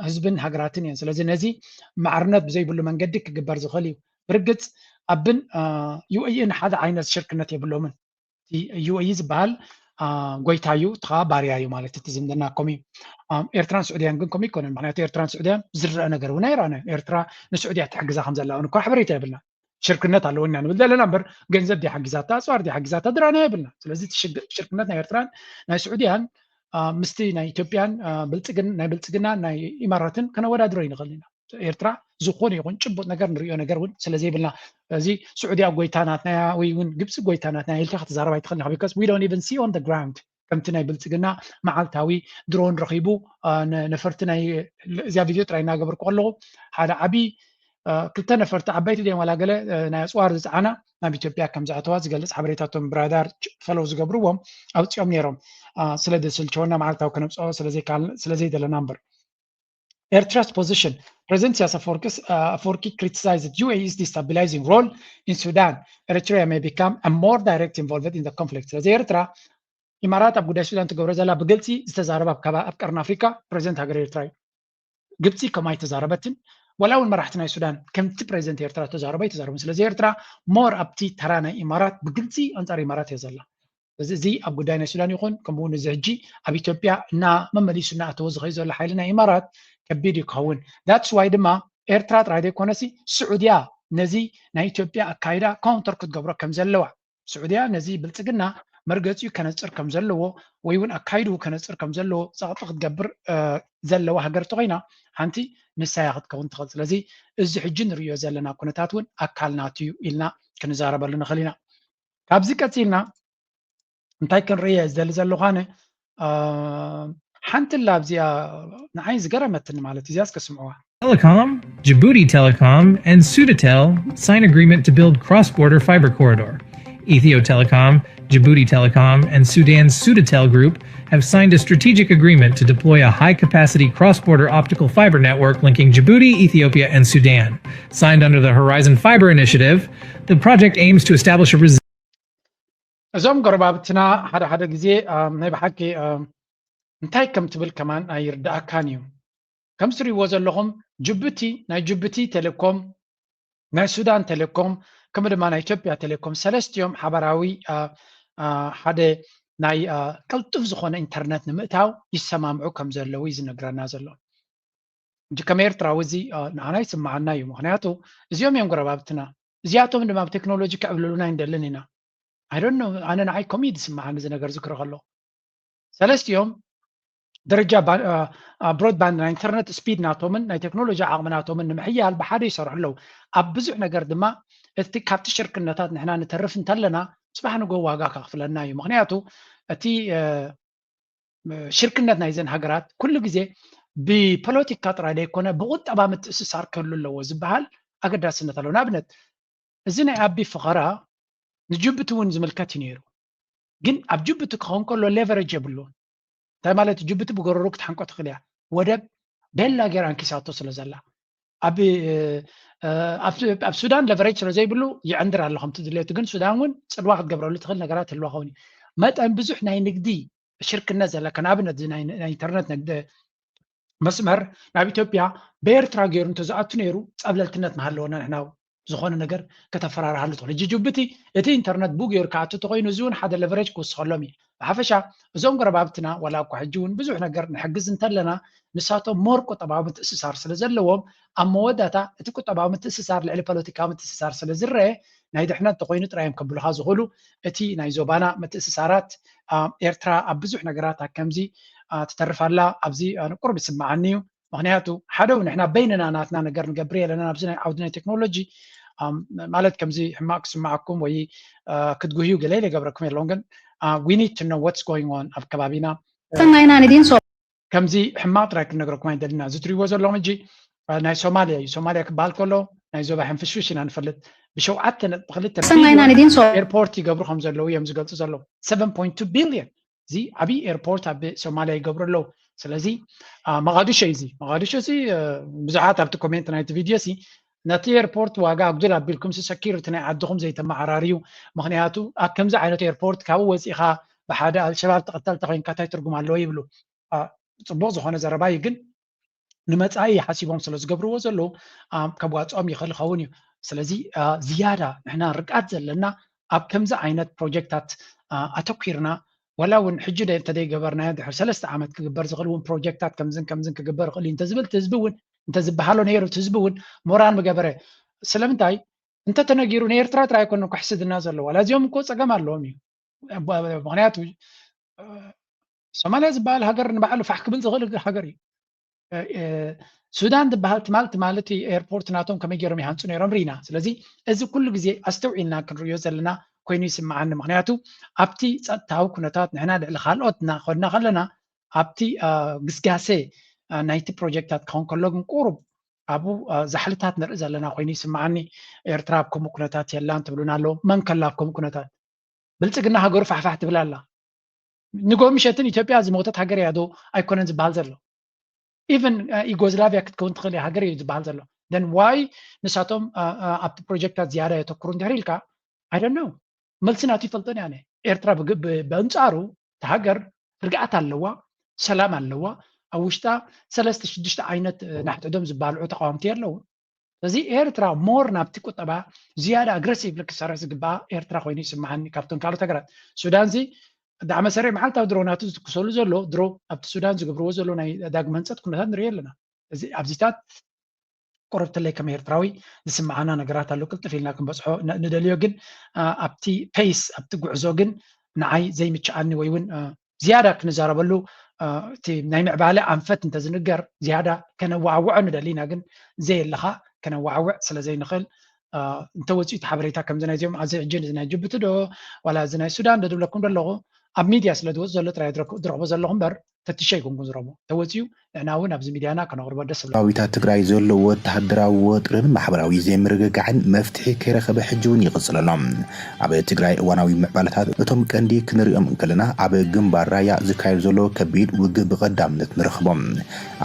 B: ህዝብን ሃገራትን እየን ስለዚ ነዚ ማዕርነት ብዘይብሉ መንገዲ ክግበር ዝኽእል እዩ ብርግፅ ኣብን ዩኤኢ ሓደ ዓይነት ሽርክነት የብሎምን ዩኤኢ ዝበሃል ጎይታ እዩ እትኻ ባርያ እዩ ማለት እቲ ዝምድናኮም እዩ ኤርትራን ስዑድያን ግን ከምኡ ይኮነን ምክንያቱ ኤርትራን ስዑድያን ዝረአ ነገር እውን ኣይረኣና ኤርትራ ንስዑድያ ትሕግዛ ከም ዘላ እኳ ሓበሬታ የብልና ሽርክነት ኣለውና ንብል ዘለና እምበር ገንዘብ ዲ ሓጊዛታ ኣፅዋር ዲ ሓጊዛታ ድራና የብልና ስለዚ ሽርክነት ናይ ኤርትራን ናይ ስዑድያን ምስቲ ናይ ኢትዮጵያን ናይ ብልፅግና ናይ ኢማራትን ከነወዳድሮ ይንኽእል ኢና ኤርትራ ዝኾነ ይኹን ጭቡጥ ነገር ንሪኦ ነገር እውን ስለዘይብልና እዚ ስዑድያ ጎይታ ናትናያ ወይ እውን ግብፂ ጎይታ ናትናያ ኢልካ ክትዛረባ ይትኽእል ኢኻ ቢካዝ ዊ ዶንት ኢቨን ሲ ኦን ደ ግራውንድ ከምቲ ናይ ብልፅግና መዓልታዊ ድሮን ረኺቡ ነፈርቲ ናይ እዚያ ቪድዮ ጥራይ እናገበርኩ ከለኹ ሓደ ዓብይ ክልተ ነፈርቲ ዓባይቲ ድዮም ዋላ ገለ ናይ ኣፅዋር ዝፀዓና ናብ ኢትዮጵያ ከም ዝኣተዋ ዝገልፅ ሓበሬታቶም ብራዳር ፈለው ዝገብርዎም ኣውፅኦም ነይሮም ስለ ደስልቸውና መዓልታዊ ከነብፅኦ ስለዘይደለና እምበር Eritrea's position, President Sias Afwerki criticized UAE's destabilizing role in Sudan. Eritrea may become a more direct involved in the conflict. ስለዚ ኤርትራ ኢማራት ኣብ ጉዳይ ሱዳን ትገብሮ ዘላ ብግልፂ ዝተዛረበ ኣብ ቀርኒ ኣፍሪካ ፕሬዚደንት ሃገር ኤርትራ እዩ ግብፂ ከማይ ተዛረበትን ወላ እውን መራሕቲ ናይ ሱዳን ከምቲ ፕሬዚደንት ኤርትራ ተዛረበ ይተዛረቡ ስለዚ ኤርትራ ሞር ኣብቲ ተራ ናይ ኢማራት ብግልፂ ኣንፃር ኢማራት እየ ዘላ እዚ ኣብ ጉዳይ ናይ ሱዳን ይኹን ከምኡውን እዚ ሕጂ ኣብ ኢትዮጵያ እና መመሊሱ እናኣተወ ዝኸዩ ዘሎ ሓይሊ ናይ ኢማራት ከቢድ ይክኸውን ዳትስ ዋይ ድማ ኤርትራ ጥራይ ዘይኮነሲ ስዑድያ ነዚ ናይ ኢትዮጵያ ኣካይዳ ካውንተር ክትገብሮ ከም ዘለዋ ስዑድያ ነዚ ብልፅግና መርገፂኡ ከነፅር ከም ዘለዎ ወይ እውን ኣካይዱ ከነፅር ከም ዘለዎ ፀቕጢ ክትገብር ዘለዋ ሃገርቲ ኮይና ሓንቲ ንሳያ ክትከውን ትኽእል ስለዚ እዚ ሕጂ ንሪኦ ዘለና ኩነታት እውን ኣካል ናቱ እዩ ኢልና ክንዛረበሉ ንኽእል ኢና ካብዚ ቀፂልና እንታይ ክንሪኦ ዝደሊ ዘለኹ ኣነ ሓንቲ ላብዚኣ ንዓይ ዝገረመትን ማለት እዚያስ ከስምዕዋ
E: Telecom, Djibouti Telecom, and Sudatel sign agreement to build cross-border fiber corridor. Ethio Telecom, Djibouti Telecom, and Sudan's Sudatel Group have signed a strategic agreement to deploy a high-capacity cross-border optical fiber network linking Djibouti, Ethiopia, and Sudan. Signed under the Horizon Fiber Initiative, the project aims to establish a
B: እዞም ጎረባብትና ሓደ ግዜ ናይ ብሓቂ እንታይ ከም ትብል ከማን ኣይርዳእካን እዩ ከም ትሪእዎ ዘለኹም ጅቡቲ ናይ ጅቡቲ ቴሌኮም ናይ ሱዳን ቴሌኮም ከምኡ ድማ ናይ ኢትዮጵያ ቴሌኮም ሰለስቲኦም ሓበራዊ ሓደ ናይ ቅልጡፍ ዝኾነ ኢንተርኔት ንምእታው ይሰማምዑ ከም ዘለዉ እዩ ዝነግረና ዘሎ እንጂ ከም ኤርትራዊ እዚ ንዓና ይስማዓና እዩ ምክንያቱ እዚኦም እዮም ጎረባብትና እዚኣቶም ድማ ብቴክኖሎጂ ክዕብልሉና ይንደልን ኢና I don't know ኣነ ንዓይ ከምኡ ዝስማዓኒ እዚ ነገር ዝክሪ ከሎ ሰለስቲኦም ደረጃ ብሮድባንድ ናይ ኢንተርኔት ስፒድ ናቶምን ናይ ቴክኖሎጂ ዓቕሚ ናቶምን ንምሕያል ብሓደ ይሰርሑ ኣለዉ ኣብ ብዙሕ ነገር ድማ እቲ ካብቲ ሽርክነታት ንሕና ንተርፍ እንተለና ፅባሕ ንጎ ዋጋ ከኽፍለና እዩ ምክንያቱ እቲ ሽርክነት ናይ ዘን ሃገራት ኩሉ ግዜ ብፖለቲካ ጥራይ ዘይኮነ ብቁጠባ ምትእስሳር ክህሉ ኣለዎ ዝበሃል ኣገዳስነት ኣለዎ ንኣብነት እዚ ናይ ኣቢ ፍኸራ ንጅቡቲ እውን ዝምልከት እዩ ነይሩ ግን ኣብ ጅቡቲ ክኸውን ከሎ ሌቨሬጅ የብሉን እንታይ ማለት ጅቡቲ ብጎረሩ ክትሓንቆ ትኽእል እያ ወደብ ቤላ ጌራ እንኪሳቶ ስለ ዘላ ኣብ ሱዳን ሌቨሬጅ ስለ ዘይብሉ ይዕንድር ኣሎ ከምቲ ድሌቱ ግን ሱዳን እውን ፅልዋ ክትገብረሉ ትኽእል ነገራት ህልዋ ኸውን እዩ መጠን ብዙሕ ናይ ንግዲ ሽርክነት ዘለካ ንኣብነት ናይ ኢንተርኔት ንግዲ መስመር ናብ ኢትዮጵያ ብኤርትራ ገይሩ እንተዝኣቱ ነይሩ ፀብለልትነት መሃለወና ንሕና ዝኾነ ነገር ከተፈራርሃሉ ትኽእል ሕጂ ጅቡቲ እቲ ኢንተርኔት ቡ ገይሩ ክኣቱ ተኮይኑ እዚ እውን ሓደ ሌቨሬጅ ክውስኸሎም እዩ ብሓፈሻ እዞም ጎረባብትና ዋላ እኳ ሕጂ እውን ብዙሕ ነገር ንሕግዝ እንተለና ንሳቶም ሞር ቁጠባዊ ምትእስሳር ስለ ዘለዎም ኣብ መወዳታ እቲ ቁጠባዊ ምትእስሳር ልዕሊ ፖለቲካዊ ምትእስሳር ስለ ዝረአ ናይ ድሕነት ተኮይኑ ጥራዮም ከብልካ ዝኽእሉ እቲ ናይ ዞባና ምትእስሳራት ኤርትራ ኣብ ብዙሕ ነገራት ከምዚ ትተርፋላ ኣብዚ ቁርብ ይስማዓኒ እዩ ምክንያቱ ሓደ ንሕና በይንና ናትና ነገር ንገብር የለና ኣብዚ ናይ ዓውዲ ናይ ቴክኖሎጂ ማለት ከምዚ ሕማቅ ክስማዓኩም ወይ ክትጉህዩ ገለ ይገብረኩም የለዎም ግን we need to know what's going on ኣብ ከባቢና ከምዚ ሕማቅ ጥራይ ክንነግረኩም ኣይደልና እዚ ትሪእዎ ዘለኹም ሕጂ ናይ ሶማልያ እዩ ሶማልያ ክበሃል ከሎ ናይ ዞባ ሕንፍሽፍሽ ኢና ንፈልጥ بشوعات بخلت
J: سمعنا ندين صو
B: ايربورت يقبروا خمسة لو يوم زقلت زلوا 7.2 بليون زي أبي ايربورت أبي سوماليا يقبروا له سلازي ما غادوش زي بزعات أبتو كومنت نايت فيديو سي ناتي ايربورت واقع عبد الله بالكم سكير تنا عندهم زي تم عراريو مخنياتو كم زي عينة ايربورت كاوز إخا بحدا الشباب تقتل تغين كاتاي ترجم على يبلو صبوغ زخانة زرباي جن نمت أي حسيبهم سلز قبروا وزلوا كبوات يخل خوني سلازي زيادة نحنا رقعت زلنا أب كم زي عينة بروجكتات أتوكيرنا ولو نحجد تدي قبرنا هذا سلست عامت كجبر زغلون بروجكتات كم زين كجبر قلي انت زبل تزبون انت زبحالو نيرو تزبون موران مقبره سلامتاي انت تنغيرو نير ترا يكون كحسد الناس الله ولا يوم كو صقم اللومي مغنياتو سوماليا زبال هاجر نبعلو فحكبل زغل هاجري سودان دبهال مالتي ايربورت ناتهم كما يجرم يحنصو نيرم رينا سلازي እዚ كل ግዜ አስተውዒልና ክንሪዮ ዘለና ኮይኑ ይስማዓኒ ምክንያቱ ኣብቲ ጸጥታዊ ኩነታት ንሕና ልዕሊ ካልኦትና ኾድና ከለና ኣብቲ ግስጋሴ ናይቲ ፕሮጀክታት ክኸውን ከሎ ግን ቁሩብ ኣብኡ ዛሕልታት ንርኢ ዘለና ኮይኑ ይስማዓኒ ኤርትራ ኣብ ከምኡ ኩነታት የላን ትብሉና ኣሎ መን ከላ ኣብ ከምኡ ኩነታት ብልፅግና ሃገሩ ፋሕፋሕ ትብል ኣላ ንጎምሸትን ኢትዮጵያ ዝሞተት ሃገር እያ ዶ ኣይኮነን ዝበሃል ዘሎ ኢቨን ዩጎዝላቪያ ክትከውን ትኽእል ሃገር እዩ ዝበሃል ዘሎ then why ንሳቶም ኣብቲ ፕሮጀክታት ዝያዳ የተኩሩ እንድሕር ኢልካ I don't know መልስናቱ ይፈልጠን ያኔ ኤርትራ በአንጻሩ ተሃገር ርግዓት ኣለዋ ሰላም ኣለዋ ኣብ ውሽጣ 3-6 ዓይነት ናሕትዕዶም ዝበልዑ ተቃዋምቲ ኣለዉ ስለዚ ኤርትራ ሞር ናብቲ ቁጠባ ዝያዳ ኣግሬሲቭ ክሰርሕ ዝግባእ ኤርትራ ኮይኑ ይስማዓኒ ካብቶም ካልኦት ሃገራት ሱዳን ዚ ዳዕመ ሰሪዕ መዓልታዊ ድሮናቱ ዝትኩሰሉ ዘሎ ድሮ ኣብቲ ሱዳን ዝግብርዎ ዘሎ ናይ ዳግመ ህንፀት ኩነታት ንሪኢ ኣለና እዚ ኣብዚታት قربت لي كم إيرتراوي لسمعنا نقرات له كل تفيلنا كم بصحو ندليوجن أبتي بيس أبتي جوزوجن نعي زي متشعني ويون زيادة كنزارة بلو تي نايم عبالة أنفت أنت زنقر زيادة كان وعوع ندلينا جن زي اللخا كان وعوع سلا زي نخل أنت وزيت حبريتها كم زنا زيهم عزيز جن زنا جبت ده ولا زنا السودان ده دولة كم بلغو أب ميديا سلا دوز زلة ترى دربوا زلهم بر تتشيكم كنزربو توزيو ناون أبز ميديانا كانوا غربا دس
C: راويتا تግራይ ዘሎ ወተሃደራዊ ወጥረን ማሕበራዊ ዘይምርግጋዕን መፍትሒ ከይረኸበ ሕጂውን ይቕጽለሎም ኣብ ትግራይ እዋናዊ ምዕባለታት እቶም ቀንዲ ክንሪኦም ከለና ኣብ ግንባር ራያ ዝካየድ ዘሎ ከቢድ ውግእ ብቐዳምነት ንረኽቦም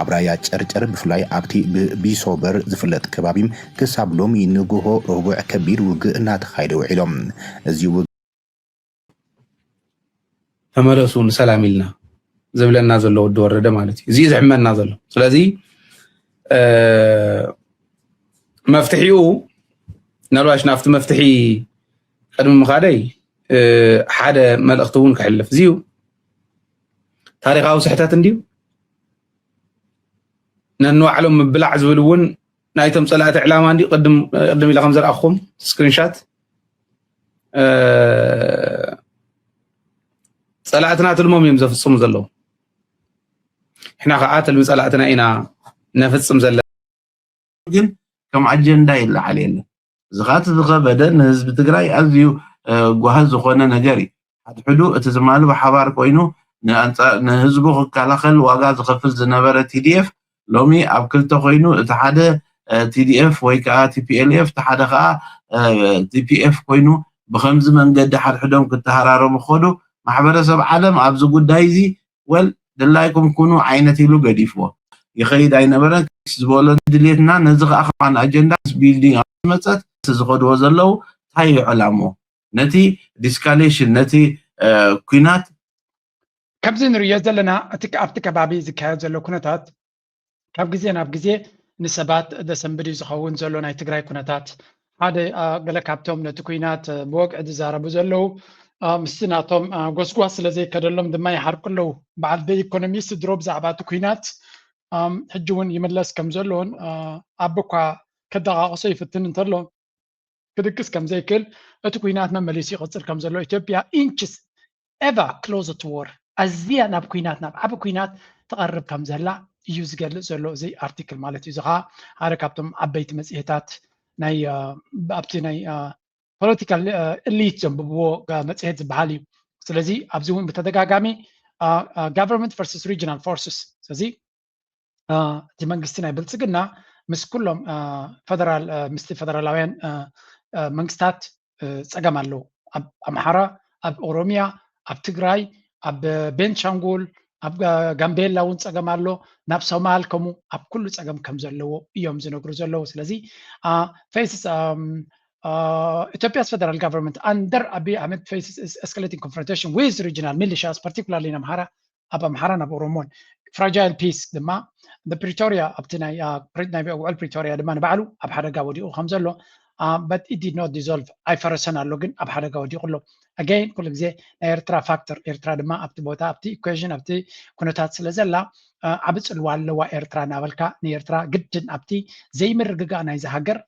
C: ኣብ ራያ ጨርጨር ብፍላይ ኣብቲ ቢሶበር ዝፍለጥ ከባቢ ክሳብ ሎሚ ንግሆ ረቡዕ ከቢድ ውግእ እናተኻየደ ውዒሎም እዚ
F: ተመለሱ ሰላም ኢልና زبلنا زلوا الدور ده مالتي زي زحمنا زلوا سلازي مفتحيو نلواش نافت مفتحي قدم مخادي حدا ملقتون كحلف زيو تاريخ او صحتات نديو ننو علم بلع زبلون نايتم صلاه اعلام عندي قدم الى 5 اخهم سكرين شات صلاتنا تلمم يمزفصم زلو احنا قاعات المصلاتنا اينا نفصم زل ግን ከም አጀንዳ ይላ علينا ዝኻት ዝኸበደን ህዝብ ትግራይ ኣዝዩ ጓሃዝ ዝኾነ ነገር ሓድሕዱ እቲ ዝማሉ በሓባር ኮይኑ ንህዝቡ ክከላኸል ዋጋ ዝኸፍል ዝነበረ TDF ሎሚ ኣብ ክልተ ኮይኑ እቲ ሓደ TDF ወይ ከዓ TPLF እቲ ሓደ ከዓ TPF ኮይኑ ብኸምዚ መንገዲ ሓድሕዶም ክተሃራረቡ ኾዱ ማሕበረሰብ ዓለም ኣብዚ ጉዳይ እዚ ወል دلايكم كونوا عينتي لو قديفو يخيد عين برك زبولن دليتنا نزغ اخوان اجندا بيلدينغ مصات زخدو زلو تاي علامو نتي ديسكاليشن نتي كينات
B: كابزين رياز لنا ابتك بابي زكايو زلو كنتات كاب غزي ناب غزي نسبات دسمبري زخون زلو ناي تግራይ كنتات هذا قال كابتوم نتي كينات بوق اد زاربو زلو مسناتهم غوسغواس ስለዘይ ከደሎም ድማ ይحرقلو بعد በኢኮኖሚስት ድሮብ ዛዕባቱ ኩናት ሕጅውን ይመለስ ከም ዘለውን አብኳ ከደቃቅሶ ይፍትን እንተሎ ክድቅስ ከም ዘይክል እቲ ኩናት መመለሲ ይቅፅል ከም ዘሎ ኢትዮጵያ ኢንችስ ever closer to war ኣዝያ ናብ ኩናት ናብ ዓብ ኩናት ተቐርብ ከም ዘላ እዩ ዝገልጽ ዘሎ እዚ አርቲክል ማለት እዩ ዝኻ ሓደ ካብቶም ዓበይቲ መጽሔታት ናይ ኣብቲ ናይ political elite ዘንብብዎ መጽሔት ዝበሃል እዩ ስለዚ ኣብዚ እውን በተደጋጋሚ government versus regional forces ስለዚ እቲ መንግስቲ ናይ ብልጽግና ምስ ኩሎም ፌደራላውያን መንግስታት ፀገም አለው ኣብ ኣምሓራ ኣብ ኦሮሚያ ኣብ ትግራይ ኣብ ቤንሻንጉል ኣብ ጋምቤላ እውን ፀገም ኣሎ ናብ ሶማል ከምኡ ኣብ ኩሉ ፀገም ከም ዘለዎ እዮም ዝነግሩ ዘለዉ ስለዚ faces Ethiopia's federal government under Abiy Ahmed faces escalating confrontation with regional militias particularly in Amhara ab Amhara and Oromon fragile peace ድማ the Pretoria up to Pretoria ድማ ንባዕሉ ኣብ ሓደጋ ወዲቁ ከም ዘሎ but it did not dissolve ኣይፈረሰን ኣሎ ግን ኣብ ሓደጋ ወዲቁ ኣሎ again ኩሉ ግዜ ናይ ኤርትራ ፋክተር ኤርትራ ድማ ኣብቲ ቦታ ኣብቲ ኢኩዌሽን ኣብቲ ኩነታት ስለ ዘላ ዓብ ፅልዋ ኣለዋ ኤርትራ ናበልካ ንኤርትራ ግድን ኣብቲ ዘይምርግጋእ ናይ ዝሃገር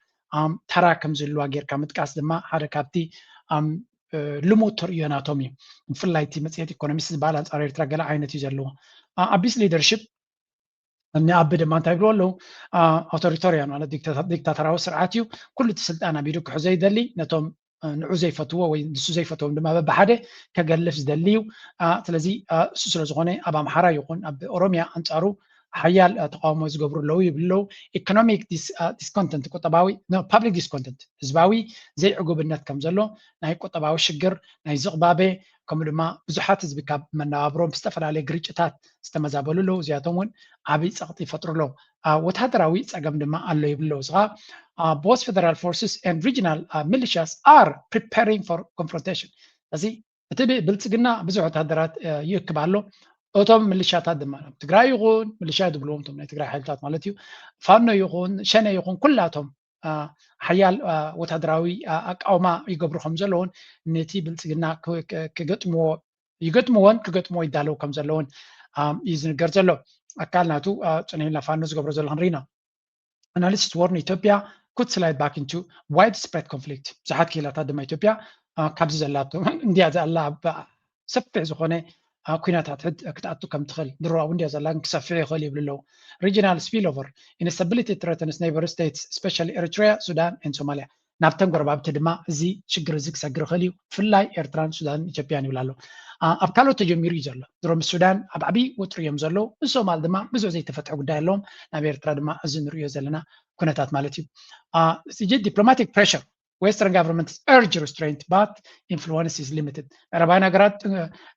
B: ተራ ከም ዘለዋ ጌርካ ምጥቃስ ድማ ሓደ ካብቲ ልሙድ ትርኢዮናቶም እዩ ብፍላይ እቲ መፅሄት ኢኮኖሚስት ዝበሃል ኣንፃር ኤርትራ ገለ ዓይነት እዩ ዘለዎ ኣብስ ሊደርሽፕ ንኣቢ ድማ እንታይ ይብሉ ኣለዉ ኣውቶሪታርያን ማለት ዲክታተራዊ ስርዓት እዩ ኩሉ እቲ ስልጣን ኣቢሉ ክሕዞ ይደሊ ነቶም ንዑ ዘይፈትዎ ወይ ንሱ ዘይፈትዎም ድማ በብሓደ ከገልፍ ዝደሊ እዩ ስለዚ እሱ ስለ ዝኾነ ኣብ ኣምሓራ ይኹን ኣብ ኦሮሚያ ኣንፃሩ ሓያል ተቃውሞ ዝገብሩ ኣለዉ ይብለው ኢኮኖሚክ ዲስኮንተንት ቁጠባዊ ፓብሊክ ዲስኮንተንት ህዝባዊ ዘይዕጉብነት ከም ዘሎ ናይ ቁጠባዊ ሽግር ናይ ዝቕባቤ ከምኡ ድማ ብዙሓት ህዝቢ ካብ መነባብሮም ብዝተፈላለየ ግርጭታት ዝተመዛበሉሉ እዚኣቶም እውን ዓብይ ፀቕጢ ይፈጥሩሎ ወታደራዊ ፀገም ድማ ኣሎ ይብለው ስኻ both federal forces and regional militias are preparing for confrontation እዚ እቲ ብልፅግና ብዙሕ ወታደራት ይክብ ኣሎ እቶም ሚሊሻታት ድማ ትግራይ ይኹን ሚሊሻ ድብልዎም እቶም ናይ ትግራይ ሓይልታት ማለት እዩ ፋኖ ይኹን ሸነ ይኹን ኩላቶም ሓያል ወታደራዊ ኣቃውማ ይገብሩ ከም ዘለውን ነቲ ብልፅግና ክገጥምዎ ይዳለው ከም ዘለውን እዩ ዝንገር ዘሎ ኣካል ናቱ ፅንሂልና ፋኖ ዝገብሮ ዘሎ ክንሪኢና analysts warn Ethiopia could slide back into widespread conflict ብዙሓት ክኢላታት ድማ ኢትዮጵያ ካብዚ ዘላቶ እንድያ ዘላ ሰፊሕ ዝኾነ ኩናታት ክትኣቱ ከም ትኽእል ድሮዋ እንድያ ዘላ ክሰፍሕ ይኽእል ይብሉ ኣለዉ regional spillover instability threatens neighbor states especially Eritrea, Sudan and Somalia ናብተን ጎረባብቲ ድማ እዚ ሽግር እዚ ክሰግር ይኽእል እዩ ብፍላይ ኤርትራን ሱዳን ኢትዮጵያን ይብሉ ኣለዉ ኣብ ካልኦት ተጀሚሩ እዩ ዘሎ ድሮ ምስ ሱዳን ኣብ ዓብዪ ውጥር እዮም ዘለዉ ንሶማል ድማ ብዙሕ ዘይተፈትሐ ጉዳይ ኣለዎም ናብ ኤርትራ ድማ እዚ ንሪኦ ዘለና ኩነታት ማለት እዩ ዲፕሎማቲክ ፕሬሽር Western governments urge restraint, but influence is limited. ምዕራባውያን ሃገራት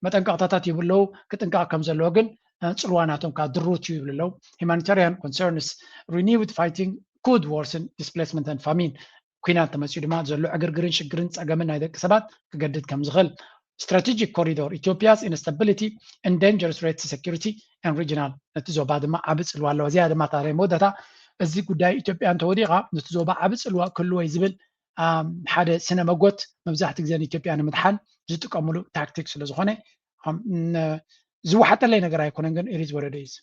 B: መጠንቀቅታታት ይብለው ክጥንቀቅ ከም ዘለዎ ግን ፅልዋናቶም ካብ ድሩት ይብሉ ኣለዉ humanitarian concerns renewed fighting could worsen displacement and famine ኩናት ተመፅኡ ድማ ዘሎ ዕግርግርን ሽግርን ፀገምን ናይ ደቂ ሰባት ክገድድ ከም ዝኽእል strategic corridor Ethiopia's instability endangers its security and regional ነቲ ዞባ ድማ ዓብ ፅልዋ ኣለዎ እዚኣ ድማ ታሪክ መወዳእታ እዚ ጉዳይ ኢትዮጵያ እንተወዲቓ ነቲ ዞባ ዓብ ፅልዋ ክህልዎ እዩ ዝብል ሓደ ስነ መጎት መብዛሕትኡ ግዜ ኢትዮጵያ ንምድሓን ዝጥቀምሉ ታክቲክ ስለ ዝኾነ ዝወሓጠለይ ነገር ኣይኮነን ግን ኢሪዝ ወረደ እዩ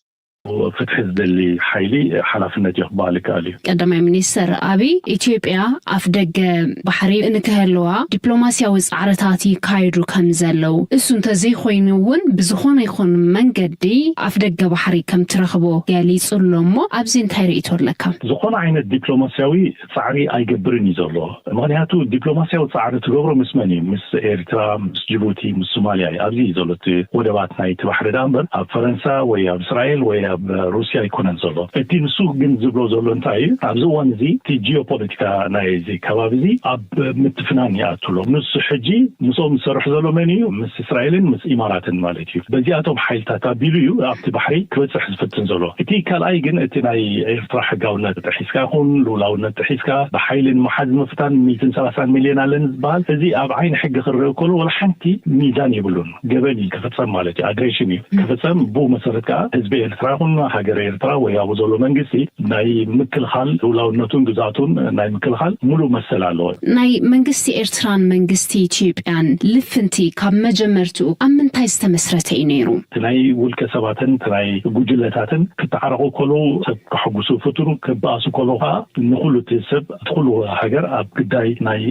G: ፍትሒ ዝደሊ ሓይሊ ሓላፍነት ይኽባል ይከኣል እዩ
H: ቀዳማይ ሚኒስተር ኣብይ ኢትዮጵያ ኣፍ ደገ ባሕሪ ንክህልዋ ዲፕሎማስያዊ ፃዕርታት ይካየዱ ከም ዘለው እሱ እንተዘይኮይኑ እውን ብዝኾነ ይኹን መንገዲ ኣፍ ደገ ባሕሪ ከም ትረኽቦ ገሊፁ ኣሎ እሞ ኣብዚ እንታይ ርእቶ ኣለካ
G: ዝኾነ ዓይነት ዲፕሎማስያዊ ፃዕሪ ኣይገብርን እዩ ዘሎ ምክንያቱ ዲፕሎማስያዊ ፃዕሪ ትገብሮ ምስ መን እዩ ምስ ኤርትራ ምስ ጅቡቲ ምስ ሶማልያ እዩ ኣብዚ እዩ ዘሎ እቲ ወደባት ናይቲ ባሕሪ ዳ እምበር ኣብ ፈረንሳ ወይ ኣብ እስራኤል ወይ ኣብ ሩስያ ይኮነን ዘሎ እቲ ንሱ ግን ዝብሎ ዘሎ እንታይ እዩ ኣብዚ እዋን እዚ እቲ ጂኦፖለቲካ ናይ እዚ ከባቢ እዚ ኣብ ምትፍናን ይኣትሎ ንሱ ሕጂ ምስኦም ዝሰርሑ ዘሎ መን እዩ ምስ እስራኤልን ምስ ኢማራትን ማለት እዩ በዚኣቶም ሓይልታት ኣቢሉ እዩ ኣብቲ ባሕሪ ክበፅሕ ዝፍትን ዘሎ እቲ ካልኣይ ግን እቲ ናይ ኤርትራ ሕጋውነት ጥሒስካ ይኹን ልኡላውነት ጥሒስካ ብሓይልን መሓዝ ምፍታን 130 ሚልዮን ኣለን ዝበሃል እዚ ኣብ ዓይኒ ሕጊ ክርአ ከሎ ወላ ሓንቲ ሚዛን ይብሉን ገበን እዩ ክፍፀም ማለት እዩ ኣግሬሽን እዩ ክፍፀም ብኡ መሰረት ከዓ ህዝቢ ኤርትራ ሃገር ኤርትራ ወይ ኣብ ዘሎ መንግስቲ ናይ ምክልኻል ልኡላውነቱን ግዛቱን ናይ ምክልኻል ሙሉ መሰል ኣለዎ
H: ናይ መንግስቲ ኤርትራን መንግስቲ ኢትዮጵያን ልፍንቲ ካብ መጀመርትኡ ኣብ ምንታይ ዝተመስረተ እዩ ነይሩ
G: ናይ ውልቀ ሰባትን ናይ ጉጅለታትን ክተዓረቑ ከሎ ሰብ ክሕጉሱ ፍቱኑ ክበኣሱ ከሎ ከዓ ንኩሉ ሰብ ትኩሉ ሃገር ኣብ ግዳይ ናይ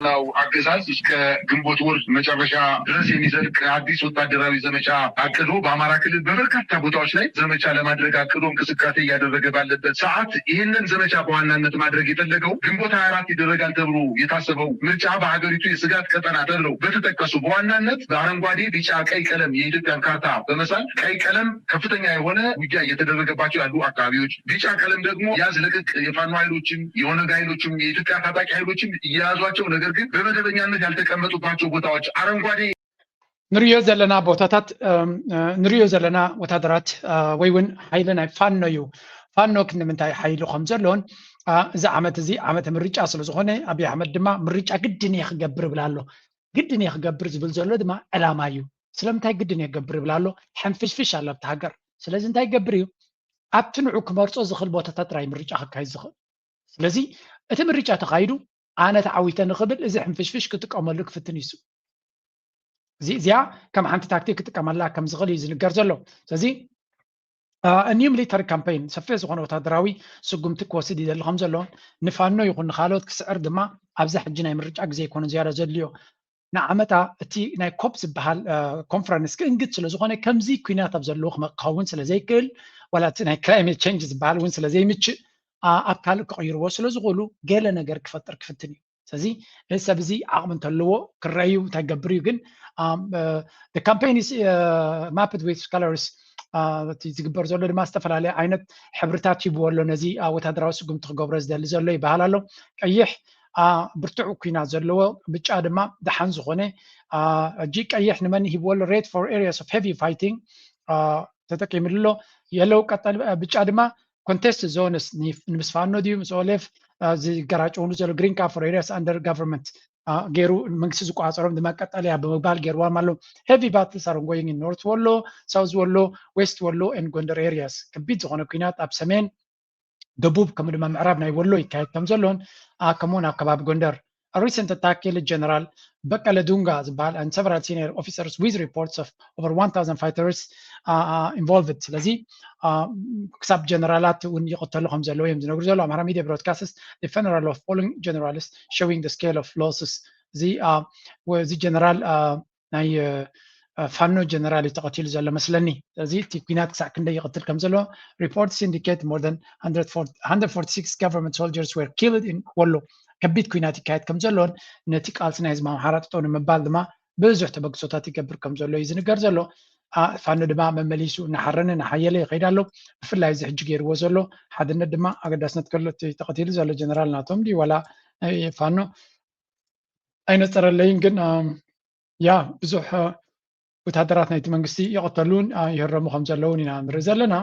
I: Now, አገዛዝ እስከ ግንቦት ወር መጨረሻ ድረስ የሚዘልቅ አዲስ ወታደራዊ ዘመቻ አቅዶ በአማራ ክልል በበርካታ ቦታዎች ላይ ዘመቻ ለማድረግ አቅዶ እንቅስቃሴ እያደረገ ባለበት ሰዓት ይህንን ዘመቻ በዋናነት ማድረግ የፈለገው ግንቦት 24 ይደረጋል ተብሎ የታሰበው ምርጫ በሀገሪቱ የስጋት ቀጠና ተብለው በተጠቀሱ በዋናነት በአረንጓዴ፣ ቢጫ፣ ቀይ ቀለም የኢትዮጵያን ካርታ በመሳል ቀይ ቀለም ከፍተኛ የሆነ ውጊያ እየተደረገባቸው ያሉ አካባቢዎች፣ ቢጫ ቀለም ደግሞ ያዝ ለቅቅ የፋኖ ኃይሎችም የኦነግ ኃይሎችም የኢትዮጵያ ታጣቂ ኃይሎችም እየያዟቸው ነገር ግን በመደበኛነት ያልተቀመጡባቸው ቦታዎች አረንጓዴ
B: ንሪዮ ዘለና ቦታታት ንሪዮ ዘለና ወታደራት ወይ እውን ሓይሊ ናይ ፋኖ እዩ ፋኖ ክንምንታይ ሓይሉ ከም ዘለዎን እዚ ዓመት እዚ ዓመተ ምርጫ ስለ ዝኾነ ኣብይ ኣሕመድ ድማ ምርጫ ግድን እየ ክገብር ይብላ ኣሎ ግድን እየ ክገብር ዝብል ዘሎ ድማ ዕላማ እዩ ስለምንታይ ግድን እየ ክገብር ይብላ ኣሎ ሕንፍሽፍሽ ኣሎ ኣብቲ ሃገር ስለዚ እንታይ ይገብር እዩ ኣብቲ ንዑ ክመርፆ ዝኽእል ቦታታት ጥራይ ምርጫ ክካየድ ዝኽእል ስለዚ እቲ ምርጫ ተኻይዱ ኣነ ተዓዊተ ንኽብል እዚ ሕንፍሽፍሽ ክጥቀመሉ ክፍትን እዩ እዚኣ ከም ሓንቲ ታክቲክ ክጥቀመላ ከም ዝኽእል እዩ ዝንገር ዘሎ ስለዚ እኒዩ ሚሊታሪ ካምፔይን ሰፊሕ ዝኾነ ወታደራዊ ስጉምቲ ክወስድ ይደሊ ከም ዘሎ ንፋኖ ይኹን ንካልኦት ክስዕር ድማ ኣብዚ ሕጂ ናይ ምርጫ ግዜ ይኮነ ዝያዳ ዘድልዮ ንዓመታ እቲ ናይ ኮፕ ዝበሃል ኮንፈረንስ ክእንግድ ስለዝኾነ ከምዚ ኩናት ኣብ ዘለዎ ክኸውን ስለዘይክእል ዋላ እቲ ናይ ክላይሜት ቼንጅ ዝበሃል እውን ስለዘይምችእ ኣብ ካልእ ክቕይርዎ ስለዝኽእሉ ገለ ነገር ክፈጥር ክፍትን እዩ ስለዚ እዚ ሰብ እዚ ዓቕሚ እንተለዎ ክረአዩ እንታይ ገብር እዩ ግን the campaign is mapped with colors እቲ ዝግበር ዘሎ ድማ ዝተፈላለየ ዓይነት ሕብርታት ሂብዎ ኣሎ ነዚ ወታደራዊ ስጉምቲ ክገብሮ ዝደሊ ዘሎ ይበሃል ኣሎ ቀይሕ ብርቱዕ ኩናት ዘለዎ ብጫ ድማ ደሓን ዝኾነ እጂ ቀይሕ ንመን ሂብዎ ኣሎ ሬድ for areas of heavy fighting ተጠቂሙሉ ኣሎ የለው ቀጠል ብጫ ድማ contest zones ንምስ ፋኖ ድዩ ምስ ኦሌፍ ዝገራጨውሉ ዘሎ green cap for areas under government ገይሩ መንግስቲ ዝቋፀሮም ድማ ቀጠልያ ብምባል ገይርዎም ኣሎ heavy battles are going in north ወሎ south ወሎ west ወሎ and ጎንደር areas ከቢድ ዝኾነ ኩናት ኣብ ሰሜን ደቡብ ከምኡ ድማ ምዕራብ ናይ ወሎ ይካየድ ከም ዘሎን ከምኡውን ኣብ ከባቢ ጎንደር A recent attack killed General Bekele Dunga and several senior officers with reports of over 1,000 fighters involved. ስለዚ ክሳብ ጀነራላት እውን ይቆተሉ ከም ዘለዎ እዮም ዝነግሩ ዘሎ ኣምሃራ ሚድያ ብሮድካስትስ the funeral of fallen generals showing the scale of losses እዚ ጀነራል ናይ ፋኖ ጀነራል ተቀቲሉ ዘሎ መስለኒ ስለዚ እቲ ኩናት ክሳብ ክንደይ ይቅትል ከም ዘሎ reports indicate more than 146 government soldiers were killed in ወሎ ከቢድ ኩናት ይካየድ ከም ዘሎን ነቲ ቃልሲ ናይ ህዝቢ ኣምሓራ ጥጦ ንምባል ድማ ብዙሕ ተበግሶታት ይገብር ከም ዘሎ እዩ ዝንገር ዘሎ ፋኖ ድማ መመሊሱ እናሓረነ እናሓየለ ይኸይድ ኣሎ ብፍላይ እዚ ሕጂ ገይርዎ ዘሎ ሓድነት ድማ ኣገዳስነት ከሎ ተቐቲሉ ዘሎ ጀነራል ናቶም ዲ ዋላ ፋኖ ኣይነፀረለይን ግን ያ ብዙሕ ወታደራት ናይቲ መንግስቲ ይቐተሉን ይህረሙ ከም ዘለውን ኢና ንርኢ ዘለና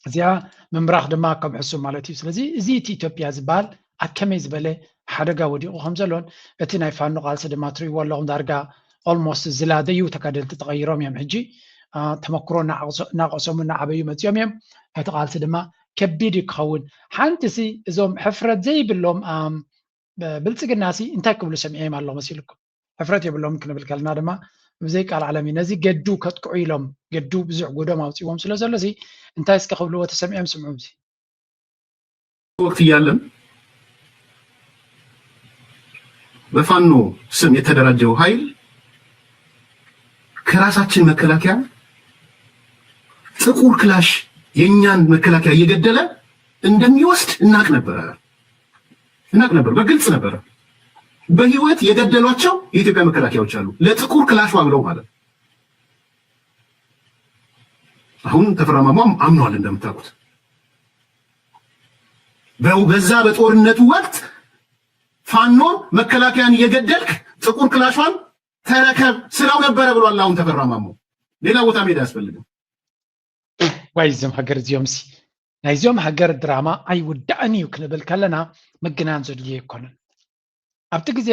B: እዚኣ ምምራኽ ድማ ከም ሕሱም ማለት እዩ ስለዚ እዚ እቲ ኢትዮጵያ ዝበሃል ኣብ ከመይ ዝበለ ሓደጋ ወዲቑ ከም ዘሎን እቲ ናይ ፋኖ ቃልሲ ድማ ትሪእዎ ኣለኹም ዳርጋ ኦልሞስት ዝላደዩ ተጋደልቲ ተቐይሮም እዮም ሕጂ ተመክሮ እናቐሰሙ እናዓበዩ መፅኦም እዮም እቲ ቃልሲ ድማ ከቢድ ክኸውን ሓንቲ ሲ እዞም ሕፍረት ዘይብሎም ብልፅግናሲ እንታይ ክብሉ ሰሚዐም ኣሎ መሲልኩም ሕፍረት የብሎም ክንብል ከለና ድማ ብዘይ ቃል ዓለም ነዚ ገዱ ከጥቅዑ ኢሎም ገዱ ብዙሕ ጎዶም ኣውፂዎም ስለ ዘሎ ሲ እንታይ እስከ ክብልዎ ተሰሚዐም ስምዑም ሲ
O: ወቅት እያለን በፋኖ ስም የተደራጀው ኃይል ከራሳችን መከላከያ ጥቁር ክላሽ የኛን መከላከያ እየገደለ እንደሚወስድ እናቅ ነበር በግልጽ ነበር በህይወት የገደሏቸው የኢትዮጵያ መከላከያዎች አሉ ለጥቁር ክላሽ ብለው ማለት አሁን ተፈራማማም አምኗል እንደምታውቁት በዛ በጦርነቱ ወቅት ፋኖ መከላከያን እየገደልክ ጥቁር ክላሿን ተረከብ ስራው ነበረ ብሏል አሁን ተፈራማሙ ሌላ ቦታ ሜዳ ያስፈልግም
B: ዋይዝም ሀገር ዚዮምሲ ናይዞም ሀገር ድራማ ኣይውዳእን እዩ ክንብል ከለና ምግናን ዘድልየ ይኮነን ኣብቲ ግዜ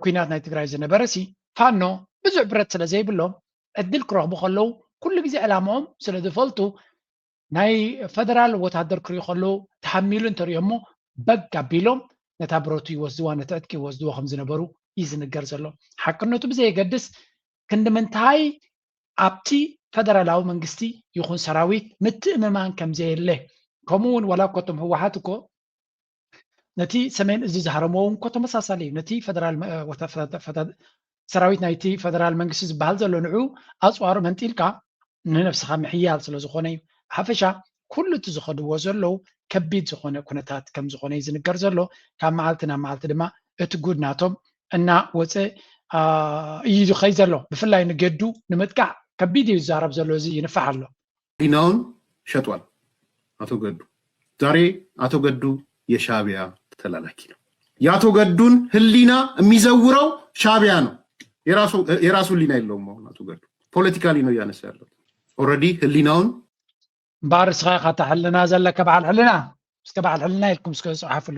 B: ኩናት ናይ ትግራይ ዝነበረ ሲ ፋኖ ብዙሕ ብረት ስለ ዘይብሎም ዕድል ክረኽቡ ከለዉ ኩሉ ግዜ ዕላምኦም ስለ ዝፈልጡ ናይ ፌደራል ወታደር ክሪኡ ከለዉ ተሓሚሉ እንተሪኦም እሞ በግ ኣቢሎም ነታ ብረቱ ይወስድዋ ነቲ ዕጥቂ ይወስድዎ ከም ዝነበሩ እዩ ዝንገር ዘሎ ሓቅነቱ ብዘየገድስ ክንድምንታይ ኣብቲ ፌደራላዊ መንግስቲ ይኹን ሰራዊት ምትእምማን ከምዘየለ ከምኡውን ዋላ ኮቶም ህወሓት እኮ نتي سمين إزي زهرموهم كتو مساسالي نتي فدرال سراويت نايتي فدرال منقسز بهال زلو نعو أصوار منتيلكا نفسها محيال سلو زخوني حفشا كل تزخدو زلو كبيد زخونة كونتات كم زخونة يزنقر زلو كان معالتنا دما اتقود ناتهم أنا وزي يجو خي زلو بفلاي نقدو نمتقع كبيد يزارب زلو زي ينفعلو
O: هليناون شطوال አቶ ገዱ ዛሬ አቶ ገዱ የሻቢያ ተላላኪ ነው። የአቶ ገዱን ህሊና የሚዘውረው ሻቢያ ነው። የራሱ ህሊና የለውም። አሁን አቶ ገዱ ፖለቲካሊ ነው ያነሳ ያለው። ኦሬዲ ህሊናውን
B: ባርስ ኻታ حلنا ዘለከ በዓል حلنا እስከ በዓል حلنا ይልኩም እስከ ጽሐፍሉ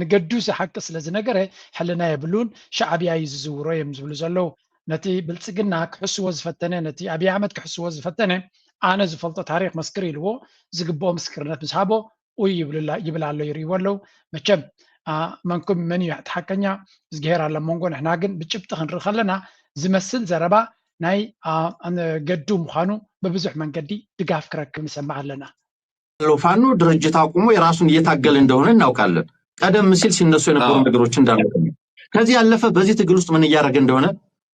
B: ንገዱ ሲሐቅ ስለዚ ነገር حلنا ይብሉን ሻዕቢያ ይዝውሮ የምዝብሉ ዘለው ነቲ ብልጽግና ክሕስዎ ዝፈተነ ነቲ አብይ አሕመድ ክሕስዎ ዝፈተነ أنا زفلت تاريخ مسكري لو زقبو مسكرنات مسحابو ويبلا يريولو مچم منكم من يتحكنيا زغير على مونغون احنا ግን بچبط خنرخلنا زمسل زربا ناي ان ገዱ مخانو በብዙሕ መንገዲ ድጋፍ ክረክብ እንሰማዓለና
K: ፋኖ ድርጅት አቁሞ የራሱን እየታገለ እንደሆነ እናውቃለን። ቀደም ሲል ሲነሱ የነበሩ ነገሮች እንዳሉ ከዚህ ያለፈ በዚህ ትግል ውስጥ ምን እያደረገ እንደሆነ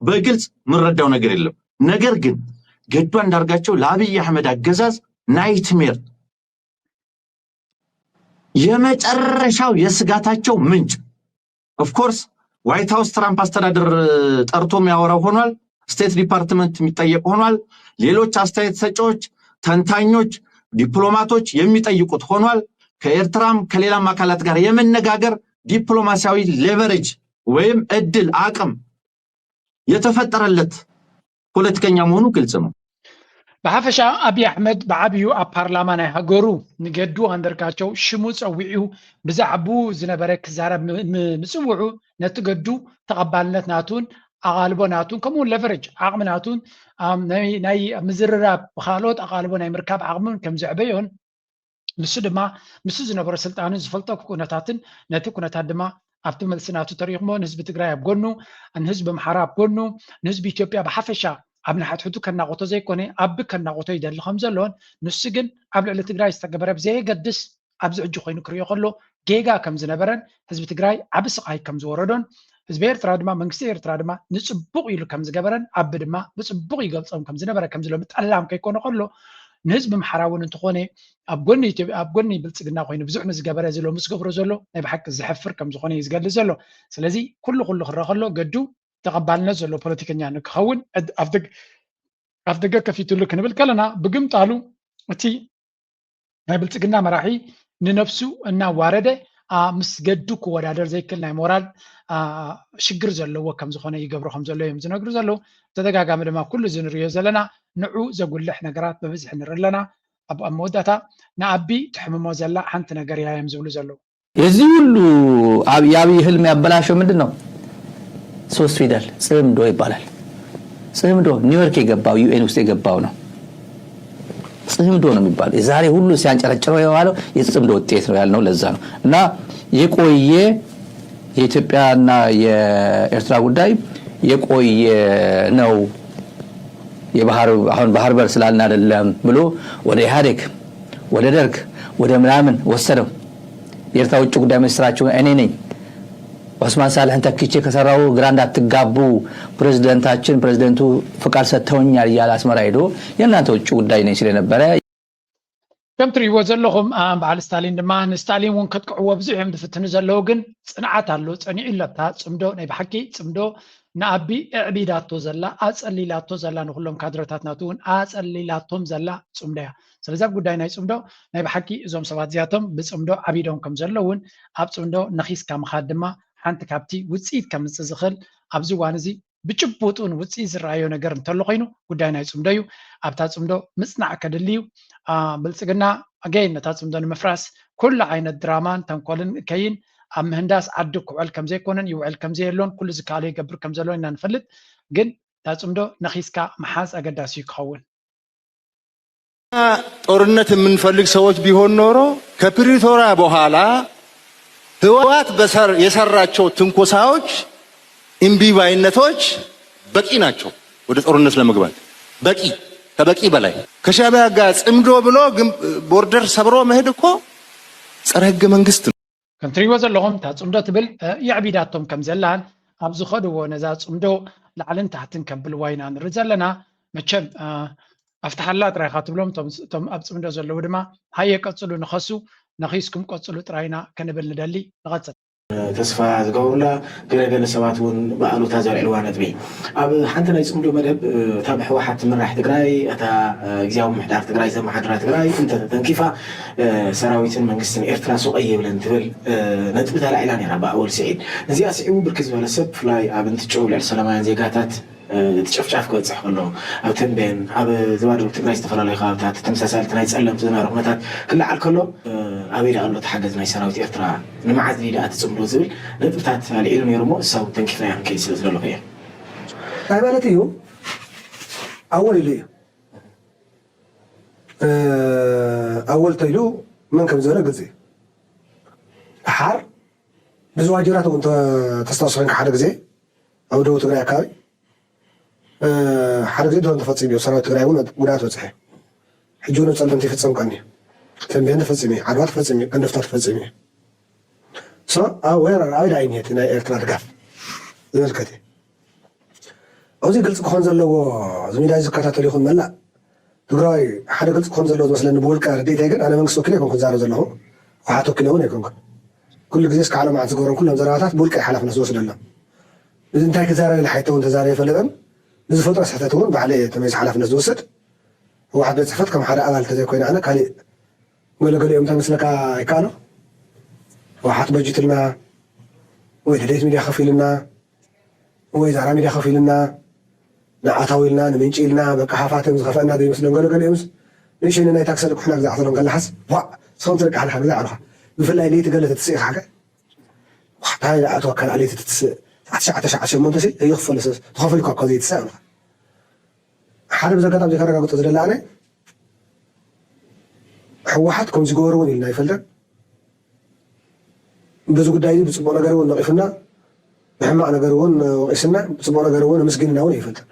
K: በግልጽ ምንረዳው ነገር የለም። ነገር ግን ገዱ አንዳርጋቸው ለአብይ አህመድ አገዛዝ ናይትሜር የመጨረሻው የስጋታቸው ምንጭ ኦፍ ኮርስ ዋይት ሃውስ ትራምፕ አስተዳደር ጠርቶም ያወራው ሆኗል። ስቴት ዲፓርትመንት የሚጠየቅ ሆኗል። ሌሎች አስተያየት ሰጪዎች፣ ተንታኞች፣ ዲፕሎማቶች የሚጠይቁት ሆኗል። ከኤርትራም ከሌላም አካላት ጋር የመነጋገር ዲፕሎማሲያዊ ሌቨሬጅ ወይም እድል አቅም የተፈጠረለት ፖለቲከኛ መሆኑ ግልጽ ነው።
B: በሐፈሻ አብይ አሕመድ በዓብዩ ኣብ ፓርላማ ናይ ሃገሩ ንገዱ አንደርጋቸው ሽሙ ፀዊዑ ብዛዕቡ ዝነበረ ክዛረብ ምጽውዑ ነቲ ገዱ ተቐባልነት ናቱን ኣቓልቦ ናቱን ከምኡውን ለቨሬጅ ዓቕሚ ናቱን ናይ ምዝርራብ ብካልኦት ኣቓልቦ ናይ ምርካብ ዓቕምን ከም ዘዕበዮን ንሱ ድማ ምስ ዝነበሮ ስልጣንን ዝፈልጦ ኩነታትን ነቲ ኩነታት ድማ ኣብቲ መልሲ ናቱ ተሪኽሞ ንህዝቢ ትግራይ ኣብ ጎኑ ንህዝቢ ኣምሓራ ኣብ ጎኑ ንህዝቢ ኢትዮጵያ ብሓፈሻ ኣብ ንሓትሕቱ ከናቆቶ ዘይኮነ ኣብ ከናቆቶ ይደሊ ከም ዘሎን ንሱ ግን ኣብ ልዕሊ ትግራይ ዝተገበረ ብዘየገድስ ኣብዚ ሕጂ ኮይኑ ክሪኦ ከሎ ጌጋ ከም ዝነበረን ህዝቢ ትግራይ ዓብ ስቃይ ከም ዝወረዶን ህዝቢ ኤርትራ ድማ መንግስቲ ኤርትራ ድማ ንፅቡቅ ኢሉ ከም ዝገበረን ኣብ ድማ ብፅቡቅ ይገልፆም ከም ዝነበረ ከም ዝሎ ምጠላም ከይኮነ ከሎ ንህዝቢ ኣምሓራ እውን እንትኾነ ኣብ ጎኒ ኢትዮጵያ ኣብ ጎኒ ብልፅግና ኮይኑ ብዙሕ ንዝገበረ ዘሎ ምስ ገብሮ ዘሎ ናይ ብሓቂ ዝሕፍር ከም ዝኾነ ይዝገልጽ ዘሎ ስለዚ ኩሉ ክረአ ከሎ ገዱ ተቐባልነት ዘሎ ፖለቲከኛ ንክኸውን ኣብ ደገ ከፊትሉ ክንብል ከለና ብግምጣሉ እቲ ናይ ብልፅግና መራሒ ንነፍሱ እናዋረደ ምስ ገዱ ክወዳደር ዘይክል ናይ ሞራል ሽግር ዘለዎ ከም ዝኾነ ይገብሮ ከም ዘሎ እዮም ዝነግሩ ዘለው ተደጋጋሚ ድማ ኩሉ ዝንሪዮ ዘለና ንዑ ዘጉልሕ ነገራት በብዝሕ ንርኢ ኣለና ኣብ መወዳእታ ንኣቢ ትሕምሞ ዘላ ሓንቲ ነገር እያ እዮም ዝብሉ ዘለው
L: የዚህ ሁሉ የአብይ ህልም ያበላሸው ምንድን ነው? ሶስት ፊደል ጽምዶ ይባላል። ጽምዶ ኒውዮርክ የገባው ዩኤን ውስጥ የገባው ነው። ጽምዶ ነው የሚባለው። የዛሬ ሁሉ ሲያንጨረጭረው የዋለው የጽምዶ ውጤት ነው ያልነው ለዛ ነው። እና የቆየ የኢትዮጵያና የኤርትራ ጉዳይ የቆየ ነው። አሁን ባህር በር ስላልን አይደለም ብሎ ወደ ኢህአዴግ ወደ ደርግ ወደ ምናምን ወሰደው። የኤርትራ ውጭ ጉዳይ ሚኒስትራቸው እኔ ነኝ ኦስማን ሳልህን ተክቼ ከሰራው ግራ እንዳትጋቡ ፕሬዝደንቱ ፍቃድ ሰጥተውኛል እያለ አስመራ ሄዶ የእናንተ ውጭ ጉዳይ ነኝ ስለነበረ
B: ከም ትሪእዎ ዘለኹም በዓል ስታሊን ድማ ንስታሊን እውን ከጥቅዕዎ ብዙሕ እዮም ዝፍትኑ ዘለዉ ግን ፅንዓት ኣሎ ፀኒዑ ኢለታ ፅምዶ ናይ ብሓቂ ፅምዶ ንኣቢ እዕቢዳቶ ዘላ ኣፀሊላቶ ዘላ ንኩሎም ካድረታት ናቱ እውን ኣፀሊላቶም ዘላ ፅምዶ እያ ስለዚ ኣብ ጉዳይ ናይ ፅምዶ ናይ ብሓቂ እዞም ሰባት እዚኣቶም ብፅምዶ ዓቢዶም ከም ዘለውን ኣብ ፅምዶ ነኺስካ ምኻድ ድማ ሓንቲ ካብቲ ውፅኢት ከምፅእ ዝኽእል ኣብዚ እዋን እዚ ብጭቡጡን ውፅኢት ዝረኣዮ ነገር እንተሎ ኮይኑ ጉዳይ ናይ ፅምዶ እዩ ኣብታ ፅምዶ ምፅናዕ ከድልዩ ብልፅግና ኣገይን ነታ ፅምዶ ንምፍራስ ኩሉ ዓይነት ድራማን ተንኮልን ከይን ኣብ ምህንዳስ ዓዲ ክውዕል ከም ዘይኮነን ይውዕል ከም ዘየሎን ኩሉ ዝከኣለ ይገብር ከም ዘሎ ኢና ንፈልጥ ግን እታ ፅምዶ ነኺስካ መሓዝ ኣገዳሲ እዩ ክኸውን
M: ጦርነት የምንፈልግ ሰዎች ቢሆን ኖሮ ከፕሪቶሪያ በኋላ ህወሓት የሰራቸው ትንኮሳዎች እምቢባይነቶች በቂ ናቸው ወደ ጦርነት ለመግባት በቂ ከበቂ በላይ ከሻዕቢያ ጋር ጽምዶ ብሎ ቦርደር ሰብሮ መሄድ እኮ ጸረ ህገ መንግስት ነው
B: ከም ትሪእዎ ዘለኹም እታ ፅምዶ ትብል የዕቢዳቶም ከም ዘላን ኣብ ዝኸድዎ ነዛ ፅምዶ ላዕልን ታሕትን ከብልዋ ኢና ንርኢ ዘለና መቸም ኣብቲ ሓላ ጥራይካ ትብሎም እቶም ኣብ ፅምዶ ዘለዉ ድማ ሃየ ቀፅሉ ንኸሱ ነኺስኩም ቀፅሉ ጥራይና ክንብል ንደሊ ንቐፅል
N: ተስፋ ዝገብሩላ ገለገለ ሰባት እውን ብኣሉታ ዘልዕልዋ ነጥቢ ኣብ ሓንቲ ናይ ፅምዶ መደብ እታ ብሕወሓት ትምራሕ ትግራይ እታ ግዝያዊ ምምሕዳር ትግራይ ዘመሓድራ ትግራይ እንተተንኪፋ ሰራዊትን መንግስትን ኤርትራ ሱቕ የብለን ትብል ነጥቢ ተላዒላ ነይራ ብኣወል ስዒድ እዚኣ ስዒቡ ብርክት ዝበለ ሰብ ብፍላይ ኣብ እንትጨው ልዕሊ ሰላማውያን ዜጋታት ትጨፍጫፍ ክበፅሕ ከሎ ኣብ ተንቤን ኣብ ዝባድሩ ትግራይ ዝተፈላለዩ ከባብታት ተመሳሳልቲ ናይ ፀለምቲ ዝነበረ ኩነታት ክለዓል ከሎ ኣበይ ኣሎ ተሓገዝ ናይ ሰራዊት ኤርትራ ንመዓዝ ሊዳ ትፅምዶ ዝብል ነጥብታት ኣልዒሉ ነይሩ እሞ እሳው ተንኪፍና ያ ክንከይድ ስለ ዝደለኹ እየ
P: እንታይ ማለት እዩ ኣወል ኢሉ እዩ ኣወል ተኢሉ መን ከም ዝበለ ግልፂ ድሓር ብዝዋጅራት እውን ተስታውሱ ኮንካ ሓደ ግዜ ኣብ ደቡብ ትግራይ ኣካባቢ ሓደ ግዜ ድሮን ተፈፂሙ እዩ ሰራዊት ትግራይ እውን ጉድኣት በፅሐ ሕጂ እውን ፀለምቲ ይፍፀም ቀኒ ተንቤን ተፈፂሙ እዩ ዓድዋ ተፈፂሙ እዩ ቀንደፍታ ተፈፂሙ እዩ ኣብ ወረራ ኣብ ዳ ዓይነት ናይ ኤርትራ ድጋፍ ዝምልከት እዩ ኣብዚ ግልፂ ክኾን ዘለዎ ዝሜዳ ዝከታተሉ ይኹን መላእ ትግራይ ሓደ ግልፂ ክኾን ዘለዎ ዝመስለኒ ብውልቀ ርድኢተይ ግን ኣነ መንግስቲ ወኪለ ይኮንኩ ዝዛረብ ዘለኹ ውሓት ወኪለ እውን ኣይኮንኩን ኩሉ ግዜ እስካብ ዓለማዓት ዝገብሮም ኩሎም ዘረባታት ብውልቀ ሓላፍነት ዝወስደሎም እዚ እንታይ ክዛረብ ኢለ ሓይተ እውን ተዛረበ ይፈለጠን ንዝፈጥሮ ስሕተት እውን ባዕለ ተመይዝ ሓላፍነት ዝወስድ ህወሓት ቤት ፅሕፈት ከም ሓደ ኣባል ተዘይኮይነ ኣነ ካሊእ ገለገሊኦም እንታይ መስለካ ይከኣሎ ህወሓት በጅትልና ወይ ደደይት ሚድያ ከፍ ኢልና ወይ ዛራ ሚድያ ከፍ ኢልና ንኣታዊ ኢልና ንምንጪ ኢልና በቃ ሃፋትም ዝኸፈአና ዘይመስሎም ገለገሊኦምስ ንእሽተይ ናይ ታክሲ ልኩሕና ክዛዕተሎም ከላሓስ ስኹም ትርቂ ሓልካ ግዛ ኣልካ ብፍላይ ለይቲ ገለ ተትስኢኻ ሓገ እንታይ ዝኣተወካ ለይቲ ትትስእ 998 ይኽፈል ተኸፈል እኳ ዘይትስእ ኣልካ ሓደ ብዘጋጣሚ ዘይከረጋግጦ ዝደላ ኣነ ሕወሓት ከምዚ ገበሩ እውን ኢልና ይፈልጠን በዚ ጉዳይ ብፅቡቅ ነገር እውን ነቂፍና ብሕማቅ ነገር እውን ወቂስና ብፅቡቅ ነገር እውን ምስግንና እውን ይፈልጠን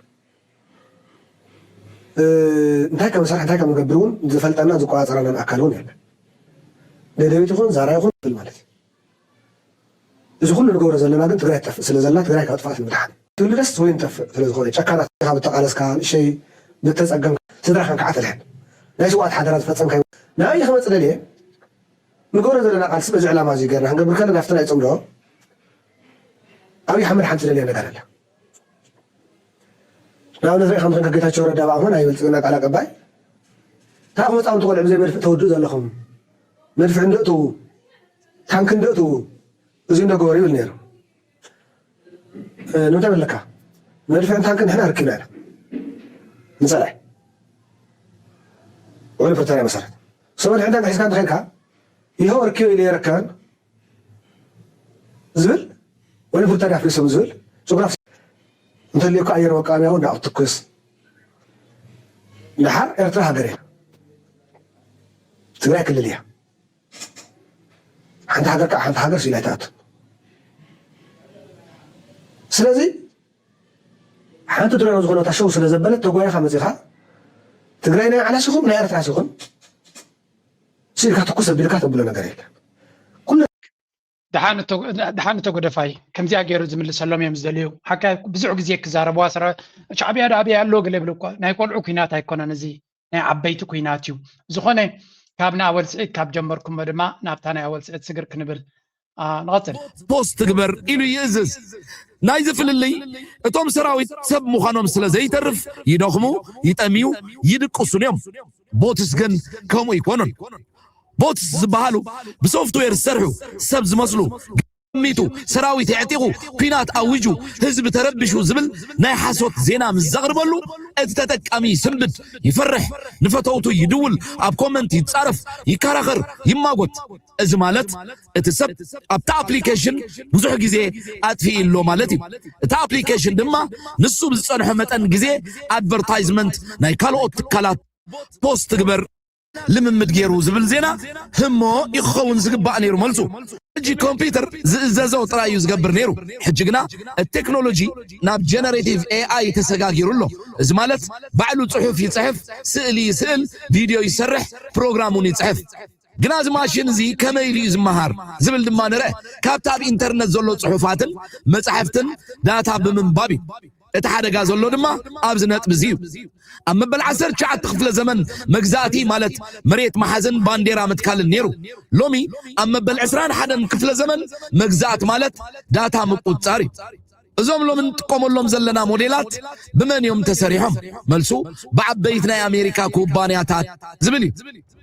P: እንታይ ከም ሰርሕ እንታይ ከም ንገብር እውን ዝፈልጠና ዝቆፃፀረና ኣካል እውን የለን ደደቢት ይኹን ዛራ ይኹን ብል ማለት እዩ እዚ ኩሉ ንገብሮ ዘለና ግን ትግራይ ትጠፍእ ስለ ዘላ ትግራይ ካብ ጥፋት ንምድሓን ትብሊ ደስ ወይ ንጠፍእ ስለዝኾነ ጨካናት ካብ ተቃለስካ ንእሸይ ብተፀገም ስድራኻን ከዓ ተልሕን ናይ ስዋዕት ሓደራ ዝፈፀምካ ንኣብይ ክመፅእ ደልየ ንገብሮ ዘለና ቃልሲ በዚ ዕላማ እዚ ገርና ክንገብር ከለና ኣብቲ ናይ ፅምዶ ኣብይ ሓመድ ሓንቲ ደልየ ነገር ኣላ ንኣብነት ሪኢኻ ምክን ከጌታቸው ረዳ ብኣ ሆን ናይ ብልፅግና ቃል ኣቀባይ እንታይ ክመፃውንቲ ቆልዕ ብዘይ መድፍእ ተወድኡ ዘለኹም መድፍዕ እንደእትዉ ታንክ እንደእትዉ እዚ እንደገበሩ ይብል ነይሩ ንምንታይ በለካ መድፍዕን ታንክን ንሕና ርኪብና ኢና ንፀላእ ወይ ፕሪቶርያ መሰረት ሰው መድፍዕን ታንክ ሒዝካ እንትኸይድካ ይኸው ርኪብ ኢለ የረከበን ዝብል ወይ ፕሪቶርያ ኣፍሪሶም ዝብል ጂኦግራፊ እንተልየካ ኣየር መቃወምያ እውን ናብኡ ትኩስ ድሓር ኤርትራ ሃገር እያ ትግራይ ክልል እያ ሓንቲ ሃገር ከዓ ሓንቲ ሃገር ሲላ ይተኣቱ ስለዚ ሓንቲ ትግራይ ዝኾነ ታሸው ስለ ዘበለት ተጓይኻ መፂኻ ትግራይ ናይ ዓላስ ይኹን ናይ ኤርትራ ይኹን ሲልካ ትኩስ ኣቢልካ ተብሎ ነገር የለን
B: ድሓን ተጎደፋይ ከምዚኣ ገይሩ ዝምልሰሎም እዮም ዝደልዩ ሓካ ብዙሕ ግዜ ክዛረብዋ ሰራ ሻዕብያ ዳዕብያ ኣሎ ገለ ይብል እኳ ናይ ቆልዑ ኩናት ኣይኮነን እዚ ናይ ዓበይቲ ኩናት እዩ ዝኾነ ካብ ንኣወል ስዒድ ካብ ጀመርኩሞ ድማ ናብታ ናይ ኣወል ስዒድ ስግር ክንብል ንቐፅል
Q: ፖስት ትግበር ኢሉ ይእዝዝ ናይ ዝፍልልይ እቶም ሰራዊት ሰብ ምዃኖም ስለ ዘይተርፍ ይደኽሙ ይጠምዩ ይድቅሱን እዮም ቦትስ ግን ከምኡ ይኮኑን ቦትስ ዝበሃሉ ብሶፍትዌር ዝሰርሑ ሰብ ዝመስሉ ሚቱ ሰራዊት የዕጢቑ ኩናት ኣውጁ ህዝቢ ተረብሹ ዝብል ናይ ሓሶት ዜና ምስ ዘቕርበሉ እቲ ተጠቃሚ ስንብድ ይፈርሕ ንፈተውቱ ይድውል ኣብ ኮመንት ይፃረፍ ይከራኸር ይማጎት እዚ ማለት እቲ ሰብ ኣብታ ኣፕሊኬሽን ብዙሕ ግዜ ኣጥፊኢሎ ማለት እዩ እታ ኣፕሊኬሽን ድማ ንሱ ብዝፀንሖ መጠን ግዜ ኣድቨርታይዝመንት ናይ ካልኦት ትካላት ፖስት ትግበር ልምምድ ገይሩ ዝብል ዜና ህሞ ይኸውን ዝግባእ ነይሩ መልሱ ሕጂ ኮምፒውተር ዝእዘዞ ጥራዩ ዝገብር ነይሩ ሕጂ ግና ቴክኖሎጂ ናብ ጀነሬቲቭ ኤአይ ተሰጋጊሩ ኣሎ እዚ ማለት ባዕሉ ፅሑፍ ይፅሕፍ ስእሊ ይስእል ቪድዮ ይሰርሕ ፕሮግራሙን ይፅሕፍ جناز ماشين زي كما يليز مهار زبل دما نرى كابتاب انترنت زلو صحفاتن مصحفتن داتا بمن بابي اتحادقا زلو دما ابزنت بزيو اما بالعسر شعات تخفل زمن مجزاتي مالت مريت محزن بانديرا متكال نيرو لومي اما بالعسران حدا كفل زمن مجزات مالت داتا مقوصاري ازوم لو من تقوم لهم زلنا موديلات بمن يوم تسريحهم ملسو بعبيتنا امريكا كوبانياتات زبلي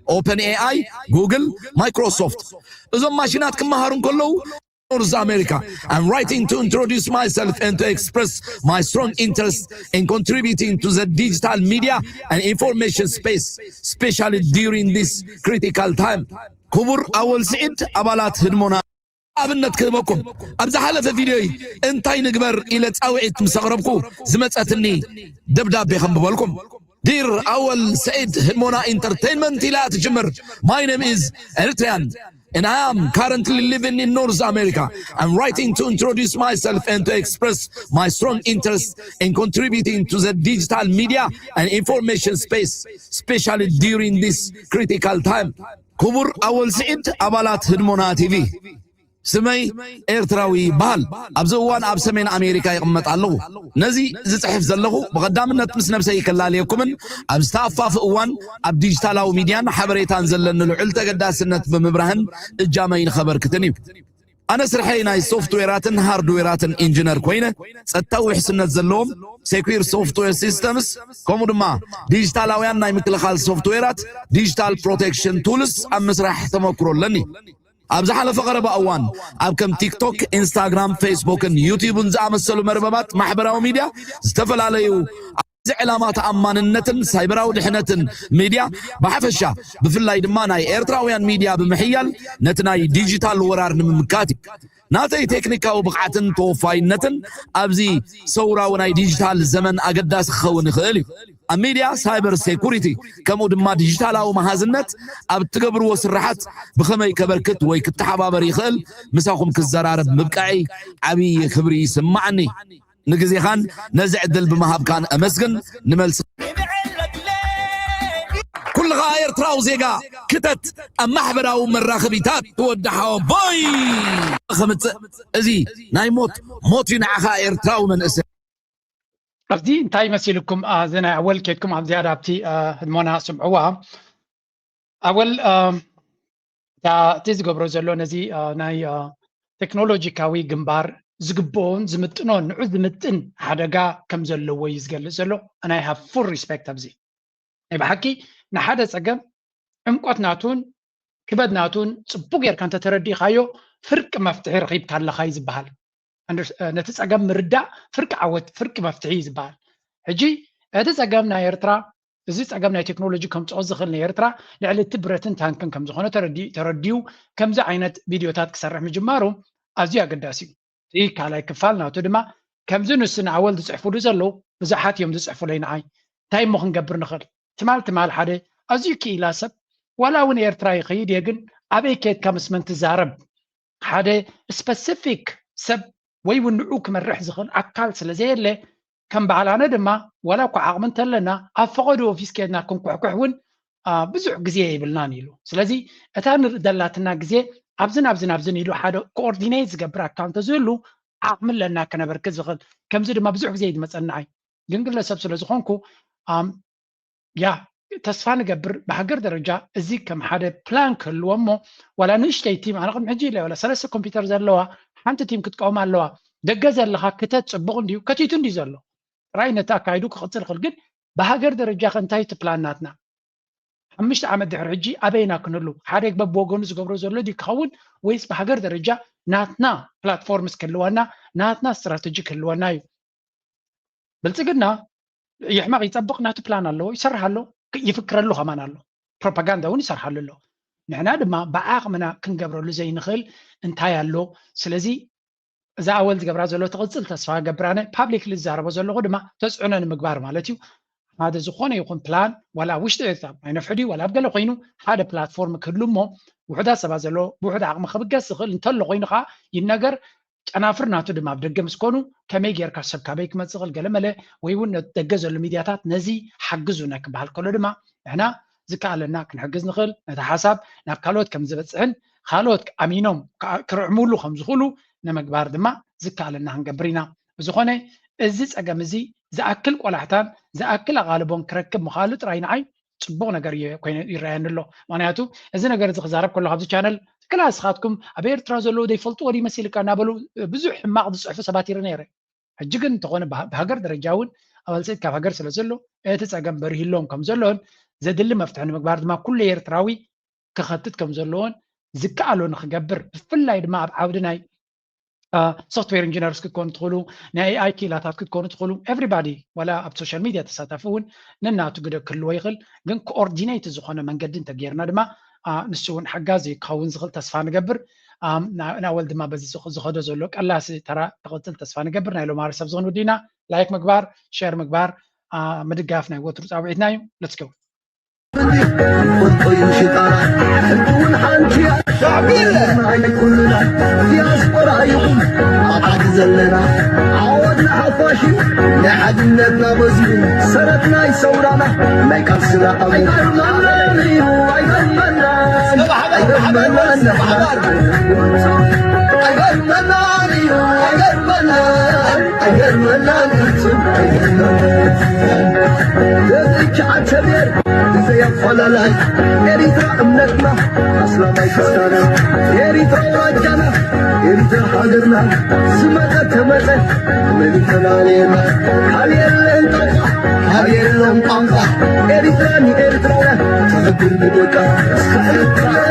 Q: اوبن اي اي جوجل مايكروسوفت ازوم ماشينات كمهارون كله North America. I'm writing to introduce myself and to express my strong interest in contributing to the digital media and information space, especially during this critical time. كبر أول سعيد أبالات هدمونا أبنت كذبكم أبزح على في فيديوي انتي نقبر إلى تأوعد مسغربكو زمتأتني دبداب بيخم ببالكم دير أول سعيد هدمونا entertainment لا تجمر. My name is Eritrean and I am currently living in North America. I'm writing to introduce myself and to express my strong interest in contributing to the digital media and information space, especially during this critical time. كبر أول سعيد أبالات هدمونا TV. سمي إيرتراوي بال أبزوان أب سمين أمريكا يقمت علو نزي زتحف زلغو بقدام نتمس نفسي كلا ليكمن أب ستافاف أوان أب ديجيتالاو ميديان حبريتان زلن العلتا قداس النت بمبرهن الجامعين خبر كتنيب أنا سرحينا سوفت ويراتن هارد ويراتن إنجينير كوينة ستاوي حسنة زلوم سيكوير سوفت وير سيستمز كومود ما ديجيتالاويان ناي مثل خال سوفت ويرات ديجيتال بروتكشن تولز أم مسرح تمكرو لني أبزح على فقرة بأوان أبكم تيك توك إنستغرام فيسبوك يوتيوب نزعمسلو مرببات محبرة وميديا استفل عليو علامات أمان النتن سايبرا ودحنتن ميديا بحفشة بفلاي دماناي إيرتراويان ميديا بمحيال نتناي ديجيتال ورار نمكاتي ناتي تكنيكا وبقعتن توفاي نتن أبزي صورة وناي ديجيتال زمن أقداس خون خيلي الميديا سايبر سيكوريتي كمو دما ديجيتال أو مهازنت أبتقبر وسرحات بخمي كبركت ويكت حبابر يخل مساخم كالزرارب مبكعي عبي خبري سمعني نقزي خان نزع الدل بمهاب كان أمسكن نملس كل غاير تراوزيقا كتت أما حبرا ومراخبيتات تودحوا باي خمت ازي ناي موت في نعخا إيرتراو من اسم
B: أفدي انتاي مسيلكم زنا أول كيتكم عم زيادة بتي هدمونا سمعوها أول تا تيزقو بروزلو نزي ناي تكنولوجي كاوي جنبار زقبون زمتنون نعوذ متن حدقا كم زلو ويزقل زلو أنا I have full respect أبزي بحكي نحادة سقم عمقوت ناتون كبد ناتون صبوغ يركان تتردي خايو فرق مفتحي رقيب كان لخاي زبهال نتسقم مردع فرق عوت فرق مفتحي زبهال هجي هتسقمنا يرترا زي سقمنا تكنولوجي كم تعوزخلنا يرترا لعلي تبرتن تانكن كم زخونه ترديو كم زي عينت فيديوهات كسرح مجمارو أزيا قداسي إيه كالاي كفالنا تدما كم زين السنة أول تسعفوا لزلو بزحات يوم تسعفوا لين عاي تايم مخن قبر نخل تمال حدا أزيو كي لا سب ولا وين إيرتراي خيد يجن أبي كيد كمس من تزارب حدا سبيسيفيك سب وي ونعوك من رح زخل أكال سلزي اللي كم بعلانا دما ولا كعقمن تلنا أفقدوا في سكيدنا كم كحكحون بزع جزية بالنانيلو سلزي أتان دلاتنا جزية أبزن يلو حدا كوردينيتس قبر أكاونت زلو عقمل لنا كنا بركز زخل كم زد ما بزع جزية مثلا عاي جنقل لسبسل زخونكو يا تصفان قبر بحقر درجة زي كم حدا بلان كل ومو ولا نشتي تيم أنا قد محجي له ولا سلسة كمبيوتر زلوها حانت تيم كتقوم علوها دقة زلها كتات صبغن ديو كتيتون دي زلو راينا تاكايدوك خطر خلقن بحقر درجة خنتايت بلاناتنا مش عمد حجي أبينا كنلو حريك ببوغون زقبرو زلو دي كون ويس بحقر درجة ناتنا بلاتفورمز كلوانا ناتنا استراتيجي كلوانا بلتقنا يحمق يطبق ناتو بلان له يسرح له يفكر له كمان له بروباغندا ون يسرح له نحنا دما بعاقمنا كنقبرو له زي نخل انتهى له سلازي إذا أول زقبرا زلو تغزل تصفى قبرانا بابليك للزاربو زلو دما تسعونا المقبار مالتيو هذا زخونه يكون بلان ولا وش تأثم يعني فحدي ولا أبقى له قينو هذا بلاتفورم كلهم وحدا سبازلو بوحدا عقم خبقة سخل انتل قينقا ينقر أنا فرنا تود ما بدق مسكونو كميج يركب سب كبيك ما تسخل قال ملا ويون تجزء الميدياتات نزي حجزونك بهالكل دما هنا ዝከኣለና ክንሕግዝ ንኽእል ነቲ ሓሳብ ናብ ካልኦት ከም ዝበፅሕን ካልኦት ኣሚኖም ክርዕምሉ ከም ዝኽእሉ ንምግባር ድማ ዝከኣለና ክንገብር ኢና ብዝኾነ እዚ ፀገም እዚ ዝኣክል ቆላሕታን ዝኣክል ኣቓልቦን ክረክብ ምኻሉ ጥራይ ንዓይ ፅቡቕ ነገር ኮይኑ ይረአየኒ ኣሎ ምክንያቱ እዚ ነገር እዚ ክዛረብ ከለኹ ኣብዚ ቻነል ትክክል ንስኻትኩም ኣብ ኤርትራ ዘለዉ ዘይፈልጥዎ ይመስልካ እናበሉ ብዙሕ ሕማቕ ዝፅሕፉ ሰባት ይረ ነይረ ሕጂ ግን እንተኾነ ብሃገር ደረጃ እውን ኣባልሰት ካብ ሃገር ስለ ዘሎ እቲ ፀገም በሪሂሎም ከም ዘለዎን ዘድሊ መፍትሒ ንምግባር ድማ ኩሉ ኤርትራዊ ክኸትት ከም ዘለዎን ዝከኣሎ ንክገብር ብፍላይ ድማ ኣብ ዓውዲ ናይ ሶፍትዌር ኢንጂነርስ ክትኮኑ ትኽእሉ ናይ ኤኣይ ኪላታት ክትኮኑ ትኽእሉ ኤቭሪባዲ ዋላ ኣብ ሶሻል ሚድያ ተሳታፊ እውን ነናቱ ግደ ክህልዎ ይኽእል ግን ኮኦርዲኔት ዝኾነ መንገዲ እንተጌርና ድማ ንሱ እውን ሓጋዚ ክኸውን ዝኽእል ተስፋ ንገብር ናወል ድማ በዚ ዝኸዶ ዘሎ ቀላሲ ተራ ተቐፅል ተስፋ ንገብር ናይ ሎም ማሕበረሰብ ዝኾኑ ወዲና ላይክ ምግባር ሼር ምግባር ምድጋፍ ናይ ወትሩ ፃውዒትና እዩ ሌትስ ጎ
R: وطيب شطارة الكون حنتي شعبية كلنا دياسبورا يقوم عقد زلنا عودنا حفاشي لحدنا بزمن سنتنا يسورانا ما يكسر أبو فلالای اریترا امنتنا اصلا مایکستانا اریترا واجانا اریترا حاضرنا سمتا تمتا ملکنا لینا حالیر لنطاقا حالیر لنطاقا اریترا نی اریترا تغبر بدوكا